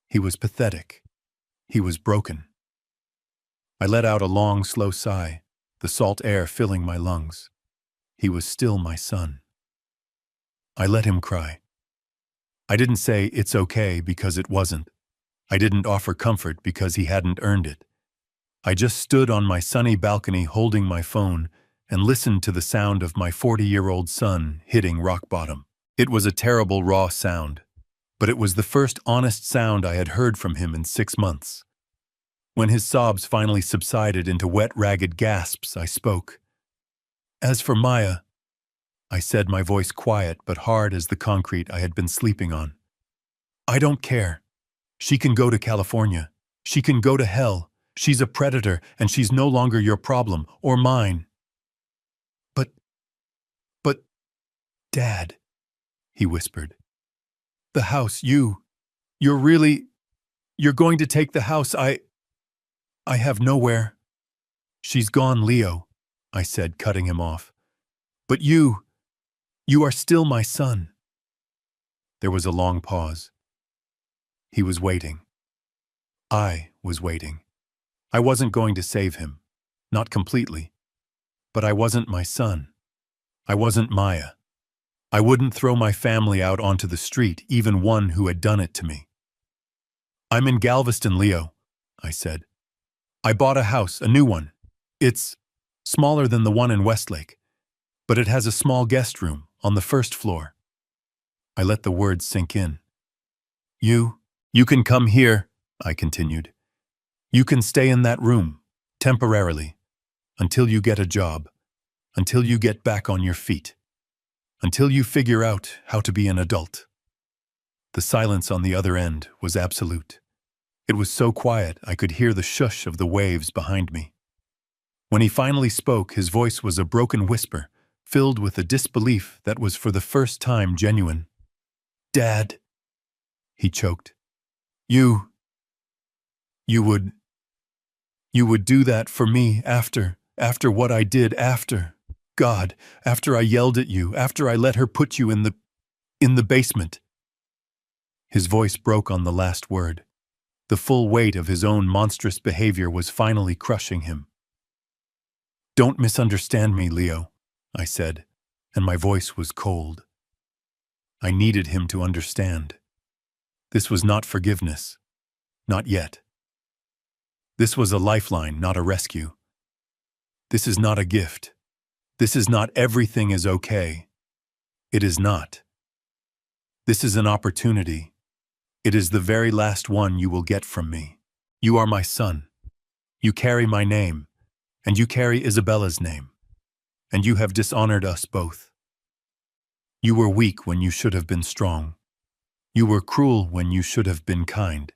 He was pathetic. He was broken. I let out a long, slow sigh, the salt air filling my lungs. He was still my son. I let him cry. I didn't say it's okay because it wasn't. I didn't offer comfort because he hadn't earned it. I just stood on my sunny balcony holding my phone and listened to the sound of my 40-year-old son hitting rock bottom. It was a terrible, raw sound, but it was the first honest sound I had heard from him in 6 months. When his sobs finally subsided into wet, ragged gasps, I spoke. As for Maya, I said, my voice quiet but hard as the concrete I had been sleeping on. I don't care. She can go to California. She can go to hell. She's a predator, and she's no longer your problem, or mine. But, Dad, he whispered. The house, you're going to take the house. I have nowhere. She's gone, Leo, I said, cutting him off. But you are still my son. There was a long pause. He was waiting. I was waiting. I wasn't going to save him. Not completely. But I wasn't my son. I wasn't Maya. I wouldn't throw my family out onto the street, even one who had done it to me. I'm in Galveston, Leo, I said. I bought a house, a new one. It's smaller than the one in Westlake, but it has a small guest room on the first floor. I let the words sink in. You can come here, I continued. You can stay in that room, temporarily, until you get a job, until you get back on your feet, until you figure out how to be an adult. The silence on the other end was absolute. It was so quiet I could hear the shush of the waves behind me. When he finally spoke, his voice was a broken whisper, filled with a disbelief that was for the first time genuine. Dad, he choked. You would do that for me after what I did after. God, after I yelled at you, after I let her put you in the basement. His voice broke on the last word. The full weight of his own monstrous behavior was finally crushing him. Don't misunderstand me, Leo, I said, and my voice was cold. I needed him to understand. This was not forgiveness. Not yet. This was a lifeline, not a rescue. This is not a gift. This is not everything is okay. It is not. This is an opportunity. It is the very last one you will get from me. You are my son. You carry my name, and you carry Isabella's name, and you have dishonored us both. You were weak when you should have been strong. You were cruel when you should have been kind.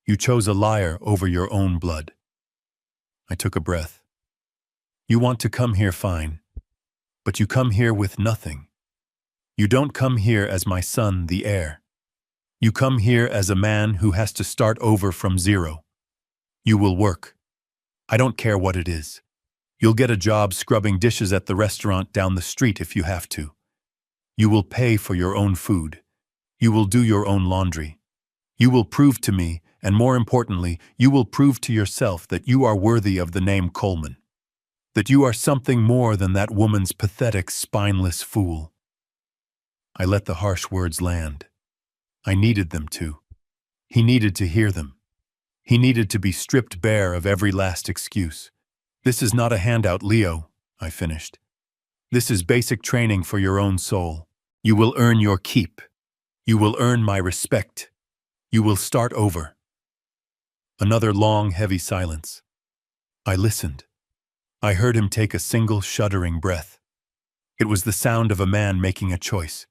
You chose a liar over your own blood. I took a breath. You want to come here fine, but you come here with nothing. You don't come here as my son, the heir. You come here as a man who has to start over from zero. You will work. I don't care what it is. You'll get a job scrubbing dishes at the restaurant down the street if you have to. You will pay for your own food. You will do your own laundry. You will prove to me, and more importantly, you will prove to yourself that you are worthy of the name Coleman. That you are something more than that woman's pathetic, spineless fool. I let the harsh words land. I needed them to. He needed to hear them. He needed to be stripped bare of every last excuse. This is not a handout, Leo, I finished. This is basic training for your own soul. You will earn your keep. You will earn my respect. You will start over. Another long, heavy silence. I listened. I heard him take a single shuddering breath. It was the sound of a man making a choice.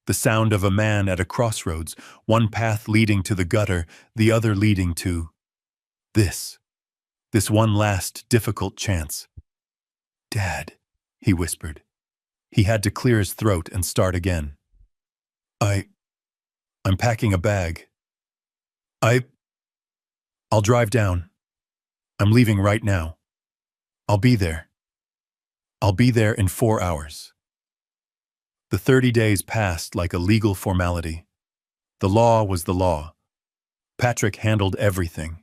The sound of a man at a crossroads, one path leading to the gutter, the other leading to this one last difficult chance. Dad, he whispered. He had to clear his throat and start again. I'm packing a bag. I'll drive down. I'm leaving right now. I'll be there. I'll be there in 4 hours. The 30 days passed like a legal formality. The law was the law. Patrick handled everything.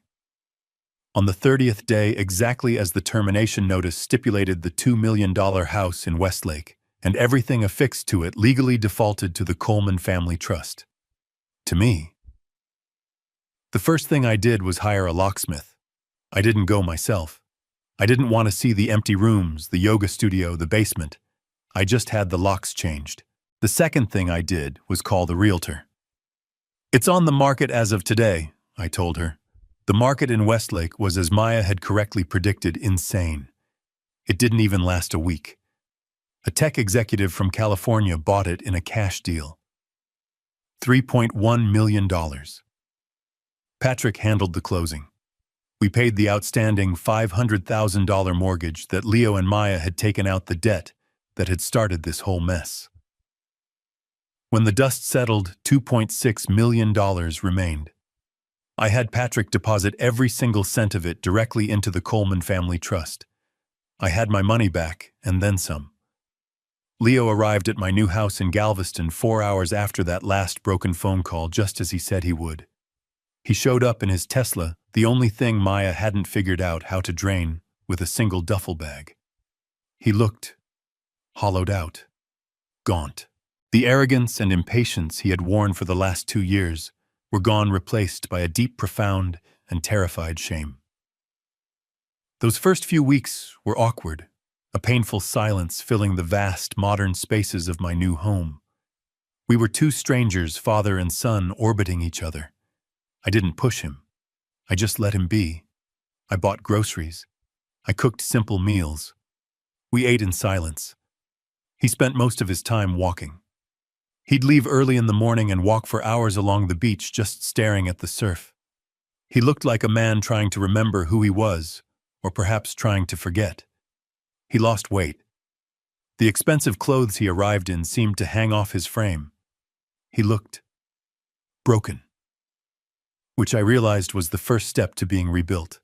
On the 30th day, exactly as the termination notice stipulated, the $2 million house in Westlake and everything affixed to it legally defaulted to the Coleman Family Trust. To me. The first thing I did was hire a locksmith. I didn't go myself. I didn't want to see the empty rooms, the yoga studio, the basement. I just had the locks changed. The second thing I did was call the realtor. It's on the market as of today, I told her. The market in Westlake was, as Maya had correctly predicted, insane. It didn't even last a week. A tech executive from California bought it in a cash deal. $3.1 million. Patrick handled the closing. We paid the outstanding $500,000 mortgage that Leo and Maya had taken out the debt that had started this whole mess. When the dust settled, $2.6 million remained. I had Patrick deposit every single cent of it directly into the Coleman Family Trust. I had my money back, and then some. Leo arrived at my new house in Galveston 4 hours after that last broken phone call, just as he said he would. He showed up in his Tesla, the only thing Maya hadn't figured out how to drain, with a single duffel bag. He looked hollowed out, gaunt. The arrogance and impatience he had worn for the last 2 years were gone, replaced by a deep, profound, and terrified shame. Those first few weeks were awkward, a painful silence filling the vast, modern spaces of my new home. We were two strangers, father and son, orbiting each other. I didn't push him. I just let him be. I bought groceries. I cooked simple meals. We ate in silence. He spent most of his time walking. He'd leave early in the morning and walk for hours along the beach, just staring at the surf. He looked like a man trying to remember who he was, or perhaps trying to forget. He lost weight. The expensive clothes he arrived in seemed to hang off his frame. He looked broken, which I realized was the first step to being rebuilt.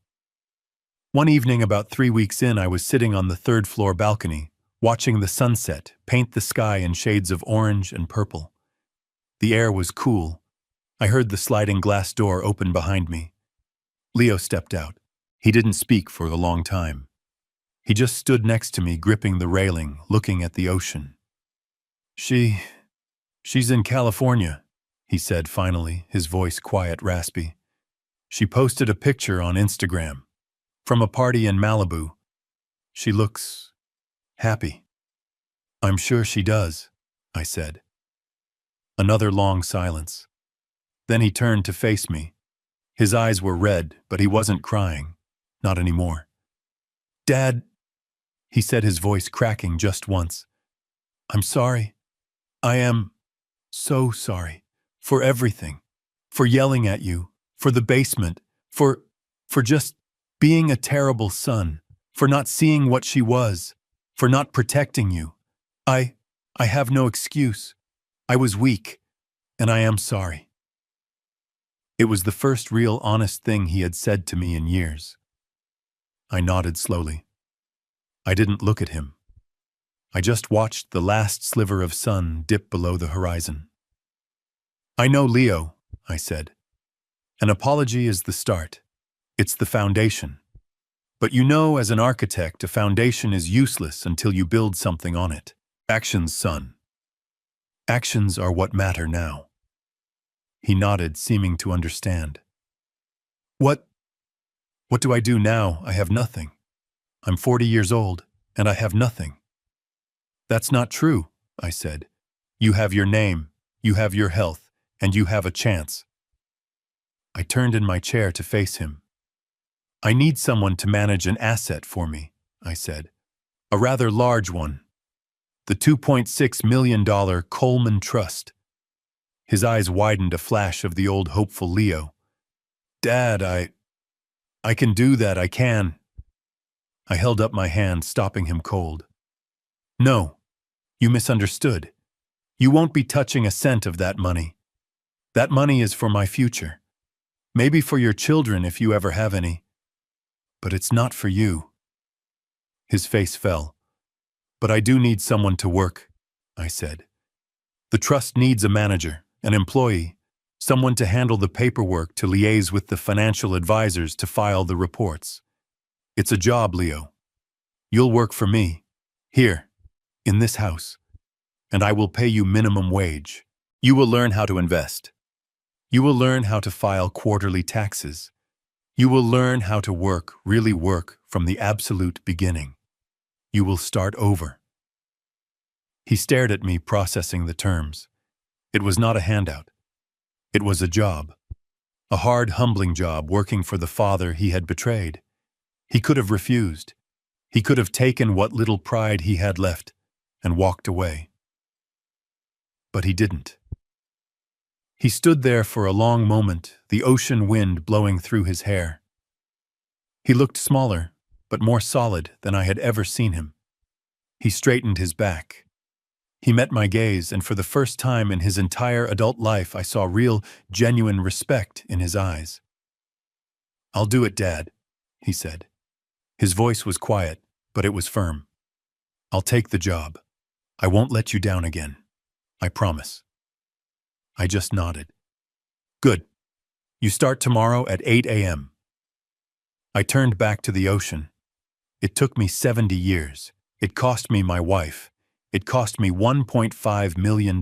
One evening, about 3 weeks in, I was sitting on the third-floor balcony, watching the sunset paint the sky in shades of orange and purple. The air was cool. I heard the sliding glass door open behind me. Leo stepped out. He didn't speak for a long time. He just stood next to me, gripping the railing, looking at the ocean. She's in California, he said finally, his voice quiet, raspy. She posted a picture on Instagram from a party in Malibu. She looks happy. I'm sure she does, I said. Another long silence. Then he turned to face me. His eyes were red, but he wasn't crying. not anymore. Dad, he said, his voice cracking just once. I'm sorry. I am so sorry. For everything. For yelling at you. For the basement. For just being a terrible son. For not seeing what she was. For not protecting you. I have no excuse. I was weak. And I am sorry. It was the first real honest thing he had said to me in years. I nodded slowly. I didn't look at him. I just watched the last sliver of sun dip below the horizon. I know, Leo, I said. An apology is the start. It's the foundation. But you know, as an architect, a foundation is useless until you build something on it. Actions, son. Actions are what matter now. He nodded, seeming to understand. What do I do now? I have nothing. I'm 40 years old, and I have nothing. That's not true, I said. You have your name, you have your health, and you have a chance. I turned in my chair to face him. I need someone to manage an asset for me, I said. A rather large one. The $2.6 million Coleman Trust. His eyes widened, a flash of the old hopeful Leo. Dad, I can do that, I can. I held up my hand, stopping him cold. No, you misunderstood. You won't be touching a cent of that money. That money is for my future. Maybe for your children if you ever have any. But it's not for you. His face fell. But I do need someone to work, I said. The trust needs a manager, an employee, someone to handle the paperwork, to liaise with the financial advisors, to file the reports. It's a job, Leo. You'll work for me, here, in this house, and I will pay you minimum wage. You will learn how to invest. You will learn how to file quarterly taxes. You will learn how to work, really work, from the absolute beginning. You will start over. He stared at me, processing the terms. It was not a handout. It was a job. A hard, humbling job, working for the father he had betrayed. He could have refused. He could have taken what little pride he had left and walked away. But he didn't. He stood there for a long moment, the ocean wind blowing through his hair. He looked smaller, but more solid than I had ever seen him. He straightened his back. He met my gaze, and for the first time in his entire adult life, I saw real, genuine respect in his eyes. I'll do it, Dad, he said. His voice was quiet, but it was firm. I'll take the job. I won't let you down again. I promise. I just nodded. Good. You start tomorrow at 8 a.m. I turned back to the ocean. It took me 70 years. It cost me my wife. It cost me $1.5 million.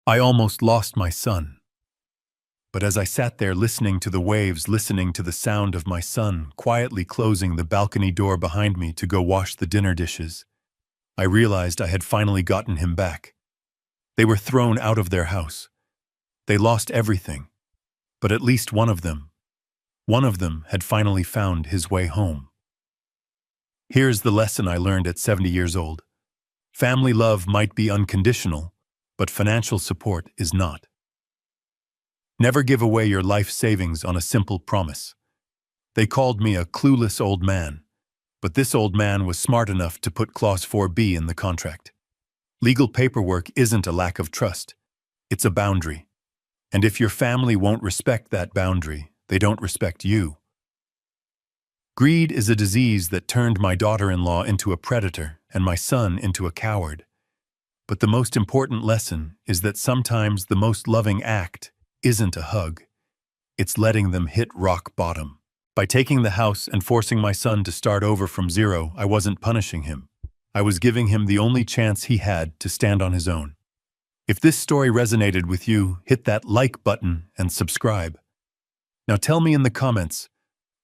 I almost lost my son. But as I sat there listening to the waves, listening to the sound of my son quietly closing the balcony door behind me to go wash the dinner dishes, I realized I had finally gotten him back. They were thrown out of their house. They lost everything. But at least one of them had finally found his way home. Here's the lesson I learned at 70 years old. Family love might be unconditional, but financial support is not. Never give away your life savings on a simple promise. They called me a clueless old man, but this old man was smart enough to put Clause 4B in the contract. Legal paperwork isn't a lack of trust. It's a boundary. And if your family won't respect that boundary, they don't respect you. Greed is a disease that turned my daughter-in-law into a predator and my son into a coward. But the most important lesson is that sometimes the most loving act isn't a hug. It's letting them hit rock bottom. By taking the house and forcing my son to start over from zero, I wasn't punishing him. I was giving him the only chance he had to stand on his own. If this story resonated with you, hit that like button and subscribe. Now tell me in the comments,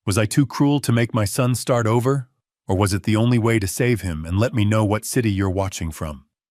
was I too cruel to make my son start over? Or was it the only way to save him? And let me know what city you're watching from.